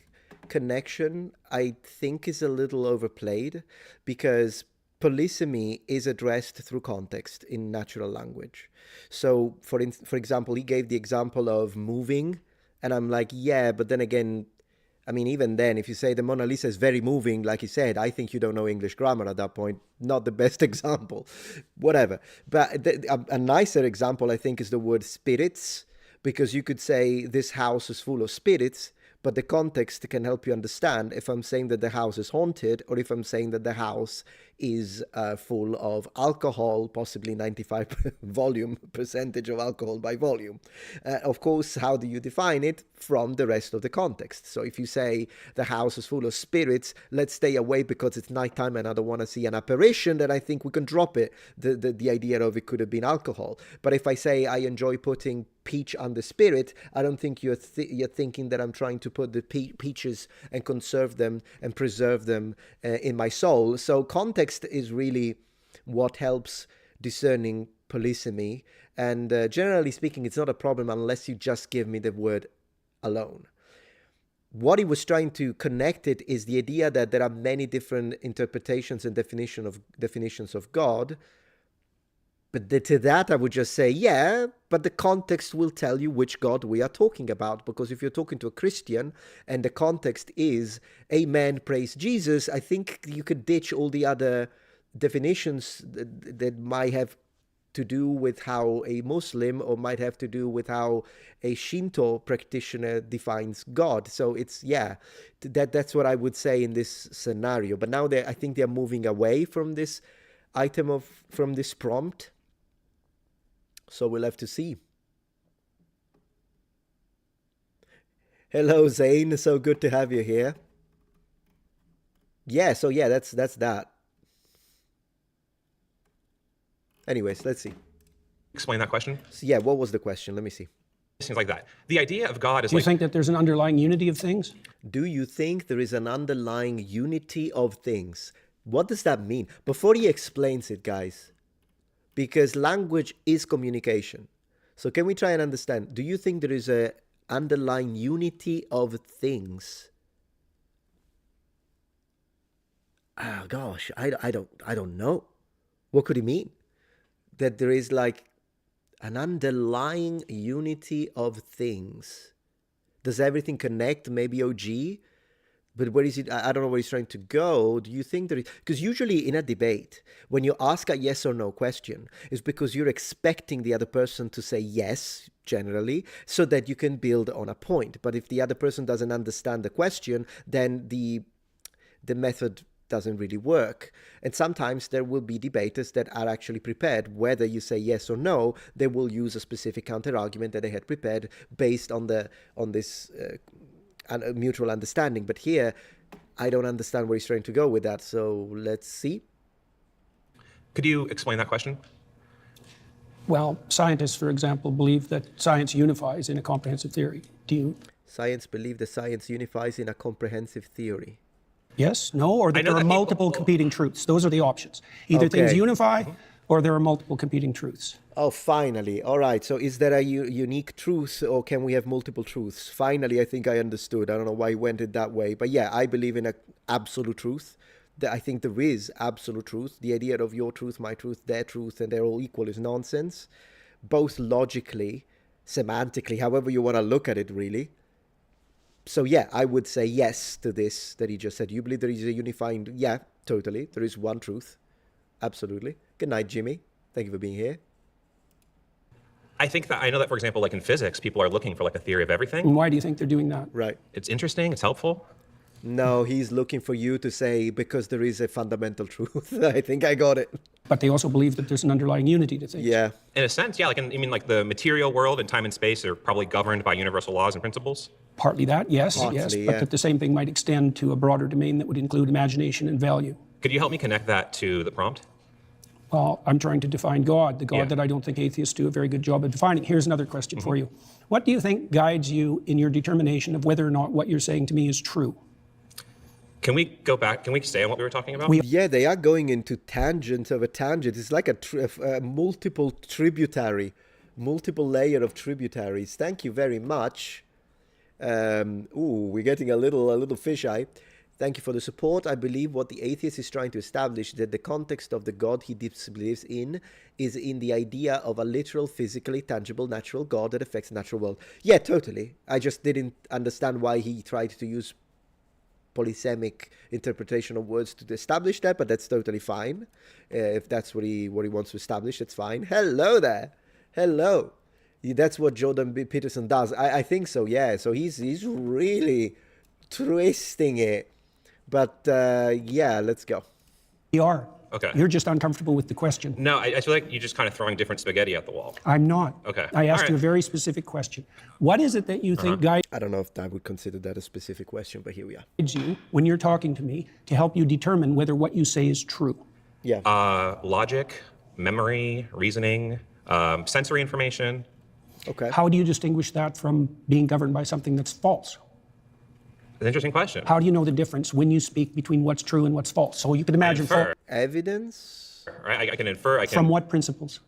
Speaker 1: connection, I think, is a little overplayed, because polysemy is addressed through context in natural language. So, for example, he gave the example of moving, and I'm like, yeah, but then again, I mean, even then, if you say the Mona Lisa is very moving, like you said, I think you don't know English grammar at that point. Not the best example. Whatever. But a nicer example, I think, is the word spirits, because you could say this house is full of spirits, but the context can help you understand if I'm saying that the house is haunted, or if I'm saying that the house is full of alcohol, possibly 95 percentage of alcohol by volume. Of course, how do you define it? From the rest of the context. So if you say the house is full of spirits, let's stay away because it's nighttime and I don't want to see an apparition, then I think we can drop it. The idea of it could have been alcohol. But if I say I enjoy putting peach on the spirit, I don't think you're thinking that I'm trying to put the peaches and conserve them and preserve them in my soul. So context is really what helps discerning polysemy, and generally speaking, it's not a problem unless you just give me the word alone. What he was trying to connect it is the idea that there are many different interpretations and definitions of God, But to that, I would just say, yeah, but the context will tell you which God we are talking about. Because if you're talking to a Christian and the context is Amen, praise Jesus, I think you could ditch all the other definitions that might have to do with how a Muslim or might have to do with how a Shinto practitioner defines God. So it's, yeah, that's what I would say in this scenario. But now I think they're moving away from this from this prompt. So we'll have to see. Hello, Zane. So good to have you here. Yeah, so yeah, that's that. Anyways, let's see.
Speaker 6: Explain that question.
Speaker 1: So yeah, what was the question? Let me see.
Speaker 6: Things like that. The idea of God is
Speaker 3: Do you
Speaker 6: like,
Speaker 3: think that there's an underlying unity of things?
Speaker 1: Do you think there is an underlying unity of things? What does that mean? Before he explains it, guys, because language is communication. So can we try and understand? Do you think there is a underlying unity of things? Oh gosh, I don't know. What could he mean? That there is like an underlying unity of things. Does everything connect? Maybe OG? But where is it? I don't know where he's trying to go. Do you think there is? Because usually in a debate, when you ask a yes or no question, it's because you're expecting the other person to say yes, generally, so that you can build on a point. But if the other person doesn't understand the question, then the method doesn't really work. And sometimes there will be debaters that are actually prepared. Whether you say yes or no, they will use a specific counter argument that they had prepared based on this mutual understanding. But here, I don't understand where he's trying to go with that. So let's see.
Speaker 6: could you explain that question?
Speaker 3: Well, scientists, for example, believe that science unifies in a comprehensive theory. Do you?
Speaker 1: Science believe that science unifies in a comprehensive theory.
Speaker 3: Yes, no, or that
Speaker 6: know
Speaker 3: there are
Speaker 6: that
Speaker 3: multiple competing truths. Those are the options. Either things
Speaker 1: Okay.
Speaker 3: unify or there are multiple competing truths.
Speaker 1: Oh, finally. All right. So is there a unique truth or can we have multiple truths? Finally, I think I understood. I don't know why he went it that way. But yeah, I believe in an absolute truth. I think there is absolute truth. The idea of your truth, my truth, their truth, and they're all equal is nonsense. Both logically, semantically, however you want to look at it, really. So yeah, I would say yes to this that he just said. You believe there is a unifying... Yeah, totally. There is one truth. Absolutely. Good night, Jimmy. Thank you for being here.
Speaker 6: I think that I know that, for example, like in physics, people are looking for like a theory of everything.
Speaker 3: And why do you think they're doing that?
Speaker 1: Right.
Speaker 6: It's interesting, it's helpful.
Speaker 1: No, he's looking for you to say because there is a fundamental truth. I think I got it.
Speaker 3: But they also believe that there's an underlying unity to things.
Speaker 1: Yeah.
Speaker 6: In a sense, yeah, like I mean, like the material world and time and space are probably governed by universal laws and principles.
Speaker 3: Partly that, yes,
Speaker 1: Partly,
Speaker 3: yes.
Speaker 1: yeah.
Speaker 3: But that the same thing might extend to a broader domain that would include imagination and value.
Speaker 6: Could you help me connect that to the prompt?
Speaker 3: Well, I'm trying to define God, the God
Speaker 6: Yeah.
Speaker 3: that I don't think atheists do a very good job of defining. Here's another question for you. What do you think guides you in your determination of whether or not what you're saying to me is true?
Speaker 6: Can we go back? Can we stay on what we were talking about?
Speaker 1: Yeah, they are going into tangent of a tangent. It's like a multiple tributary, multiple layer of tributaries. Thank you very much. We're getting a little fisheye. Thank you for the support. I believe what the atheist is trying to establish that the context of the God he believes in is in the idea of a literal, physically tangible, natural God that affects the natural world. Yeah, totally. I just didn't understand why he tried to use polysemic interpretation of words to establish that, but that's totally fine. If that's what he wants to establish, it's fine. Hello there. Hello. That's what Jordan Peterson does. I think so, yeah. So he's really twisting it. But yeah, let's go.
Speaker 3: You are.
Speaker 6: Okay.
Speaker 3: You're just uncomfortable with the question.
Speaker 6: No, I feel like you're just kind of throwing different spaghetti at the wall.
Speaker 3: I'm not.
Speaker 6: Okay.
Speaker 3: I asked
Speaker 6: All
Speaker 3: you a
Speaker 6: right.
Speaker 3: very specific question. What is it that you think guides
Speaker 1: I don't know if I would consider that a specific question, but here we are.
Speaker 3: you when you're talking to me to help you determine whether what you say is true?
Speaker 1: Yeah.
Speaker 6: Logic, memory, reasoning, sensory information.
Speaker 1: Okay.
Speaker 3: How do you distinguish that from being governed by something that's false?
Speaker 6: An interesting question.
Speaker 3: How do you know the difference when you speak between what's true and what's false? So you can imagine
Speaker 6: Infer,
Speaker 1: Evidence?
Speaker 6: right? I can infer. I can.
Speaker 3: from what principles?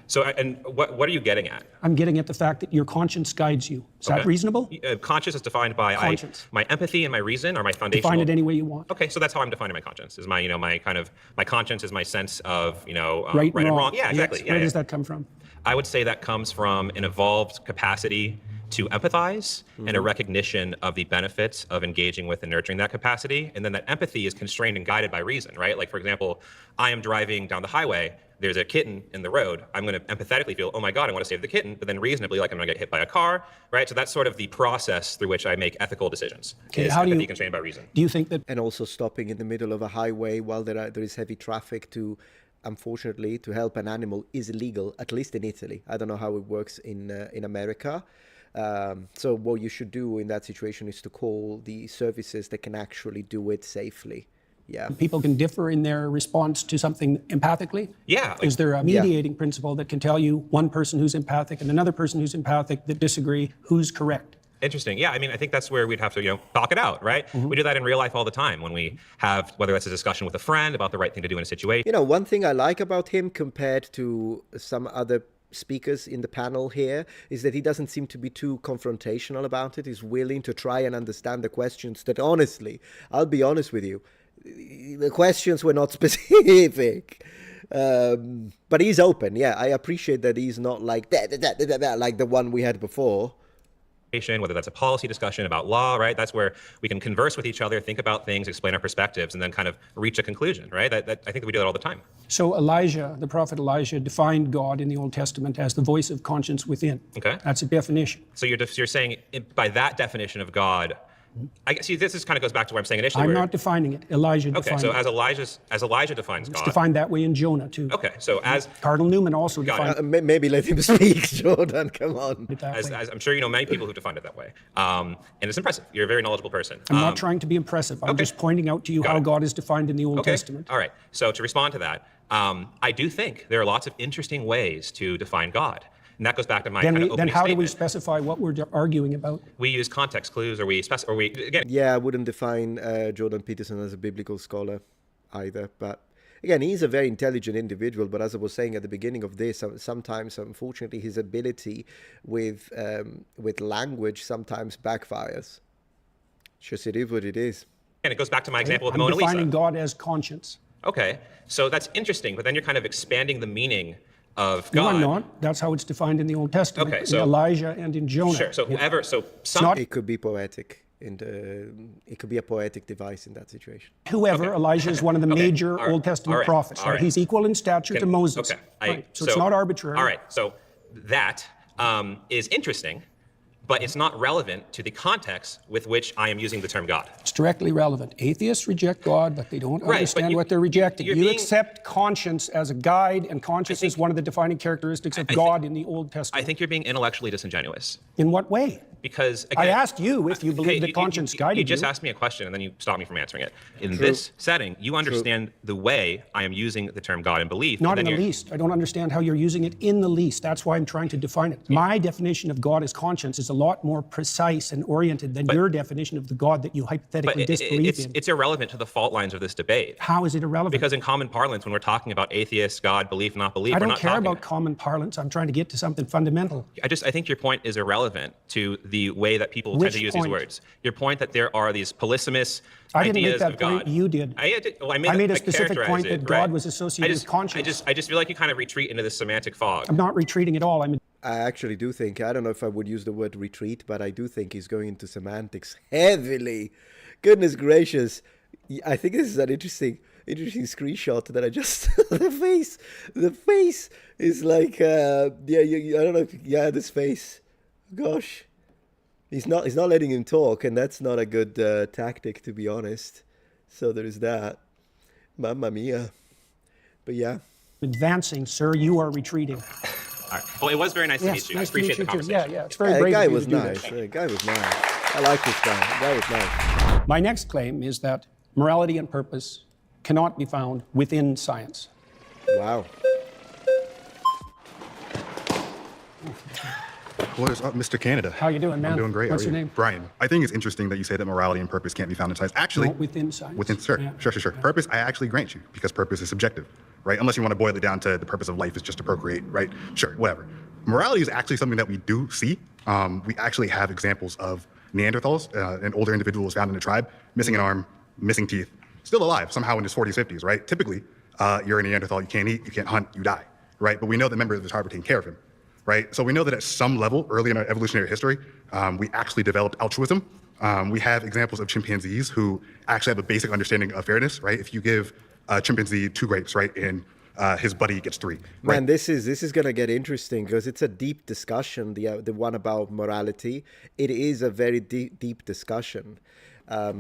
Speaker 6: So, and what are you getting at?
Speaker 3: I'm getting at the fact that your conscience guides you. Is that reasonable?
Speaker 6: Conscience is defined by my empathy and my reason, or my foundational.
Speaker 3: Define it any way you want.
Speaker 6: Okay, so that's how I'm defining my conscience. Is my my conscience is my sense of
Speaker 3: Right
Speaker 6: and
Speaker 3: and
Speaker 6: wrong. Yeah, exactly.
Speaker 3: Yes.
Speaker 6: Yeah,
Speaker 3: Where
Speaker 6: yeah.
Speaker 3: does that come from?
Speaker 6: I would say that comes from an evolved capacity to empathize and a recognition of the benefits of engaging with and nurturing that capacity. And then that empathy is constrained and guided by reason, right? Like, for example, I am driving down the highway. There's a kitten in the road. I'm going to empathetically feel, oh my God, I want to save the kitten. But then reasonably, like, I'm going to get hit by a car, right? So that's sort of the process through which I make ethical decisions.
Speaker 3: Okay,
Speaker 6: is
Speaker 3: how do
Speaker 6: empathy
Speaker 3: you-
Speaker 6: constrained by reason.
Speaker 3: Do you think that
Speaker 1: And also stopping in the middle of a highway while there is heavy traffic unfortunately, to help an animal is illegal, at least in Italy. I don't know how it works in America. So what you should do in that situation is to call the services that can actually do it safely. Yeah.
Speaker 3: people can differ in their response to something empathically?
Speaker 6: Yeah.
Speaker 3: Is there a mediating principle that can tell you one person who's empathic and another person who's empathic that disagree, who's correct?
Speaker 6: Interesting. Yeah, I mean, I think that's where we'd have to, talk it out, right? We do that in real life all the time when we have, whether that's a discussion with a friend about the right thing to do in a situation.
Speaker 1: One thing I like about him compared to some other speakers in the panel here is that he doesn't seem to be too confrontational about it. He's willing to try and understand the questions that, honestly, I'll be honest with you, the questions were not specific. But he's open. Yeah, I appreciate that he's not like that, like the one we had before.
Speaker 6: Whether that's a policy discussion about law, right? That's where we can converse with each other, think about things, explain our perspectives, and then kind of reach a conclusion, right? I think that we do that all the time.
Speaker 3: So Elijah, the prophet Elijah, defined God in the Old Testament as the voice of conscience within.
Speaker 6: Okay.
Speaker 3: That's a definition.
Speaker 6: So you're saying by that definition of God, I guess, see, this kind of goes back to what I'm saying initially.
Speaker 3: I'm
Speaker 6: where-
Speaker 3: not defining it. Elijah
Speaker 6: Okay,
Speaker 3: defined
Speaker 6: so
Speaker 3: it.
Speaker 6: as Elijah defines
Speaker 3: It's
Speaker 6: God.
Speaker 3: defined that way in Jonah, too.
Speaker 6: Okay, so as
Speaker 3: Cardinal Newman also
Speaker 6: Got it.
Speaker 3: defined
Speaker 1: Maybe let him speak, Jordan. Come on.
Speaker 3: it that way.
Speaker 6: I'm sure you know many people who've defined it that way, and it's impressive. You're a very knowledgeable person.
Speaker 3: I'm not trying to be impressive. I'm
Speaker 6: okay.
Speaker 3: just pointing out to you
Speaker 6: Got
Speaker 3: how
Speaker 6: it.
Speaker 3: God is defined in the Old
Speaker 6: Okay.
Speaker 3: Testament.
Speaker 6: All right. So to respond to that, I do think there are lots of interesting ways to define God. And that goes back to my kind of
Speaker 3: Then
Speaker 6: opening
Speaker 3: how do we
Speaker 6: statement.
Speaker 3: specify what we're arguing about?
Speaker 6: We use context clues, or we again.
Speaker 1: Yeah, I wouldn't define Jordan Peterson as a biblical scholar either. But again, he's a very intelligent individual. But as I was saying at the beginning of this, sometimes, unfortunately, his ability with language sometimes backfires. Just it is what it is.
Speaker 6: And it goes back to my example of the
Speaker 3: I'm
Speaker 6: Mona Lisa.
Speaker 3: defining God as conscience.
Speaker 6: Okay, so that's interesting, but then you're kind of expanding the meaning of
Speaker 3: No,
Speaker 6: God.
Speaker 3: I'm not. That's how it's defined in the Old Testament.
Speaker 6: Okay,
Speaker 3: in
Speaker 6: so-
Speaker 3: Elijah and in Jonah.
Speaker 6: Sure. So whoever,
Speaker 3: not-
Speaker 1: It could be poetic. It could be a poetic device in that situation.
Speaker 3: Whoever, Elijah is one of the major
Speaker 6: all right,
Speaker 3: Old Testament
Speaker 6: all right,
Speaker 3: prophets.
Speaker 6: all right.
Speaker 3: He's equal in stature to Moses.
Speaker 6: Okay.
Speaker 3: Right. So it's not arbitrary.
Speaker 6: All right. So that is interesting, but it's not relevant to the context with which I am using the term God.
Speaker 3: It's directly relevant. Atheists reject God, but they don't
Speaker 6: Right, but
Speaker 3: understand
Speaker 6: you-
Speaker 3: what they're rejecting.
Speaker 6: you're
Speaker 3: You
Speaker 6: being-
Speaker 3: accept conscience as a guide, and conscience is one of the defining characteristics of God in the Old Testament.
Speaker 6: I think you're being intellectually disingenuous
Speaker 3: In what way?
Speaker 6: because
Speaker 3: I
Speaker 6: again,
Speaker 3: asked you if you believe that conscience guided
Speaker 6: you just
Speaker 3: you.
Speaker 6: asked me a question and then you stopped me from answering it. In this setting, you understand the way I am using the term God and belief.
Speaker 3: Not
Speaker 6: and
Speaker 3: in
Speaker 6: then
Speaker 3: the
Speaker 6: you're-
Speaker 3: least. I don't understand how you're using it in the least. That's why I'm trying to define it. My definition of God as conscience is a lot more precise and oriented than your definition of the God that you
Speaker 6: But
Speaker 3: hypothetically disbelieve in.
Speaker 6: it's irrelevant to the fault lines of this debate.
Speaker 3: How is it irrelevant?
Speaker 6: Because in common parlance, when we're talking about atheist, God, belief, not belief,
Speaker 3: I
Speaker 6: we're
Speaker 3: don't
Speaker 6: not
Speaker 3: care
Speaker 6: talking.
Speaker 3: about common parlance. I'm trying to get to something fundamental.
Speaker 6: I think your point is irrelevant to the way that people tend
Speaker 3: Which
Speaker 6: to use
Speaker 3: point?
Speaker 6: these words. Your point that there are these polysemous
Speaker 3: I didn't make
Speaker 6: ideas
Speaker 3: that
Speaker 6: of God.
Speaker 3: point. You did.
Speaker 6: I
Speaker 3: made a specific
Speaker 6: characterized
Speaker 3: point
Speaker 6: it,
Speaker 3: that God
Speaker 6: right.
Speaker 3: was associated with conscience.
Speaker 6: I just feel like you kind of retreat into this semantic fog.
Speaker 3: I'm not retreating at all.
Speaker 1: I actually do think, I don't know if I would use the word retreat, but I do think he's going into semantics heavily. Goodness gracious. I think this is an interesting screenshot that I just, the face is like, I don't know, this face, gosh. He's not letting him talk, and that's not a good tactic, to be honest. So there is that. Mamma mia. But yeah.
Speaker 3: advancing, sir. You are retreating.
Speaker 6: All right. Well, it was very nice to meet you. I
Speaker 3: nice to
Speaker 6: appreciate
Speaker 3: meet
Speaker 6: the
Speaker 3: you too.
Speaker 6: conversation.
Speaker 3: Yeah. It's very
Speaker 1: The
Speaker 3: brave
Speaker 1: guy
Speaker 3: of you
Speaker 1: was
Speaker 3: to do
Speaker 1: nice.
Speaker 3: that.
Speaker 1: The guy was nice. I like this guy. The guy was nice.
Speaker 3: My next claim is that morality and purpose cannot be found within science.
Speaker 1: Wow.
Speaker 7: Well, there's Mr. Canada.
Speaker 3: How you doing, man?
Speaker 7: I'm doing great.
Speaker 3: What's
Speaker 7: How are
Speaker 3: your
Speaker 7: you?
Speaker 3: name?
Speaker 7: Brian. I think it's interesting that you say that morality and purpose can't be found in science. Actually,
Speaker 3: No, within science.
Speaker 7: Sure.
Speaker 3: Yeah.
Speaker 7: Purpose, I actually grant you, because purpose is subjective. right? Unless you want to boil it down to the purpose of life is just to procreate, right? Sure, whatever. Morality is actually something that we do see. We actually have examples of Neanderthals and older individuals found in the tribe, missing an arm, missing teeth, still alive somehow in his 40s, 50s, right? Typically, you're a Neanderthal, you can't eat, you can't hunt, you die, right? But we know that members of the tribe were taking care of him, right? So we know that at some level, early in our evolutionary history, we actually developed altruism. We have examples of chimpanzees who actually have a basic understanding of fairness, right? If you give a chimpanzee 2 grapes, right, and his buddy gets 3. Right?
Speaker 1: Man, this is gonna get interesting because it's a deep discussion. The one about morality, it is a very deep discussion. I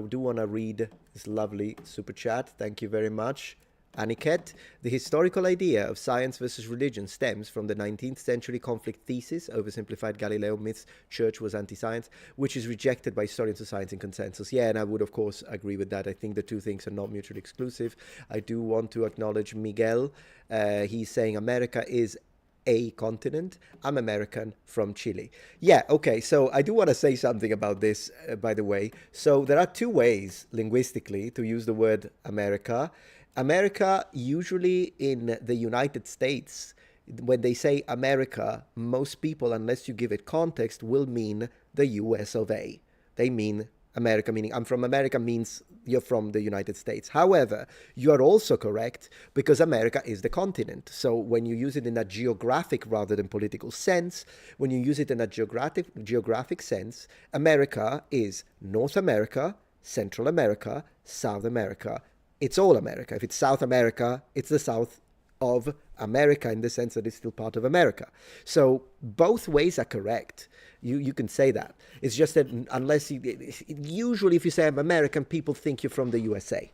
Speaker 1: do want to read this lovely super chat. Thank you very much. Aniket, the historical idea of science versus religion stems from the 19th century conflict thesis, oversimplified Galileo myths, church was anti-science, which is rejected by historians of science in consensus. Yeah, and I would, of course, agree with that. I think the two things are not mutually exclusive. I do want to acknowledge Miguel. He's saying America is a continent. I'm American from Chile. Yeah, okay, so I do want to say something about this, by the way. So there are 2 ways, linguistically, to use the word America. America, usually in the United States, when they say America, most people, unless you give it context, will mean the US of A. They mean America, meaning I'm from America, means you're from the United States. However, you are also correct because America is the continent. So when you use it in a geographic rather than political sense, when you use it in a geographic sense, America is North America, Central America, South America. It's all America. If it's South America, it's the south of America in the sense that it's still part of America. So both ways are correct. You can say that. It's just that unless usually if you say I'm American, people think you're from the USA.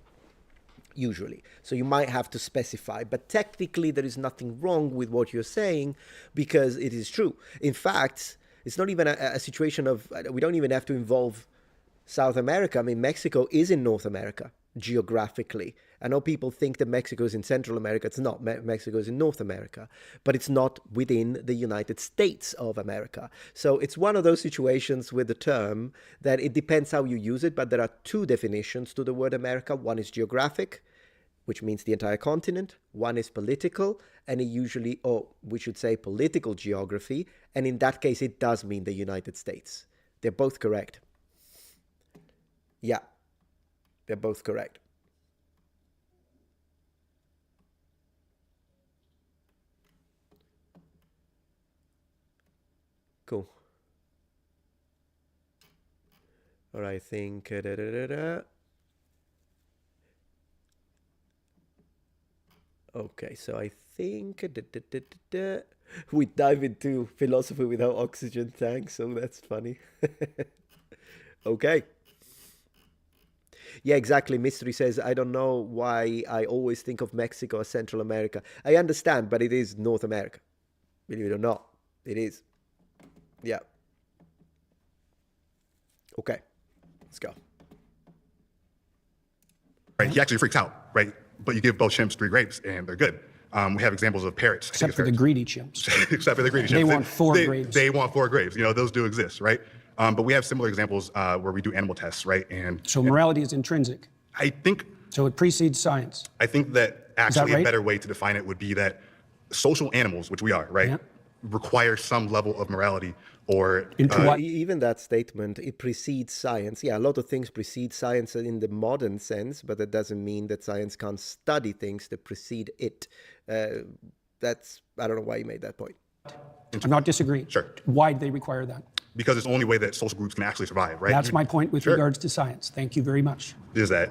Speaker 1: Usually. So you might have to specify. But technically, there is nothing wrong with what you're saying because it is true. In fact, it's not even a situation of, we don't even have to involve South America. I mean, Mexico is in North America. Geographically, I know people think that Mexico is in Central America. It's not. Mexico is in North America, but it's not within the United States of America. So it's one of those situations with the term that it depends how you use it, but there are 2 definitions to the word America. One is geographic, which means the entire continent. One is political, and it usually, or we should say political geography, and in that case it does mean the United States. They're both correct. Yeah. They're both correct. Cool. All right, I think... Okay, so I think... We dive into philosophy without oxygen tanks, so that's funny. Okay. Yeah, exactly. Mystery says, I don't know why I always think of Mexico as Central America. I understand, but it is North America. Believe it or not, it is. Yeah. Okay, let's go.
Speaker 7: Right, he actually freaks out, right? But you give both chimps 3 grapes and they're good. We have examples of parrots.
Speaker 3: Except for the greedy chimps.
Speaker 7: Except for the greedy chimps.
Speaker 3: They want 4 grapes.
Speaker 7: They want 4 grapes. You know, those do exist, right? But we have similar examples where we do animal tests, right? And
Speaker 3: So morality is intrinsic.
Speaker 7: I think
Speaker 3: So it precedes science.
Speaker 7: I think that actually
Speaker 3: right?
Speaker 7: a better way to define it would be that social animals, which we are, right,
Speaker 3: Yeah.
Speaker 7: require some level of morality or
Speaker 3: Into what?
Speaker 1: Even that statement, it precedes science. Yeah, a lot of things precede science in the modern sense, but that doesn't mean that science can't study things that precede it. I don't know why you made that point.
Speaker 3: I'm not disagreeing.
Speaker 7: Sure.
Speaker 3: Why do they require that?
Speaker 7: because it's the only way that social groups can actually survive, right?
Speaker 3: That's my point with
Speaker 7: Sure.
Speaker 3: regards to science. Thank you very much.
Speaker 7: Is that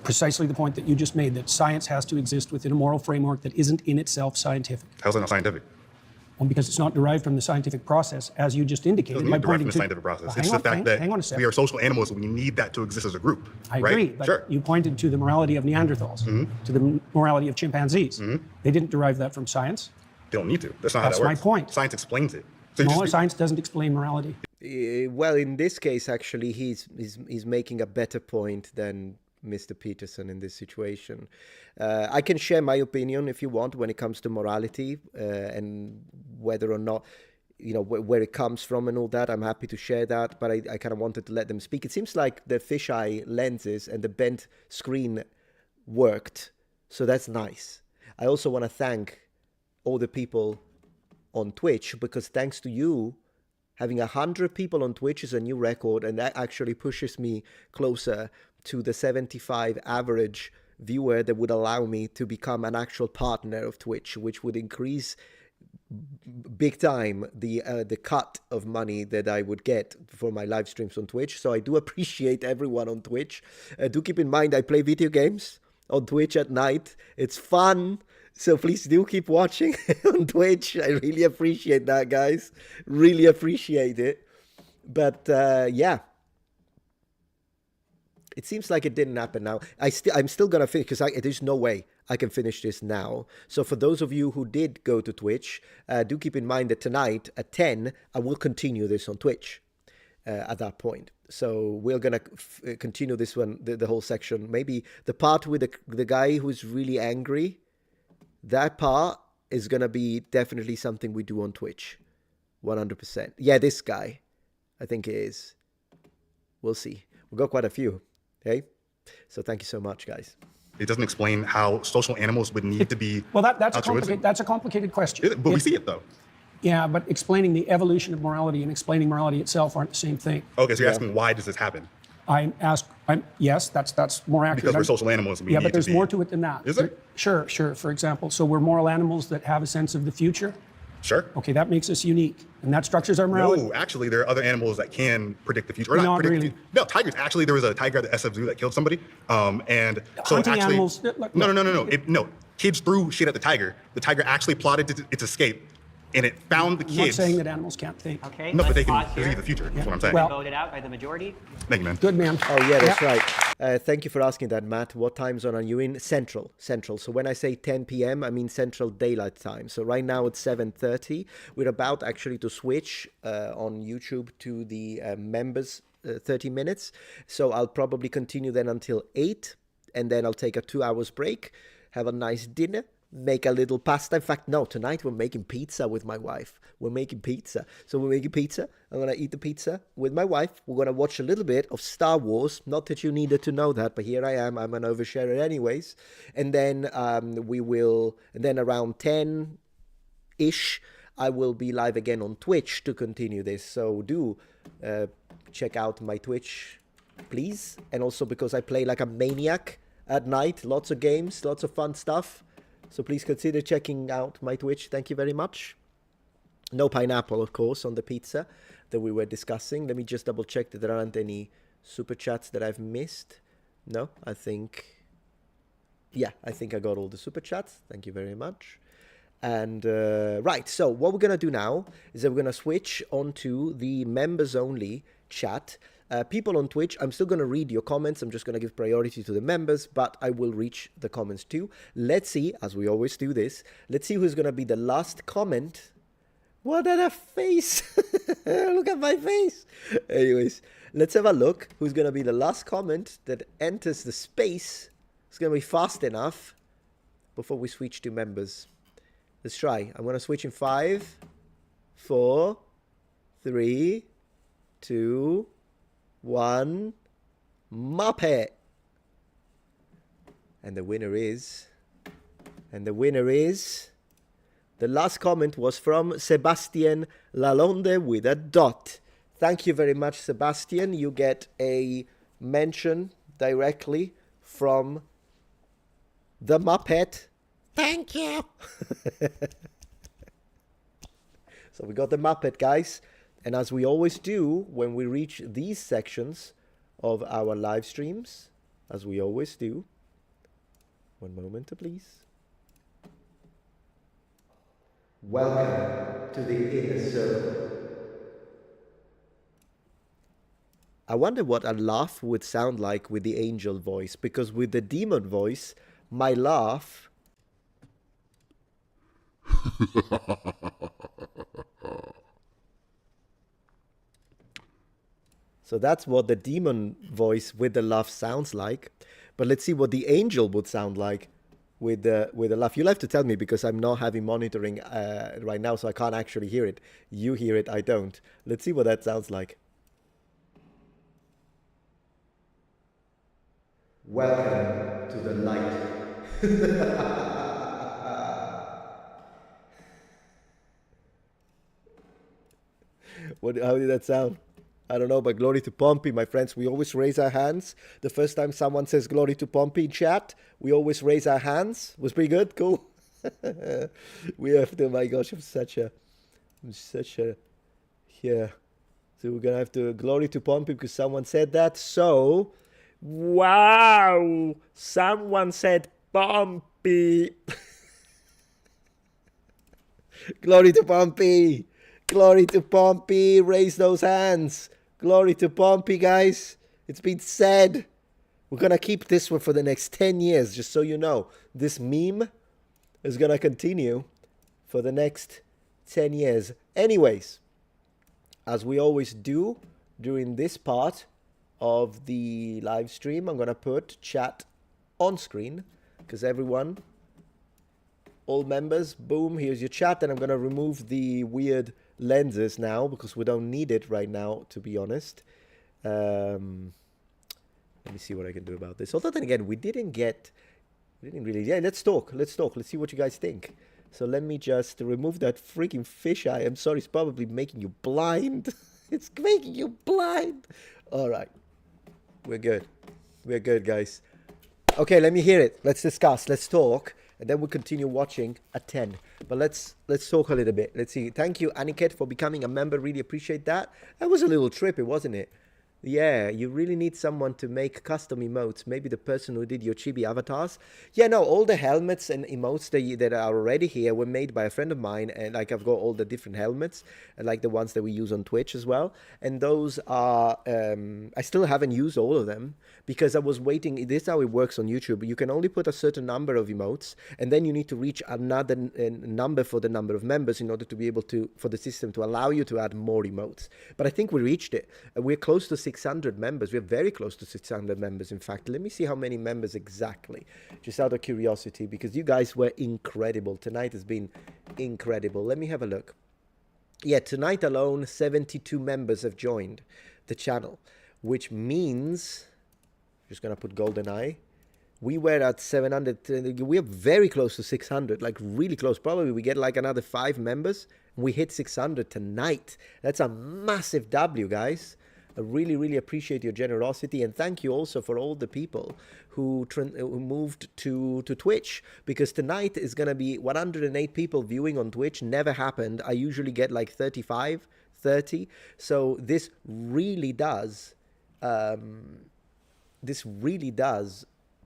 Speaker 3: Precisely the point that you just made, that science has to exist within a moral framework that isn't in itself scientific.
Speaker 7: how's that not scientific?
Speaker 3: Well, because it's not derived from the scientific process, as you just indicated.
Speaker 7: Doesn't
Speaker 3: by
Speaker 7: need to derive from
Speaker 3: pointing
Speaker 7: the
Speaker 3: to-
Speaker 7: scientific process.
Speaker 3: Well,
Speaker 7: It's the fact that
Speaker 3: hang on a second.
Speaker 7: we are social animals and we need that to exist as a group.
Speaker 3: I
Speaker 7: right?
Speaker 3: agree, but
Speaker 7: Sure.
Speaker 3: you pointed to the morality of Neanderthals, to the morality of chimpanzees. They didn't derive that from science.
Speaker 7: They don't need to. That's not
Speaker 3: That's
Speaker 7: how that
Speaker 3: my
Speaker 7: works.
Speaker 3: point.
Speaker 7: Science explains it. So you
Speaker 3: No,
Speaker 7: just-
Speaker 3: science doesn't explain morality.
Speaker 1: Well, in this case, actually, he's making a better point than Mr. Peterson in this situation. I can share my opinion if you want when it comes to morality and whether or not, you know, where it comes from and all that. I'm happy to share that, but I kind of wanted to let them speak. It seems like the fisheye lenses and the bent screen worked, so that's nice. I also want to thank all the people on Twitch, because thanks to you, having 100 people on Twitch is a new record, and that actually pushes me closer to the 75 average viewer that would allow me to become an actual partner of Twitch, which would increase big time the cut of money that I would get for my live streams on Twitch. So I do appreciate everyone on Twitch. Do keep in mind I play video games on Twitch at night. It's fun. So please do keep watching on Twitch. I really appreciate that, guys. Really appreciate it. But yeah. It seems like it didn't happen now. I'm still going to finish, because there's no way I can finish this now. So for those of you who did go to Twitch, do keep in mind that tonight at 10, I will continue this on Twitch at that point. So we're going to continue this one, the whole section. Maybe the part with the guy who's really angry, that part is going to be definitely something we do on Twitch. 100%. Yeah, this guy, I think it is. We'll see. We've got quite a few. Okay, so thank you so much, guys.
Speaker 7: It doesn't explain how social animals would need to be.
Speaker 3: Well, that's a complicated question.
Speaker 7: But we see it though.
Speaker 3: Yeah, but explaining the evolution of morality and explaining morality itself aren't the same thing.
Speaker 7: Okay, so you're asking why does this happen?
Speaker 3: Yes, that's more accurate.
Speaker 7: Because we're social animals. And we need
Speaker 3: but there's
Speaker 7: to be...
Speaker 3: more to it than that.
Speaker 7: Is there?
Speaker 3: Sure. For example, so we're moral animals that have a sense of the future.
Speaker 7: Sure.
Speaker 3: Okay, that makes us unique, and that structures our morality.
Speaker 7: No, actually, there are other animals that can predict the future. Or
Speaker 3: Not
Speaker 7: predict
Speaker 3: really.
Speaker 7: the future. No, tigers. Actually, there was a tiger at the SF Zoo that killed somebody. And so
Speaker 3: Hunting
Speaker 7: actually,
Speaker 3: animals.
Speaker 7: No. Kids threw shit at the tiger. The tiger actually plotted its escape, and it found the
Speaker 3: I'm not
Speaker 7: kids.
Speaker 3: saying that animals can't think.
Speaker 2: Okay,
Speaker 7: No, but
Speaker 2: let's
Speaker 7: they can
Speaker 2: pause here.
Speaker 7: see the future. That's what I'm saying.
Speaker 3: Well-
Speaker 2: Voted out by the majority.
Speaker 7: Thank you, man.
Speaker 3: Good man.
Speaker 1: Oh, yeah, that's right. Thank you for asking that, Matt. What time zone are you in? Central. So when I say 10 p.m., I mean Central Daylight Time. So right now it's 7:30. We're about actually to switch on YouTube to the members 30 minutes. So I'll probably continue then until 8, and then I'll take a 2 hours break, have a nice dinner, make a little pasta. In fact, no, tonight we're making pizza with my wife. We're making pizza. So we're making pizza. I'm going to eat the pizza with my wife. We're going to watch a little bit of Star Wars. Not that you needed to know that, but here I am. I'm an oversharer anyways. And then around 10-ish, I will be live again on Twitch to continue this. So do check out my Twitch, please. And also because I play like a maniac at night. Lots of games, lots of fun stuff. So please consider checking out my Twitch. Thank you very much. No pineapple, of course, on the pizza that we were discussing. Let me just double check that there aren't any super chats that I've missed. No, I think I got all the super chats. Thank you very much. And right, so what we're going to do now is that we're going to switch onto the members only chat. People on Twitch, I'm still going to read your comments. I'm just going to give priority to the members, but I will reach the comments too. Let's see, as we always do this, let's see who's going to be the last comment. What a face! Look at my face! Anyways, let's have a look who's going to be the last comment that enters the space. It's going to be fast enough before we switch to members. Let's try. I'm going to switch in 5, 4, 3, 2, 1. Muppet. And the winner is... The last comment was from Sebastian Lalonde with a dot. Thank you very much, Sebastian. You get a mention directly from the Muppet. Thank you. So we got the Muppet, guys. And as we always do when we reach these sections of our live streams, as we always do, one moment, please. Welcome to the inner circle. I wonder what a laugh would sound like with the angel voice, because with the demon voice, my laugh... So that's what the demon voice with the laugh sounds like. But let's see what the angel would sound like with the laugh. You'll have to tell me because I'm not having monitoring right now, so I can't actually hear it. You hear it, I don't. Let's see what that sounds like. Welcome to the light. How did that sound? I don't know, but glory to Pompey, my friends. We always raise our hands. The first time someone says glory to Pompey in chat, we always raise our hands. Was pretty good. Cool. We have to, my gosh, I'm such a, yeah. So we're going to have to glory to Pompey because someone said that. So, wow. Someone said Pompey. Glory to Pompey. Glory to Pompey. Raise those hands. Glory to Pompey, guys. It's been said. We're going to keep this one for the next 10 years, just so you know. This meme is going to continue for the next 10 years. Anyways, as we always do during this part of the live stream, I'm going to put chat on screen because everyone, all members, boom, here's your chat. And I'm going to remove the weird lenses now because we don't need it right now, to be honest. Let me see what I can do about this. Although then again, we didn't really, yeah, let's talk. Let's see what you guys think. So let me just remove that freaking fisheye. I'm sorry, it's probably making you blind. It's making you blind. All right. We're good. We're good, guys. Okay, let me hear it. Let's discuss. Let's talk. And then we'll continue watching at 10. But let's talk a little bit. Let's see. Thank you, Aniket, for becoming a member. Really appreciate that. That was a little trippy, wasn't it? Yeah, you really need someone to make custom emotes. Maybe the person who did your chibi avatars. Yeah, no, all the helmets and emotes that are already here were made by a friend of mine. And like I've got all the different helmets, like the ones that we use on Twitch as well. And those are, I still haven't used all of them because I was waiting. This is how it works on YouTube. You can only put a certain number of emotes and then you need to reach another number for the number of members in order to be able to, for the system to allow you to add more emotes. But I think we reached it. We're close to 600 members. We're very close to 600 members, in fact. Let me see how many members exactly, just out of curiosity, because you guys were incredible. Tonight has been incredible. Let me have a look. Yeah, tonight alone, 72 members have joined the channel, which means, just going to put GoldenEye. We were at 700. We're very close to 600, like really close. Probably we get like another 5 members. We hit 600 tonight. That's a massive W, guys. I really, really appreciate your generosity, and thank you also for all the people who moved to Twitch, because tonight is going to be 108 people viewing on Twitch. Never happened. I usually get like 35, 30. So this really does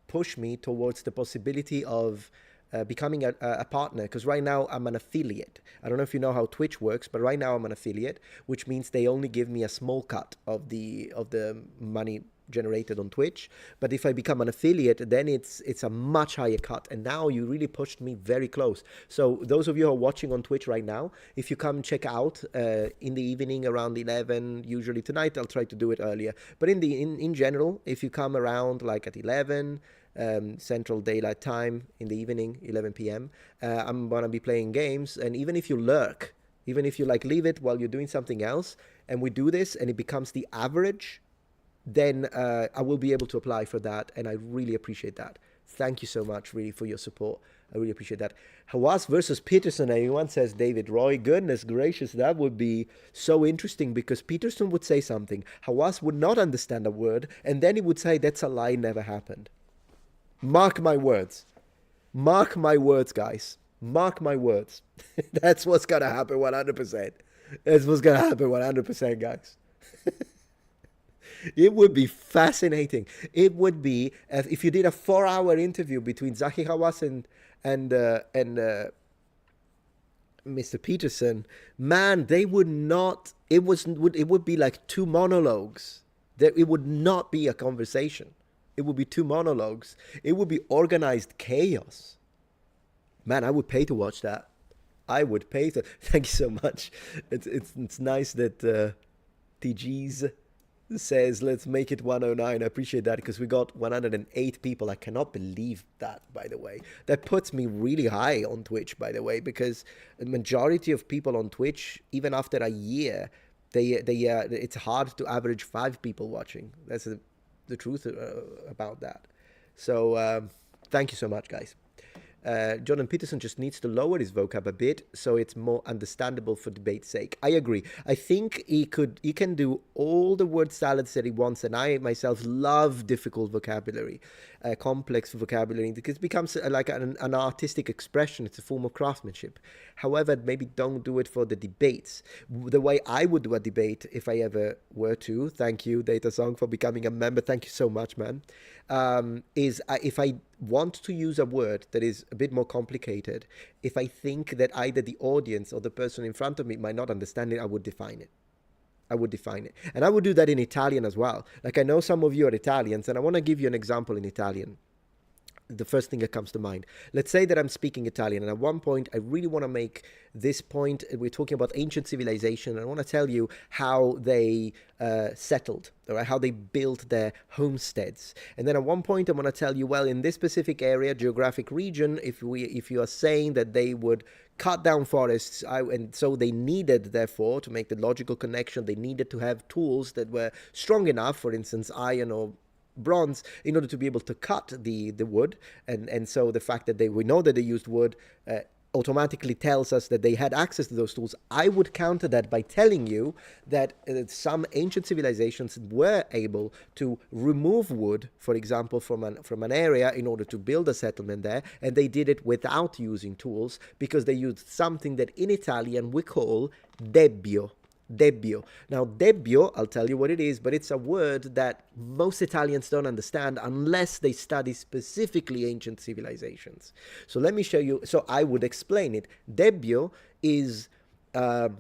Speaker 1: push me towards the possibility of becoming a partner, because right now I'm an affiliate. I don't know if you know how Twitch works, but right now I'm an affiliate, which means they only give me a small cut of the money generated on Twitch. But if I become an affiliate, then it's a much higher cut. And now you really pushed me very close. So those of you who are watching on Twitch right now, if you come check out in the evening around 11, usually tonight I'll try to do it earlier, but in general, if you come around like at 11 Central Daylight Time in the evening, 11 p.m. I'm gonna be playing games, and even if you lurk, even if you like leave it while you're doing something else, and we do this and it becomes the average, then I will be able to apply for that, and I really appreciate that. Thank you so much, really, for your support. I really appreciate that. Hawass versus Peterson, everyone says David Roy. Goodness gracious, that would be so interesting, because Peterson would say something, Hawass would not understand a word, and then he would say, that's a lie, never happened. Mark my words. Mark my words, guys. Mark my words. That's what's going to happen 100%. That's what's going to happen 100%, guys. It would be fascinating. It would be, if you did a 4-hour interview between Zahi Hawass and Mr. Peterson, man, they would not, it would be like 2 monologues. It would not be a conversation. It would be 2 monologues. It would be organized chaos. Man, I would pay to watch that. I would pay to. Thank you so much. It's nice that TG's says, let's make it 109. I appreciate that, because we got 108 people. I cannot believe that, by the way. That puts me really high on Twitch, by the way, because the majority of people on Twitch, even after a year, it's hard to average 5 people watching. That's the truth about that. So thank you so much, guys. Jordan Peterson just needs to lower his vocab a bit so it's more understandable for debate's sake. I agree. I think he can do all the word salads that he wants, and I myself love difficult vocabulary, complex vocabulary, because it becomes like an artistic expression. It's a form of craftsmanship. However, maybe don't do it for the debates. The way I would do a debate, if I ever were to, thank you, Data Song, for becoming a member. Thank you so much, man. Is if I want to use a word that is a bit more complicated, if I think that either the audience or the person in front of me might not understand it, I would define it. I would define it. And I would do that in Italian as well. Like, I know some of you are Italians, and I want to give you an example in Italian. The first thing that comes to mind. Let's say that I'm speaking Italian, and at one point I really want to make this point. We're talking about ancient civilization, and I want to tell you how they settled, all right, how they built their homesteads. And then at one point I want to tell you, well, in this specific area, geographic region, if you are saying that they would cut down forests, and so they needed, therefore, to make the logical connection, they needed to have tools that were strong enough, for instance, iron or bronze, in order to be able to cut the wood, and so the fact that we know that they used wood automatically tells us that they had access to those tools. I would counter that by telling you that some ancient civilizations were able to remove wood, for example, from an area in order to build a settlement there, and they did it without using tools, because they used something that in Italian we call debbio. Debbio. Now, debbio, I'll tell you what it is, but it's a word that most Italians don't understand unless they study specifically ancient civilizations. So let me show you. So I would explain it. Debbio is, I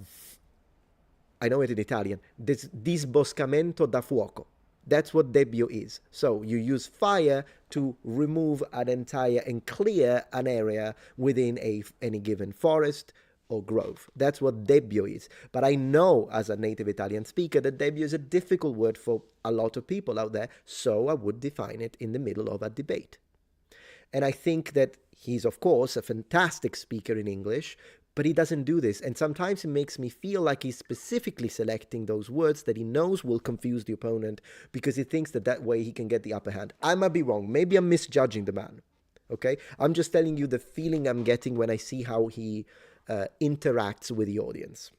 Speaker 1: know it in Italian, disboscamento da fuoco. That's what debbio is. So you use fire to remove an entire and clear an area within any given forest or grove. That's what debbio is. But I know, as a native Italian speaker, that debbio is a difficult word for a lot of people out there, so I would define it in the middle of a debate. And I think that he's, of course, a fantastic speaker in English, but he doesn't do this. And sometimes it makes me feel like he's specifically selecting those words that he knows will confuse the opponent, because he thinks that way he can get the upper hand. I might be wrong. Maybe I'm misjudging the man. Okay? I'm just telling you the feeling I'm getting when I see how he interacts with the audience.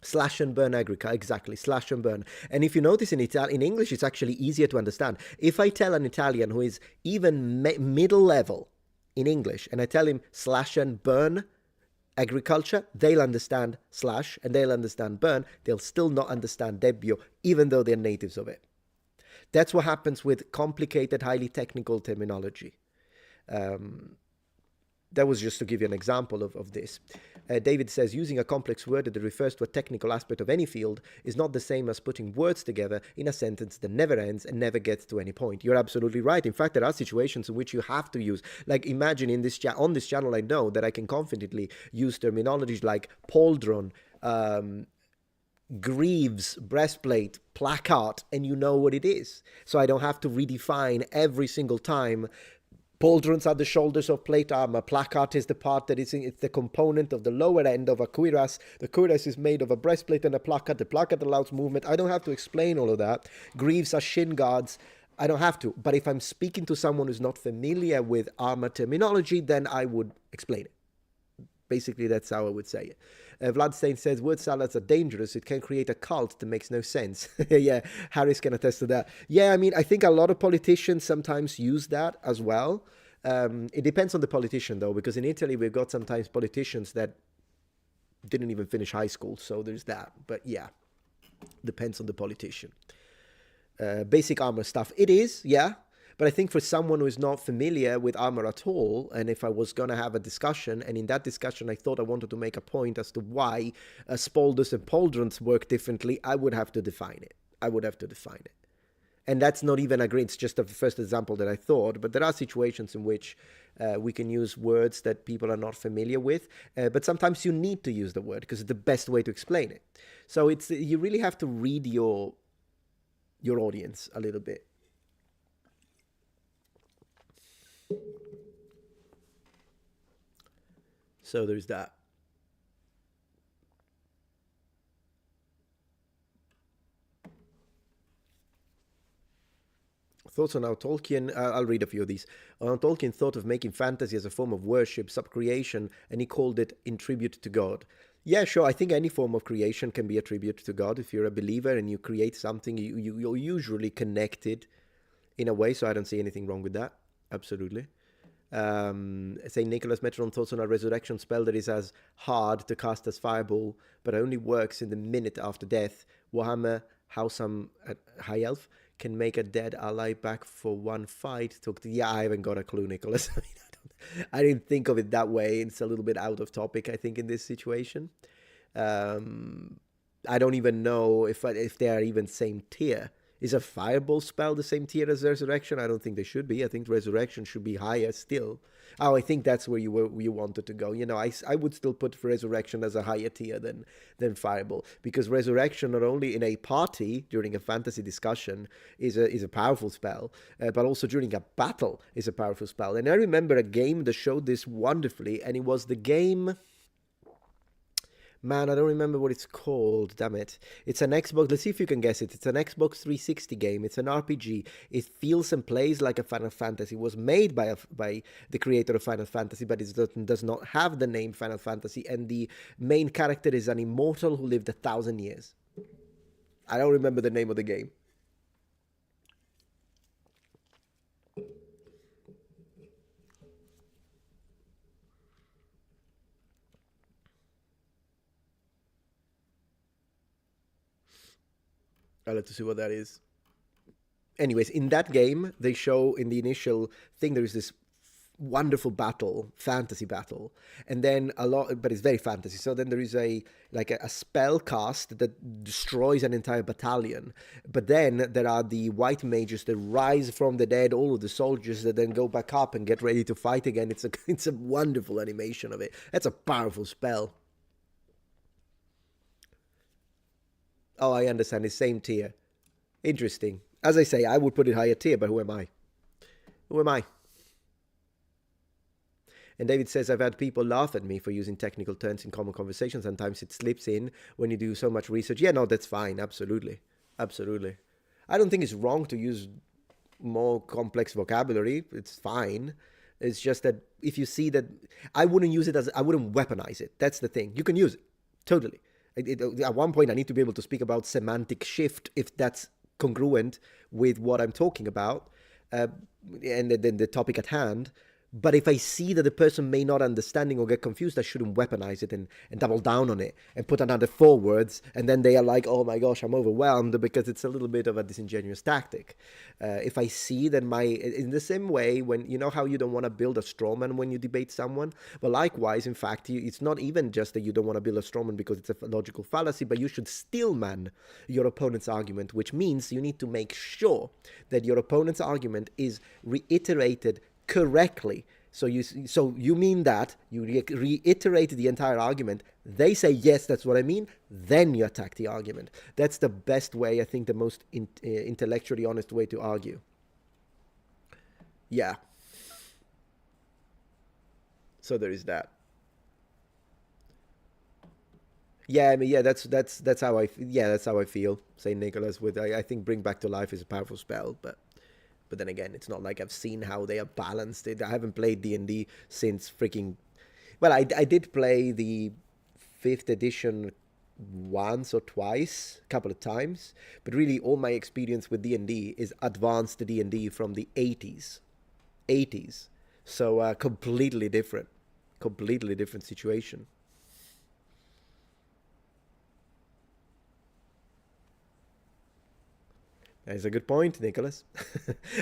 Speaker 1: Slash and burn agriculture, exactly, slash and burn. And if you notice in English, it's actually easier to understand. If I tell an Italian who is even middle level in English, and I tell him slash and burn agriculture, they'll understand slash and they'll understand burn. They'll still not understand debbio, even though they're natives of it. That's what happens with complicated, highly technical terminology. That was just to give you an example of this. David says, using a complex word that refers to a technical aspect of any field is not the same as putting words together in a sentence that never ends and never gets to any point. You're absolutely right. In fact, there are situations in which you have to use, like, imagine on this channel, I know that I can confidently use terminologies like pauldron, greaves, breastplate, placard, and you know what it is. So I don't have to redefine every single time. Pauldrons are the shoulders of plate armor. Placard is the part that it's the component of the lower end of a cuirass. The cuirass is made of a breastplate and a placard. The placard allows movement. I don't have to explain all of that. Greaves are shin guards. I don't have to. But if I'm speaking to someone who's not familiar with armor terminology, then I would explain it. Basically, that's how I would say it. Vladstein says, word salads are dangerous. It can create a cult that makes no sense. Yeah, Harris can attest to that. Yeah, I mean, I think a lot of politicians sometimes use that as well. It depends on the politician, though, because in Italy, we've got sometimes politicians that didn't even finish high school. So there's that. But yeah, depends on the politician. Basic armor stuff. It is, yeah. But I think for someone who is not familiar with armor at all, and if I was going to have a discussion, and in that discussion I thought I wanted to make a point as to why spaulders and pauldrons work differently, I would have to define it. And that's not even a great, it's just the first example that I thought, but there are situations in which we can use words that people are not familiar with, but sometimes you need to use the word because it's the best way to explain it. So you really have to read your audience a little bit. So there's that. Thoughts on how Tolkien, I'll read a few of these. Tolkien thought of making fantasy as a form of worship, sub-creation, and he called it in tribute to God. Yeah, sure. I think any form of creation can be a tribute to God. If you're a believer and you create something, you're usually connected in a way, so I don't see anything wrong with that. Absolutely. St. Nicholas, Metatron thoughts on a resurrection spell that is as hard to cast as Fireball, but only works in the minute after death. Warhammer, how some high elf can make a dead ally back for one fight. Yeah, I haven't got a clue, Nicholas. I didn't think of it that way. It's a little bit out of topic, I think, in this situation. I don't even know if they are even same tier. Is a Fireball spell the same tier as Resurrection? I don't think they should be. I think Resurrection should be higher still. Oh, I think that's where you wanted to go. I would still put Resurrection as a higher tier than Fireball, because Resurrection, not only in a party during a fantasy discussion, is a powerful spell, but also during a battle is a powerful spell. And I remember a game that showed this wonderfully, and it was the game... Man, I don't remember what it's called, damn it. It's an Xbox, let's see if you can guess it. It's an Xbox 360 game. It's an RPG. It feels and plays like a Final Fantasy. It was made by the creator of Final Fantasy, but it does not have the name Final Fantasy, and the main character is an immortal who lived 1,000 years. I don't remember the name of the game. I'll have to see what that is. Anyways, in that game, they show in the initial thing, there is this wonderful battle, fantasy battle, and then but it's very fantasy. So then there is a spell cast that destroys an entire battalion. But then there are the white mages that rise from the dead, all of the soldiers that then go back up and get ready to fight again. It's a wonderful animation of it. That's a powerful spell. Oh, I understand. It's same tier. Interesting. As I say, I would put it higher tier, but who am I? Who am I? And David says, I've had people laugh at me for using technical terms in common conversation. Sometimes it slips in when you do so much research. Yeah, no, that's fine. Absolutely. Absolutely. I don't think it's wrong to use more complex vocabulary. It's fine. It's just that if you see that, I wouldn't weaponize it. That's the thing. You can use it. Totally. At one point, I need to be able to speak about semantic shift if that's congruent with what I'm talking about, and then the topic at hand. But if I see that the person may not understanding or get confused, I shouldn't weaponize it and double down on it and put another 4 words, and then they are like, oh my gosh, I'm overwhelmed, because it's a little bit of a disingenuous tactic. If I see that in the same way, when you know how you don't want to build a straw man when you debate someone, well, likewise, in fact, it's not even just that you don't want to build a straw man because it's a logical fallacy, but you should steel man your opponent's argument, which means you need to make sure that your opponent's argument is reiterated correctly. So you mean that you reiterate the entire argument, they say yes, that's what I mean, then you attack the argument. That's the best way, I think, the most intellectually honest way to argue. Yeah. So there is that. Yeah, I mean, yeah, that's how I feel. Saint Nicholas I think Bring Back to Life is a powerful spell, but then again, it's not like I've seen how they are balanced. I haven't played D&D since freaking... Well, I did play the 5th edition once or twice, a couple of times, but really all my experience with D&D is advanced D&D from the 80s. So completely different situation. That's a good point, Nicholas.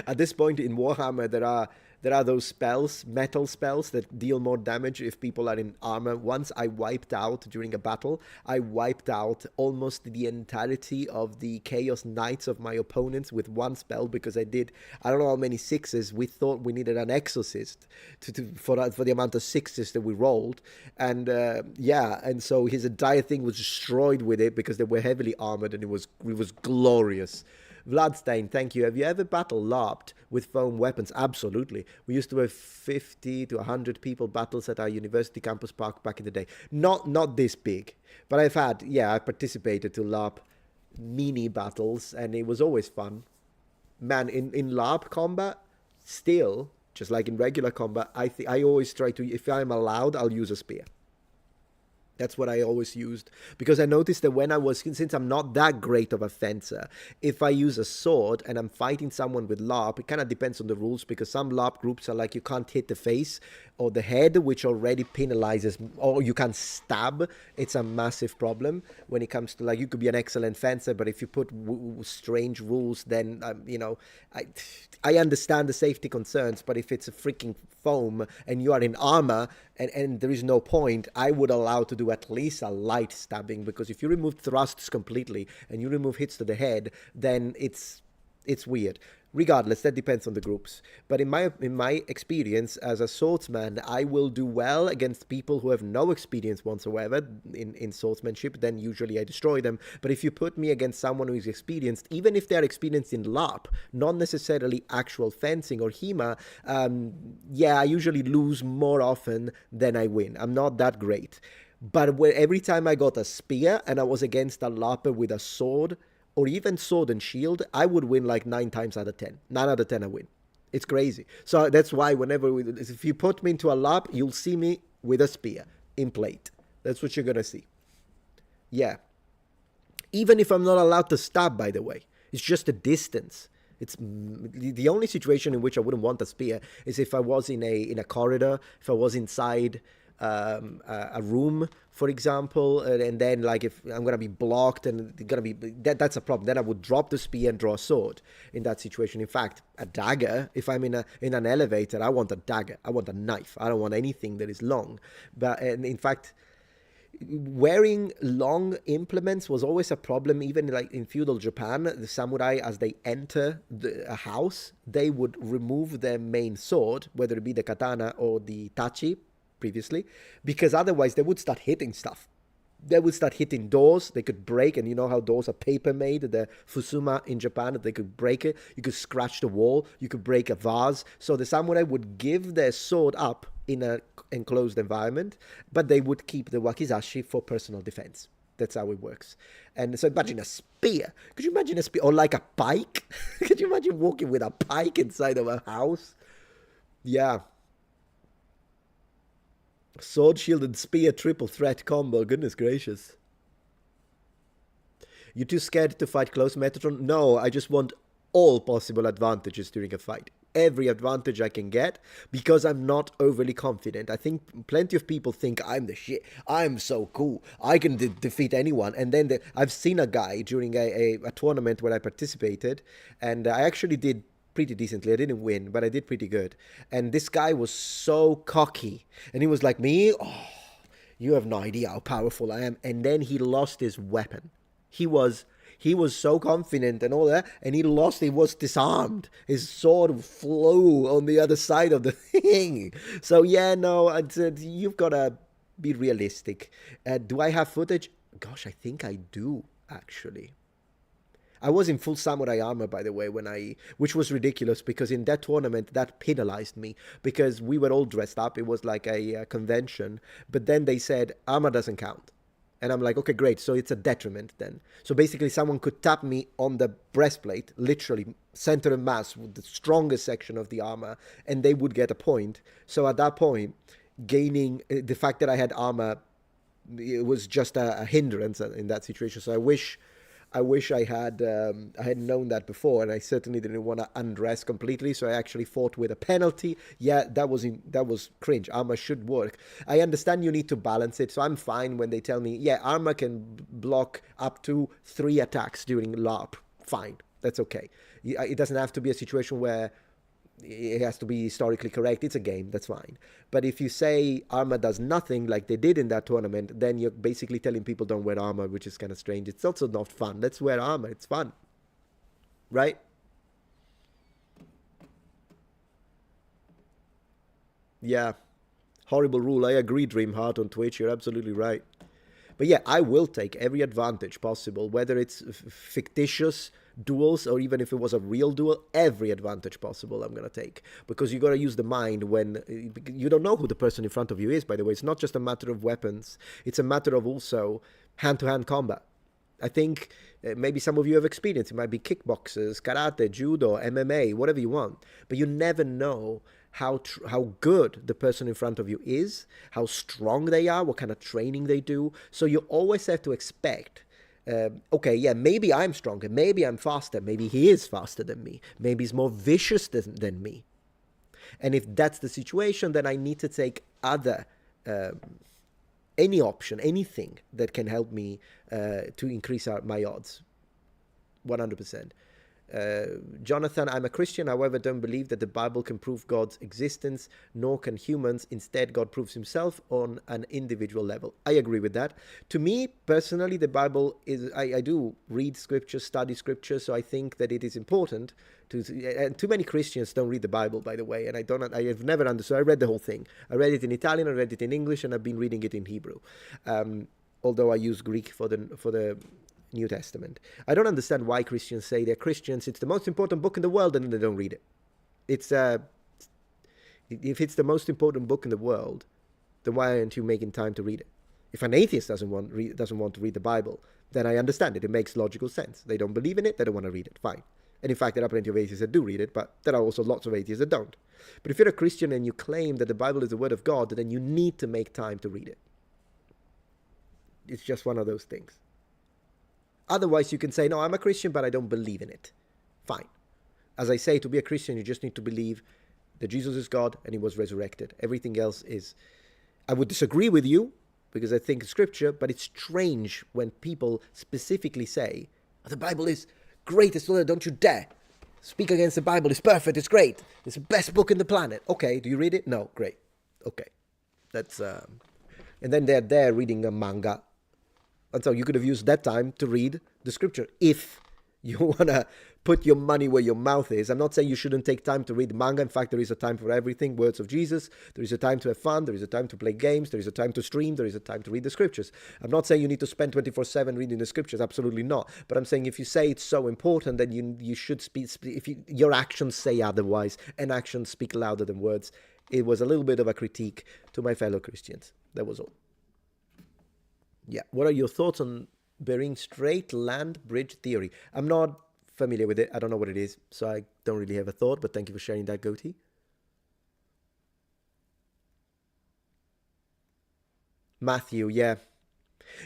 Speaker 1: At this point in Warhammer, there are those spells, metal spells, that deal more damage if people are in armor. Once I wiped out, during a battle, I wiped out almost the entirety of the Chaos Knights of my opponents with one spell, because I don't know how many 6s. We thought we needed an Exorcist for the amount of 6s that we rolled. And and so his entire thing was destroyed with it, because they were heavily armored, and it was glorious. Vladstein, thank you. Have you ever battle LARPed with foam weapons? Absolutely. We used to have 50 to 100 people battles at our university campus park back in the day. Not this big, but I participated to LARP mini battles, and it was always fun. man, in LARP combat, still, just like in regular combat, I always try to, if I'm allowed, I'll use a spear. That's what I always used, because I noticed that when since I'm not that great of a fencer, if I use a sword and I'm fighting someone with LARP, it kind of depends on the rules, because some LARP groups are like, you can't hit the face or the head, which already penalizes, or you can stab. It's a massive problem when it comes to, like, you could be an excellent fencer, but if you put strange rules, then, I understand the safety concerns, but if it's a freaking foam and you are in armor and there is no point, I would allow to do at least a light stabbing, because if you remove thrusts completely and you remove hits to the head, then it's weird. Regardless, that depends on the groups. But in my experience as a swordsman, I will do well against people who have no experience whatsoever in swordsmanship. Then usually I destroy them. But if you put me against someone who is experienced, even if they are experienced in LARP, not necessarily actual fencing or HEMA, I usually lose more often than I win. I'm not that great. But every time I got a spear and I was against a LARPer with a sword, or even sword and shield, I would win like 9 times out of 10. 9 out of 10 I win. It's crazy. So that's why if you put me into a LARP, you'll see me with a spear in plate. That's what you're going to see. Yeah. Even if I'm not allowed to stab, by the way. It's just a distance. It's the only situation in which I wouldn't want a spear is if I was in a corridor, if I was inside a room, for example, and then like if I'm gonna be blocked and gonna be that's a problem. Then I would drop the spear and draw a sword in that situation. In fact, a dagger. If I'm in an elevator, I want a dagger. I want a knife. I don't want anything that is long. But and in fact, wearing long implements was always a problem. Even like in feudal Japan, the samurai, as they enter a house, they would remove their main sword, whether it be the katana or the tachi previously, because otherwise they would start hitting stuff. They would start hitting doors. They could break, and you know how doors are paper made, the fusuma in Japan, they could break it. You could scratch the wall. You could break a vase. So the samurai would give their sword up in an enclosed environment, but they would keep the wakizashi for personal defense. That's how it works. And so imagine a spear. Could you imagine a spear? Or like a pike? Could you imagine walking with a pike inside of a house? Yeah. Sword, shield, and spear triple threat combo. Goodness gracious. You too scared to fight close, Metatron? No, I just want all possible advantages during a fight. Every advantage I can get, because I'm not overly confident. I think plenty of people think I'm the shit. I'm so cool. I can defeat anyone. And then I've seen a guy during a tournament where I participated, and I actually did pretty decently. I didn't win, but I did pretty good. And this guy was so cocky. And he was like, me? Oh, you have no idea how powerful I am. And then he lost his weapon. He was so confident and all that, and he was disarmed. His sword flew on the other side of the thing. So yeah, no, you've got to be realistic. Do I have footage? Gosh, I think I do, actually. I was in full samurai armor, by the way, which was ridiculous, because in that tournament, that penalized me, because we were all dressed up. It was like a convention, but then they said, armor doesn't count. And I'm like, okay, great. So it's a detriment then. So basically someone could tap me on the breastplate, literally center of mass with the strongest section of the armor, and they would get a point. So at that point, gaining the fact that I had armor, it was just a hindrance in that situation. So I wish I had known that before, and I certainly didn't want to undress completely, so I actually fought with a penalty. Yeah, that was cringe. Armor should work. I understand you need to balance it, so I'm fine when they tell me, yeah, armor can block up to 3 attacks during LARP. Fine, that's okay. It doesn't have to be a situation where it has to be historically correct. It's a game, that's fine. But if you say armor does nothing, like they did in that tournament, then you're basically telling people don't wear armor, which is kind of strange. It's also not fun. Let's wear armor. It's fun. Right? Yeah. Horrible rule. I agree, Dreamheart on Twitch. You're absolutely right. But yeah, I will take every advantage possible, whether it's fictitious duels or even if it was a real duel. Every advantage possible I'm going to take, because you got to use the mind when you don't know who the person in front of you is. By the way, it's not just a matter of weapons. It's a matter of also hand-to-hand combat. I think maybe some of you have experienced. It might be kickboxers, karate, judo, MMA, whatever you want. But you never know how good the person in front of you is, how strong they are, what kind of training they do. So you always have to expect, okay, yeah, maybe I'm stronger, maybe I'm faster, maybe he is faster than me, maybe he's more vicious than me. And if that's the situation, then I need to take any option, anything that can help me to increase my odds. 100%. Jonathan, I'm a Christian, however, don't believe that the Bible can prove God's existence, nor can humans. Instead, God proves himself on an individual level. I agree with that. To me, personally, the Bible is, I do read scripture, study scripture, so I think that it is important to, and too many Christians don't read the Bible, by the way, and I have never understood. I read the whole thing. I read it in Italian, I read it in English, and I've been reading it in Hebrew. Although I use Greek for the New Testament. I don't understand why Christians say they're Christians. It's the most important book in the world, and then they don't read it. It's if it's the most important book in the world, then why aren't you making time to read it? If an atheist doesn't want to read the Bible, then I understand it. It makes logical sense. They don't believe in it. They don't want to read it. Fine. And in fact, there are plenty of atheists that do read it, but there are also lots of atheists that don't. But if you're a Christian and you claim that the Bible is the Word of God, then you need to make time to read it. It's just one of those things. Otherwise, you can say, no, I'm a Christian, but I don't believe in it. Fine. As I say, to be a Christian, you just need to believe that Jesus is God and he was resurrected. Everything else is... I would disagree with you, because I think it's scripture, but it's strange when people specifically say, oh, the Bible is great, don't you dare speak against the Bible. It's perfect, it's great. It's the best book in the planet. Okay, do you read it? No, great. Okay. That's... And then they're there reading a manga. And so you could have used that time to read the scripture if you want to put your money where your mouth is. I'm not saying you shouldn't take time to read manga. In fact, there is a time for everything. Words of Jesus. There is a time to have fun. There is a time to play games. There is a time to stream. There is a time to read the scriptures. I'm not saying you need to spend 24/7 reading the scriptures. Absolutely not. But I'm saying if you say it's so important, then you should speak. If your actions say otherwise, and actions speak louder than words. It was a little bit of a critique to my fellow Christians. That was all. Yeah. What are your thoughts on Bering Strait land bridge theory? I'm not familiar with it. I don't know what it is, so I don't really have a thought, but thank you for sharing that, Goatee. Matthew, yeah.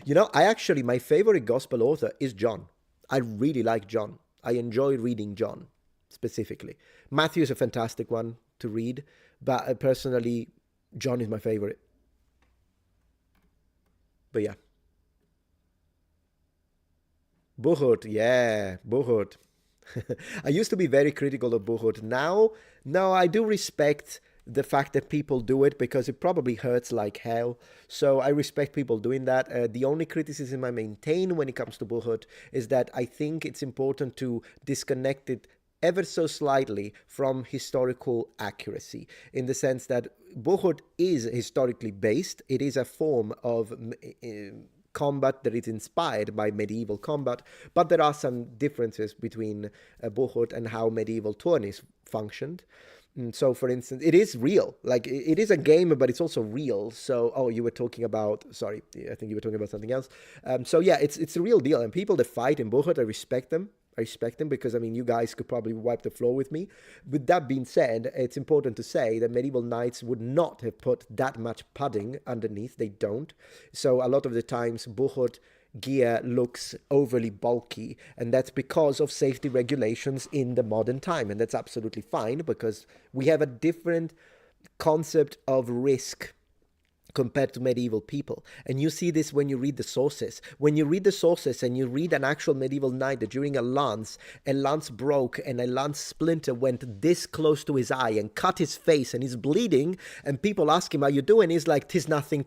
Speaker 1: You know, my favorite gospel author is John. I really like John. I enjoy reading John, specifically. Matthew is a fantastic one to read, but personally, John is my favorite. But yeah. Buchert, yeah, Buchert. I used to be very critical of Buchert. Now, no, I do respect the fact that people do it because it probably hurts like hell. So I respect people doing that. The only criticism I maintain when it comes to Buchert is that I think it's important to disconnect it ever so slightly from historical accuracy, in the sense that Buchert is historically based. It is a form of combat that is inspired by medieval combat, but there are some differences between Buchert and how medieval tourneys functioned. So, for instance, it is real. Like, it is a game, but it's also real. So, you were talking about... Sorry, I think you were talking about something else. So, yeah, it's a real deal. And people that fight in Buchert, I respect them. Because, I mean, you guys could probably wipe the floor with me. With that being said, it's important to say that medieval knights would not have put that much padding underneath. They don't. So a lot of the times, Buchert gear looks overly bulky, and that's because of safety regulations in the modern time. And that's absolutely fine, because we have a different concept of risk compared to medieval people. And you see this when you read the sources. When you read the sources and you read an actual medieval knight that during a lance broke and a lance splinter went this close to his eye and cut his face and he's bleeding, and people ask him, how you doing? He's like, tis nothing,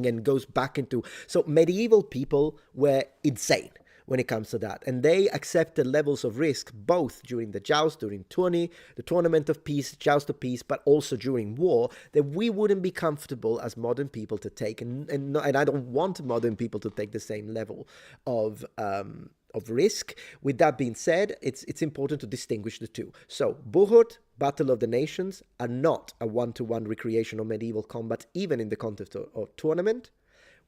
Speaker 1: and goes back into... So medieval people were insane when it comes to that. And they accepted levels of risk both during the joust, during tourney, the tournament of peace, joust of peace, but also during war, that we wouldn't be comfortable as modern people to take. And I don't want modern people to take the same level of risk. With that being said, it's important to distinguish the two. So Buchert, Battle of the Nations, are not a one-to-one recreation of medieval combat, even in the context of tournament.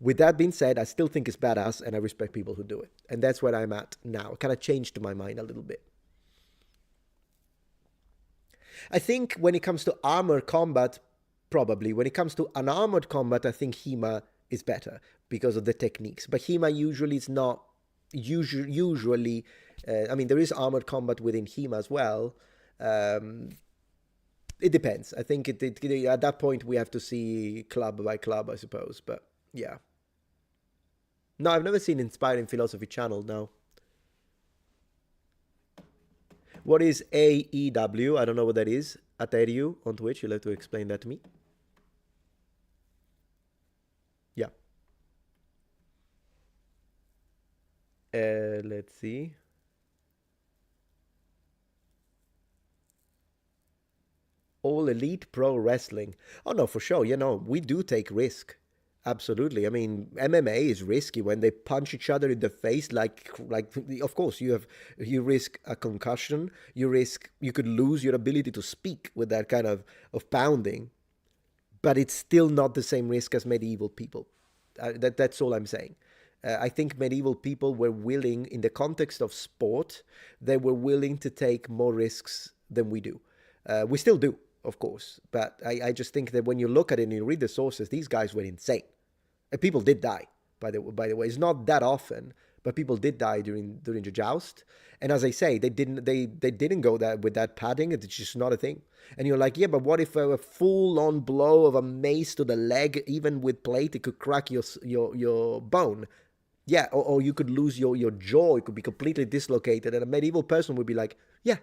Speaker 1: With that being said, I still think it's badass, and I respect people who do it. And that's where I'm at now. It kind of changed my mind a little bit. I think when it comes to armored combat, probably. When it comes to unarmored combat, I think HEMA is better because of the techniques. But HEMA usually is not, usually, I mean, there is armored combat within HEMA as well. It depends. I think at that point we have to see club by club, I suppose. But yeah. No, I've never seen Inspiring Philosophy channel, no. What is AEW? I don't know what that is. Atheists on Twitch. You'll have to explain that to me. Yeah. Let's see. All Elite Pro Wrestling. Oh, no, for sure. You know, we do take risk. Absolutely. I mean, MMA is risky when they punch each other in the face. Like, of course, you risk a concussion. You could lose your ability to speak with that kind of pounding. But it's still not the same risk as medieval people. That's all I'm saying. I think medieval people were willing, in the context of sport, they were willing to take more risks than we do. We still do, of course. But I just think that when you look at it and you read the sources, these guys were insane. And people did die, by the way. It's not that often, but people did die during the joust. And as I say, they didn't go with that padding. It's just not a thing. And you're like, yeah, but what if a full-on blow of a mace to the leg, even with plate, it could crack your bone? Yeah, or you could lose your jaw. It could be completely dislocated. And a medieval person would be like, yeah.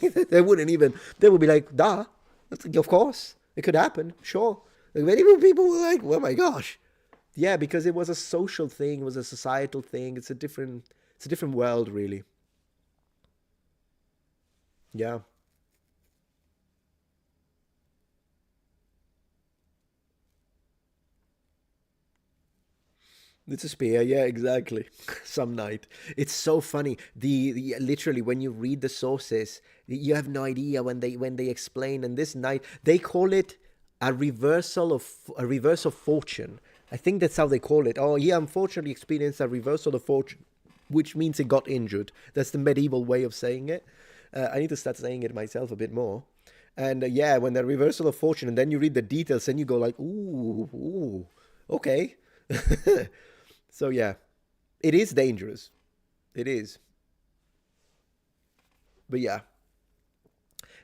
Speaker 1: They would be like, duh, of course, it could happen, sure. Like, medieval people were like, oh my gosh. Yeah, because it was a social thing, it was a societal thing. It's a different world, really. Yeah. It's a spear, yeah, exactly. Some knight. It's so funny. The literally when you read the sources, you have no idea when they explain. And this knight, they call it a reverse of fortune. I think that's how they call it. Oh, he unfortunately experienced a reversal of fortune, which means he got injured. That's the medieval way of saying it. I need to start saying it myself a bit more. And yeah, when the reversal of fortune, and then you read the details, and you go like, ooh, okay. So yeah, it is dangerous. It is. But yeah.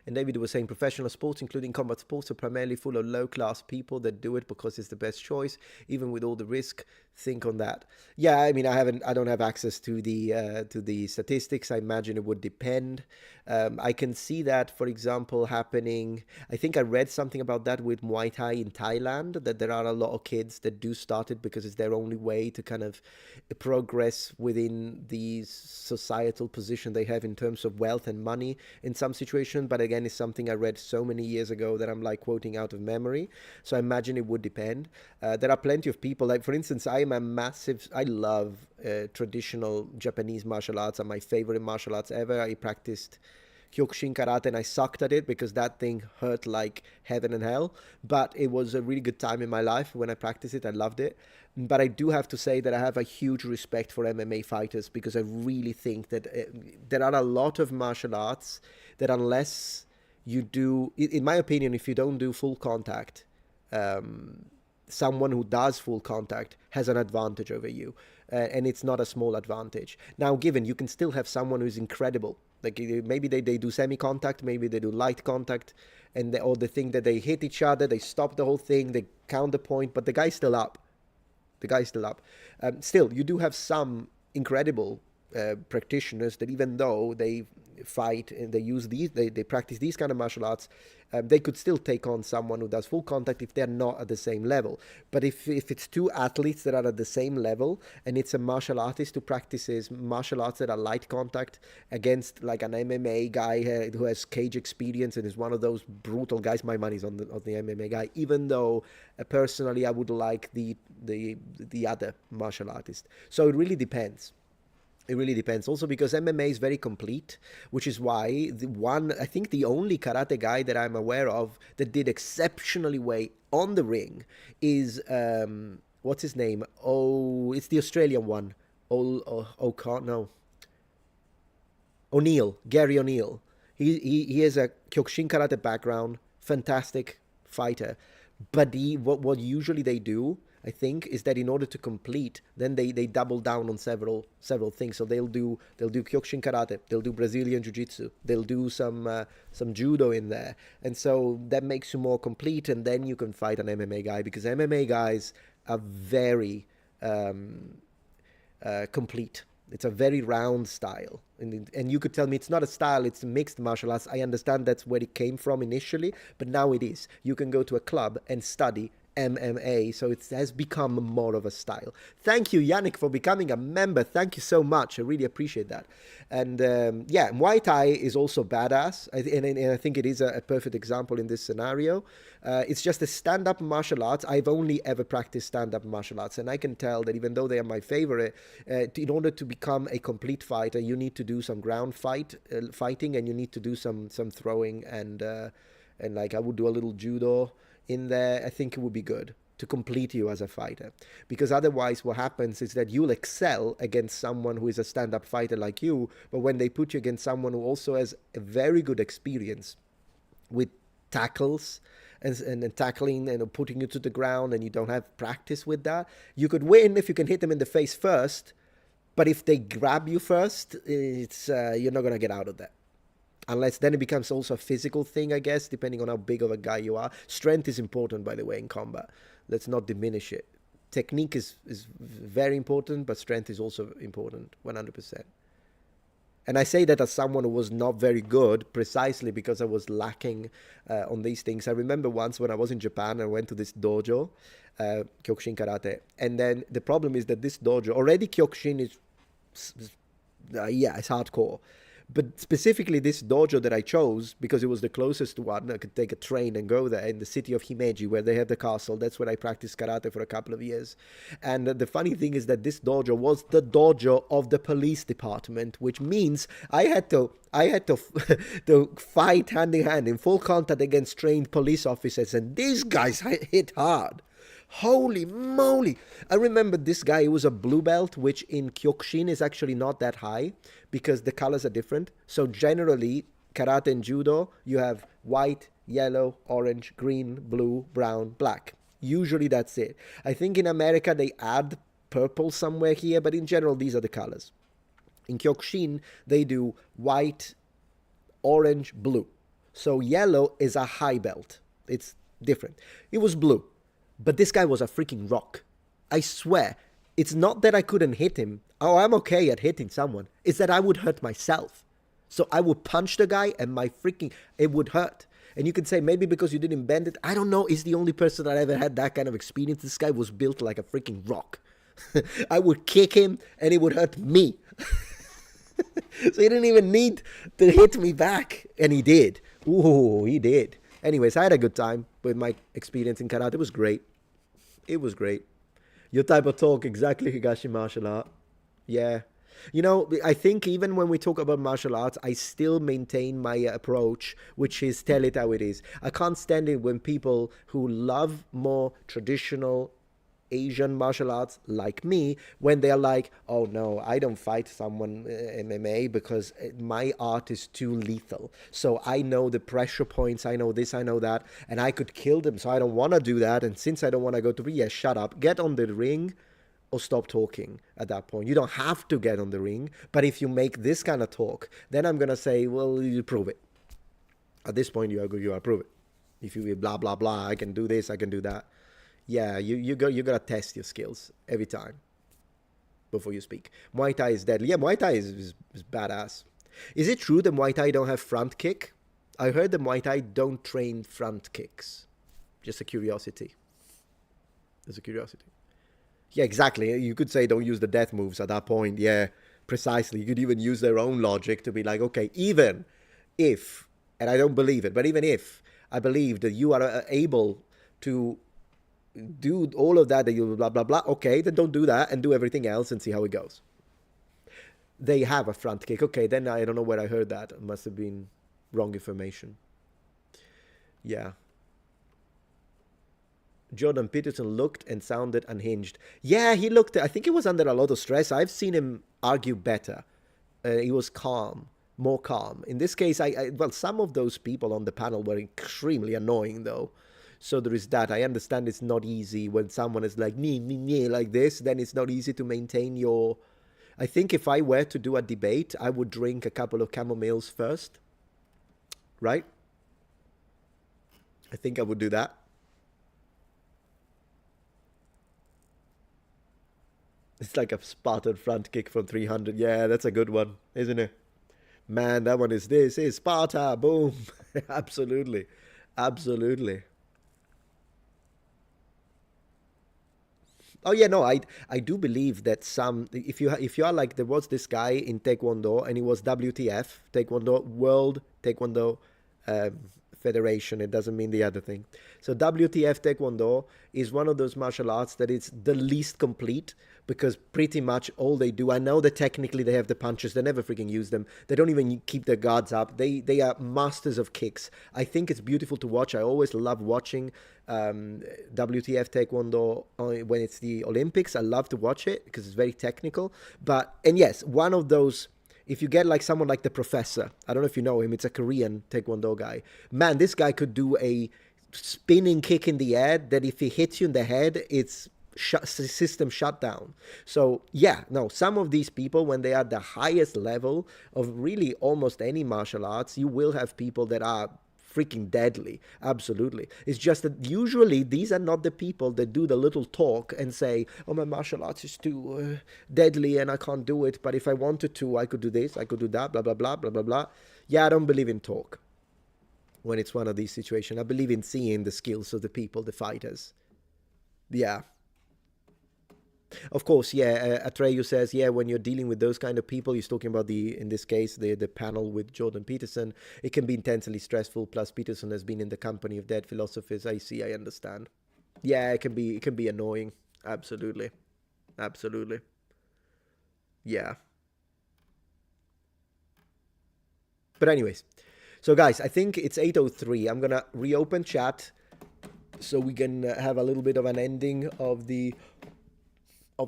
Speaker 1: And David was saying professional sports, including combat sports, are primarily full of low-class people that do it because it's the best choice, even with all the risk. Think on that. Yeah, I mean, I don't have access to the statistics. I imagine it would depend. I can see that, for example, happening. I think I read something about that with Muay Thai in Thailand, that there are a lot of kids that do start it because it's their only way to kind of progress within the societal position they have in terms of wealth and money in some situation. But again, it's something I read so many years ago that I'm like quoting out of memory. So I imagine it would depend. There are plenty of people, like for instance, I love traditional Japanese martial arts. Are my favorite martial arts ever. I practiced Kyokushin karate and I sucked at it because that thing hurt like heaven and hell. But it was a really good time in my life when I practiced it. I loved it. But I do have to say that I have a huge respect for MMA fighters because I really think that there are a lot of martial arts that unless you do, in my opinion, if you don't do full contact, someone who does full contact has an advantage over you. And it's not a small advantage. Now, given you can still have someone who's incredible. Like maybe they do semi-contact, maybe they do light contact, or they think that they hit each other, they stop the whole thing, they count the point, but the guy's still up. Still, you do have some incredible practitioners that even though they fight and they practice these kind of martial arts, they could still take on someone who does full contact if they're not at the same level. But if it's two athletes that are at the same level and it's a martial artist who practices martial arts that are light contact against like an MMA guy who has cage experience and is one of those brutal guys, my money's on the MMA guy, even though personally I would like the other martial artist. So it really depends. It really depends. Also because MMA is very complete, which is why I think the only karate guy that I'm aware of that did exceptionally well on the ring is what's his name? Oh, it's the Australian one. Can't no. O'Neill, Gary O'Neill. He has a Kyokushin karate background, fantastic fighter. But what usually they do, I think, is that in order to complete, then they double down on several things. So they'll do Kyokushin karate, they'll do Brazilian jiu-jitsu, they'll do some judo in there, and so that makes you more complete. And then you can fight an MMA guy, because MMA guys are very complete. It's a very round style. And you could tell me it's not a style, it's mixed martial arts. I understand that's where it came from initially, but now it is. You can go to a club and study MMA, so it has become more of a style. Thank you, Yannick, for becoming a member. Thank you so much. I really appreciate that. And yeah, Muay Thai is also badass, and I think it is a perfect example in this scenario. It's just a stand-up martial arts. I've only ever practiced stand-up martial arts, and I can tell that even though they are my favorite, in order to become a complete fighter, you need to do some ground fighting, and you need to do some throwing, and like I would do a little judo in there. I think it would be good to complete you as a fighter, because otherwise what happens is that you'll excel against someone who is a stand-up fighter like you, but when they put you against someone who also has a very good experience with tackles and tackling and putting you to the ground, and you don't have practice with that, you could win if you can hit them in the face first, but if they grab you first, it's you're not going to get out of that. Unless then it becomes also a physical thing, I guess, depending on how big of a guy you are. Strength is important, by the way, in combat. Let's not diminish it. Technique is very important, but strength is also important, 100%. And I say that as someone who was not very good, precisely because I was lacking on these things. I remember once when I was in Japan, I went to this dojo, Kyokushin Karate. And then the problem is that this dojo, already Kyokushin is, it's hardcore. But specifically this dojo that I chose, because it was the closest one, I could take a train and go there in the city of Himeji, where they have the castle. That's where I practiced karate for a couple of years. And the funny thing is that this dojo was the dojo of the police department, which means I had to to fight hand in hand in full contact against trained police officers. And these guys hit hard. Holy moly. I remember this guy, he was a blue belt, which in Kyokushin is actually not that high because the colors are different. So generally, karate and judo, you have white, yellow, orange, green, blue, brown, black. Usually that's it. I think in America they add purple somewhere here, but in general, these are the colors. In Kyokushin, they do white, orange, blue. So yellow is a high belt. It's different. It was blue. But this guy was a freaking rock. I swear, it's not that I couldn't hit him. Oh, I'm okay at hitting someone. It's that I would hurt myself. So I would punch the guy and it would hurt. And you could say maybe because you didn't bend it. I don't know. He's the only person that ever had that kind of experience. This guy was built like a freaking rock. I would kick him and it would hurt me. So he didn't even need to hit me back. And he did. Ooh, he did. Anyways, I had a good time with my experience in karate. It was great. It was great. Your type of talk, exactly, Higashi martial art. Yeah. You know, I think even when we talk about martial arts, I still maintain my approach, which is tell it how it is. I can't stand it when people who love more traditional Asian martial arts like me, when they're like, oh no, I don't fight someone MMA because my art is too lethal. So I know the pressure points, I know this, I know that, and I could kill them. So I don't want to do that. And since I don't want to go to shut up, get on the ring or stop talking at that point. You don't have to get on the ring, but if you make this kind of talk, then I'm going to say, well, you prove it. At this point, you are prove it. If you blah, blah, blah, I can do this, I can do that. Yeah, you got to test your skills every time before you speak. Muay Thai is deadly. Yeah, Muay Thai is badass. Is it true that Muay Thai don't have front kick? I heard that Muay Thai don't train front kicks. Just a curiosity. Just a curiosity. Yeah, exactly. You could say don't use the death moves at that point. Yeah, precisely. You could even use their own logic to be like, okay, even if, and I don't believe it, but even if I believe that you are able to do all of that you blah, blah, blah, okay, then don't do that and do everything else and see how it goes. They have a front kick. Okay, then I don't know where I heard that. It must have been wrong information. Yeah. Jordan Peterson looked and sounded unhinged. Yeah, he looked, I think he was under a lot of stress. I've seen him argue better. He was calm, more calm. In this case, well, some of those people on the panel were extremely annoying, though. So there is that. I understand it's not easy when someone is like, nee, like this, then it's not easy to maintain your... I think if I were to do a debate, I would drink a couple of camomiles first. Right? I think I would do that. It's like a Spartan front kick from 300. Yeah, that's a good one, isn't it? Man, that one is Sparta. Boom. Absolutely. Absolutely. Oh yeah, no, I do believe that some, if you are like, there was this guy in Taekwondo and he was WTF, Taekwondo, World Taekwondo Federation. It doesn't mean the other thing. So WTF Taekwondo is one of those martial arts that it's the least complete, because pretty much all they do, I know that technically they have the punches, they never freaking use them. They don't even keep their guards up. They are masters of kicks. I think it's beautiful to watch. I always love watching WTF Taekwondo when it's the Olympics. I love to watch it because it's very technical. And yes, one of those, if you get like someone like the Professor, I don't know if you know him, it's a Korean Taekwondo guy. Man, this guy could do a spinning kick in the air that if he hits you in the head, it's system shut down. So yeah, no, some of these people, when they are at the highest level of really almost any martial arts, you will have people that are freaking deadly. Absolutely. It's just that usually these are not the people that do the little talk and say, oh, my martial arts is too deadly and I can't do it, but if I wanted to, I could do this, I could do that, blah, blah, blah, blah, blah, blah. Yeah, I don't believe in talk when it's one of these situations. I believe in seeing the skills of the people, the fighters. Yeah. Of course, yeah, Atreyu says, yeah, when you're dealing with those kind of people, he's talking about in this case, the panel with Jordan Peterson, it can be intensely stressful, plus Peterson has been in the company of dead philosophers. I see, I understand. Yeah, it can be annoying. Absolutely. Absolutely. Yeah. But anyways, so guys, I think it's 8:03. I'm going to reopen chat so we can have a little bit of an ending of the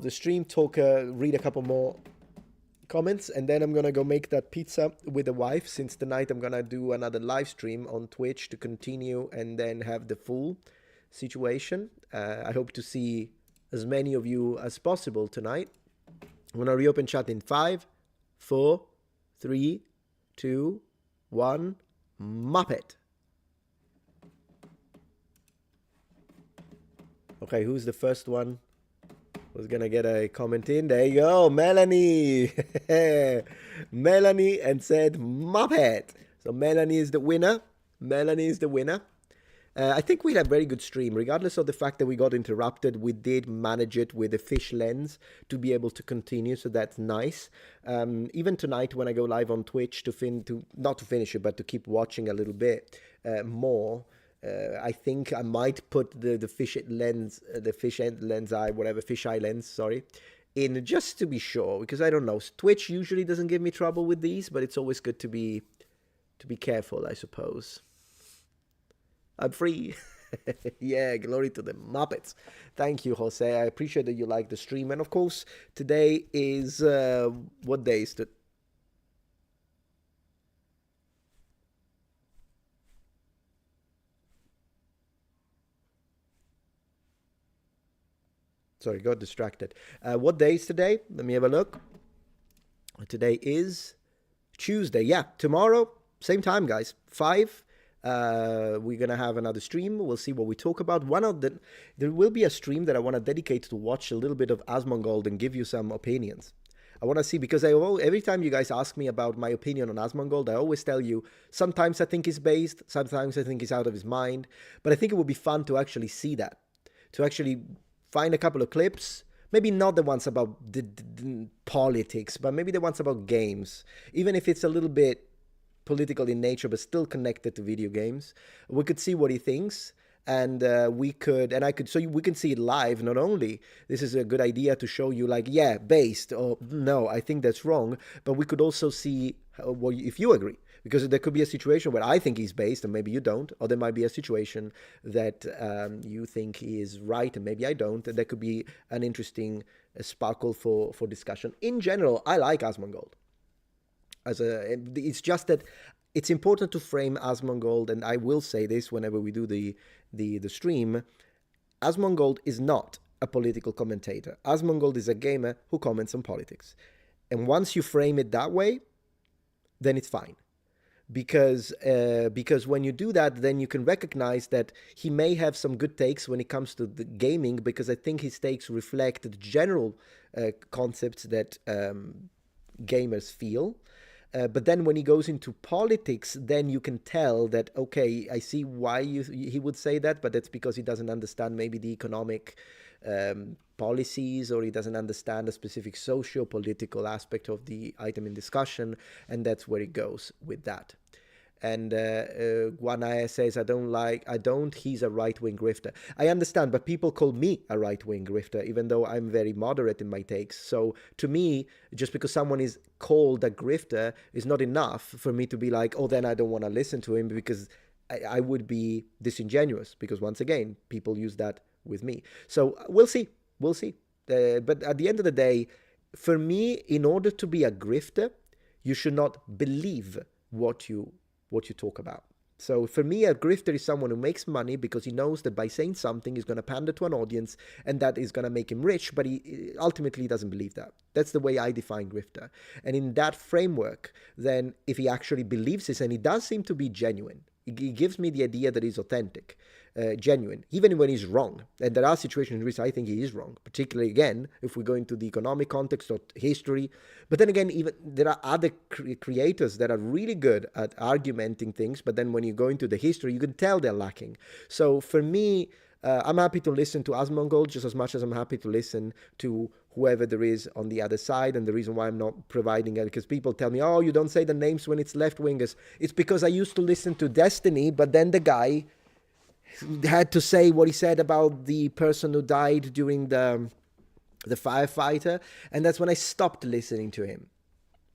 Speaker 1: stream, read a couple more comments, and then I'm gonna go make that pizza with the wife, since tonight I'm gonna do another live stream on Twitch to continue and then have the full situation. I hope to see as many of you as possible tonight. I'm gonna reopen chat in 5, 4, 3, 2, 1. Muppet. Okay, who's the first one? Was gonna get a comment in. There you go, Melanie. Melanie, and said Muppet. So Melanie is the winner. Melanie is the winner. I think we had a very good stream, regardless of the fact that we got interrupted. We did manage it with a fish lens to be able to continue, so that's nice. Even tonight, when I go live on Twitch not to finish it, but to keep watching a little bit more. I think I might put the fish lens, the fisheye lens, sorry, in just to be sure, because I don't know. Twitch usually doesn't give me trouble with these, but it's always good to be careful, I suppose. I'm free. Yeah, glory to the Muppets. Thank you, Jose. I appreciate that you like the stream. And of course, today is, what day is it? Sorry, got distracted. What day is today? Let me have a look. Today is Tuesday. Yeah, tomorrow, same time, guys. 5. We're going to have another stream. We'll see what we talk about. There will be a stream that I want to dedicate to watch a little bit of Asmongold and give you some opinions. I want to see, because every time you guys ask me about my opinion on Asmongold, I always tell you, sometimes I think he's based, sometimes I think he's out of his mind. But I think it would be fun to actually see that, to actually find a couple of clips, maybe not the ones about the politics, but maybe the ones about games, even if it's a little bit political in nature, but still connected to video games. We could see what he thinks, and we can see it live. Not only this is a good idea to show you, like, yeah, based, or no, I think that's wrong, but we could also see if you agree. Because there could be a situation where I think he's based and maybe you don't, or there might be a situation that you think he is right and maybe I don't. And there could be an interesting sparkle for discussion. In general, I like Asmongold. It's just that it's important to frame Asmongold, and I will say this whenever we do the stream. Asmongold is not a political commentator. Asmongold is a gamer who comments on politics. And once you frame it that way, then it's fine. Because when you do that, then you can recognize that he may have some good takes when it comes to the gaming, because I think his takes reflect the general concepts that gamers feel. But then when he goes into politics, then you can tell that, okay, I see why he would say that, but that's because he doesn't understand maybe the economic policies, or he doesn't understand a specific socio-political aspect of the item in discussion, and that's where it goes with that. And Guanaya says, he's a right-wing grifter. I understand, but people call me a right-wing grifter, even though I'm very moderate in my takes. So to me, just because someone is called a grifter is not enough for me to be like, oh, then I don't want to listen to him, because I would be disingenuous, because once again, people use that with me. So we'll see. But at the end of the day, for me, in order to be a grifter, you should not believe what you talk about. So for me, a grifter is someone who makes money because he knows that by saying something, he's going to pander to an audience and that is going to make him rich, but he ultimately doesn't believe that. That's the way I define grifter. And in that framework, then if he actually believes this, and he does seem to be genuine, he gives me the idea that he's authentic, genuine, even when he's wrong. And there are situations in which I think he is wrong, particularly, again, if we go into the economic context or history. But then again, even there are other creators that are really good at argumenting things, but then when you go into the history, you can tell they're lacking. So for me, I'm happy to listen to Asmongold just as much as I'm happy to listen to whoever there is on the other side. And the reason why I'm not providing it, because people tell me, oh, you don't say the names when it's left-wingers. It's because I used to listen to Destiny, but then the guy had to say what he said about the person who died during the firefighter, and that's when I stopped listening to him.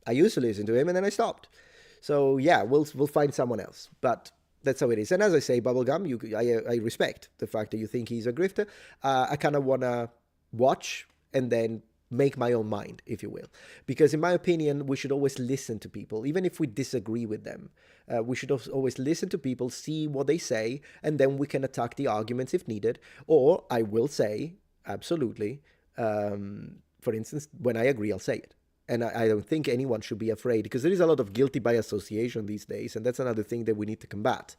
Speaker 1: I used to listen to him, and then I stopped. So yeah, we'll find someone else, but that's how it is. And as I say, Bubblegum, I respect the fact that you think he's a grifter. I kind of want to watch and then make my own mind, if you will. Because in my opinion, we should always listen to people, even if we disagree with them. We should always listen to people, see what they say, and then we can attack the arguments if needed. Or I will say, absolutely, for instance, when I agree, I'll say it. And I don't think anyone should be afraid, because there is a lot of guilty by association these days, and that's another thing that we need to combat.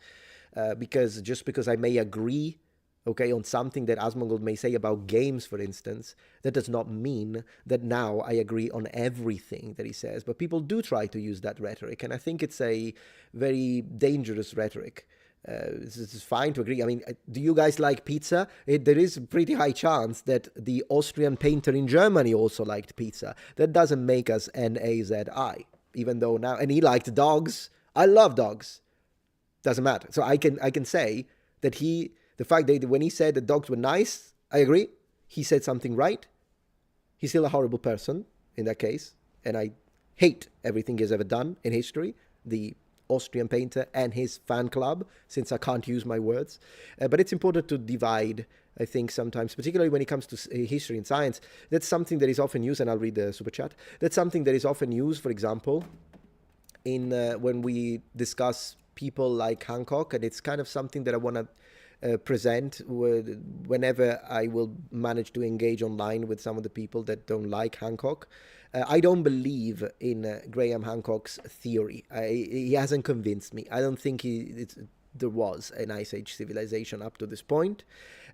Speaker 1: Because just because I may agree, okay, on something that Asmongold may say about games, for instance, that does not mean that now I agree on everything that he says. But people do try to use that rhetoric, and I think it's a very dangerous rhetoric. It's fine to agree. I mean, do you guys like pizza? There is a pretty high chance that the Austrian painter in Germany also liked pizza. That doesn't make us NAZI, even though now, and he liked dogs. I love dogs. Doesn't matter. So I can say that the fact that when he said that dogs were nice, I agree. He said something right. He's still a horrible person in that case. And I hate everything he's ever done in history. The Austrian painter and his fan club, since I can't use my words. But it's important to divide, I think, sometimes, particularly when it comes to history and science. That's something that is often used, and I'll read the super chat. That's something that is often used, for example, in when we discuss people like Hancock, and it's kind of something that I want to present whenever I will manage to engage online with some of the people that don't like Hancock. I don't believe in Graham Hancock's theory. He hasn't convinced me. I don't think there was an Ice Age civilization up to this point.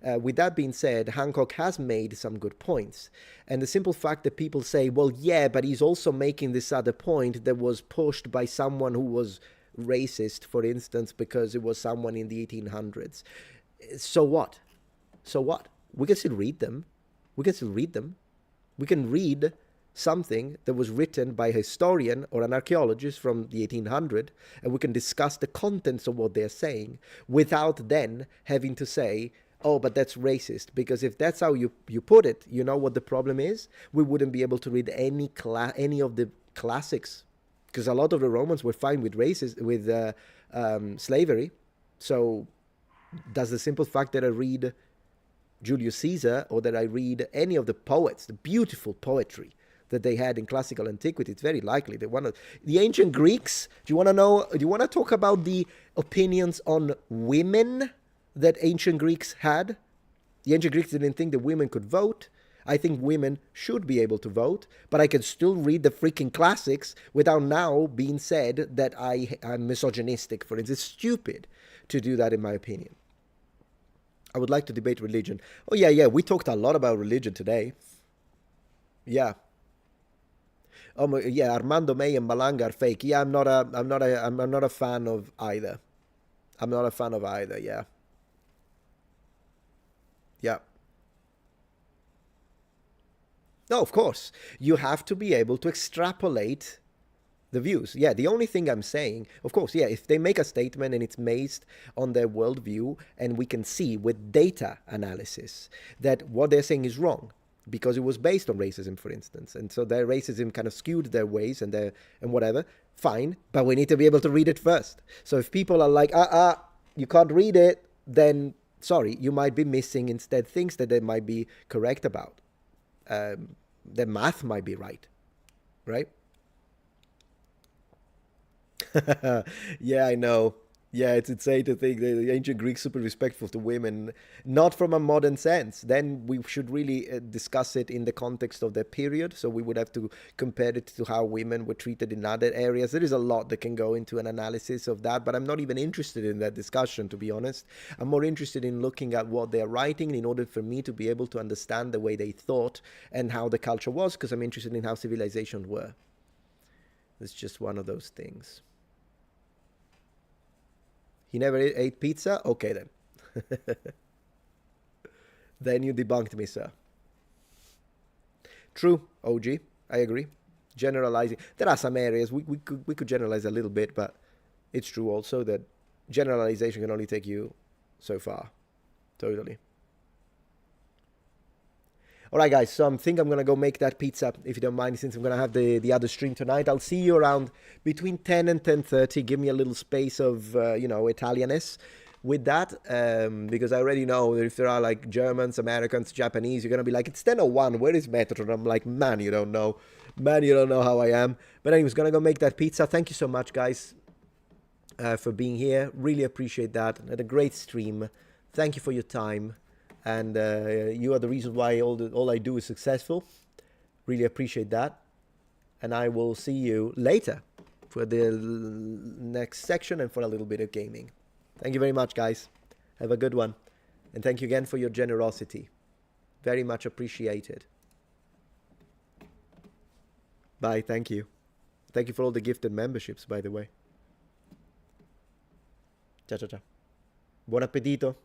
Speaker 1: With that being said, Hancock has made some good points. And the simple fact that people say, well, yeah, but he's also making this other point that was pushed by someone who was racist, for instance, because it was someone in the 1800s. So what? So what? We can still read them. We can read something that was written by a historian or an archaeologist from the 1800s, and we can discuss the contents of what they're saying without then having to say, oh, but that's racist. Because if that's how you put it, you know what the problem is? We wouldn't be able to read any of the classics because a lot of the Romans were fine with slavery. So does the simple fact that I read Julius Caesar or that I read any of the poets, the beautiful poetry that they had in classical antiquity, it's very likely that the ancient Greeks, do you want to talk about the opinions on women that ancient Greeks had? The ancient Greeks didn't think that women could vote. I think women should be able to vote, but I can still read the freaking classics without now being said that I'm misogynistic, for instance. It's stupid to do that, in my opinion. I would like to debate religion. Oh, yeah, we talked a lot about religion today. Yeah. Yeah, Armando May and Malanga are fake. Yeah, I'm not a fan of either. I'm not a fan of either, yeah. Yeah. No, of course. You have to be able to extrapolate the views. Yeah, the only thing I'm saying, of course, yeah, if they make a statement and it's based on their worldview, and we can see with data analysis that what they're saying is wrong, because it was based on racism, for instance, and so their racism kind of skewed their ways and whatever, fine, but we need to be able to read it first. So if people are like, you can't read it, then sorry, you might be missing instead things that they might be correct about. The math might be right? Yeah, I know. Yeah, it's insane to think that the ancient Greeks super respectful to women, not from a modern sense. Then we should really discuss it in the context of their period. So we would have to compare it to how women were treated in other areas. There is a lot that can go into an analysis of that, but I'm not even interested in that discussion, to be honest. I'm more interested in looking at what they're writing in order for me to be able to understand the way they thought and how the culture was, because I'm interested in how civilizations were. It's just one of those things. He never ate pizza? Okay, then. Then you debunked me, sir. True, OG. I agree. Generalizing. There are some areas we could generalize a little bit, but it's true also that generalization can only take you so far. Totally. All right, guys, so I think I'm going to go make that pizza, if you don't mind, since I'm going to have the other stream tonight. I'll see you around between 10 and 10:30. Give me a little space of, Italianness with that, because I already know that if there are, like, Germans, Americans, Japanese, you're going to be like, it's 10:01, where is Metatron? I'm like, man, you don't know. Man, you don't know how I am. But anyways, going to go make that pizza. Thank you so much, guys, for being here. Really appreciate that. Had a great stream. Thank you for your time. And you are the reason why all I do is successful. Really appreciate that. And I will see you later for the next section and for a little bit of gaming. Thank you very much, guys. Have a good one. And thank you again for your generosity. Very much appreciated. Bye. Thank you. Thank you for all the gifted memberships, by the way. Ciao, ciao, ciao. Buon appetito.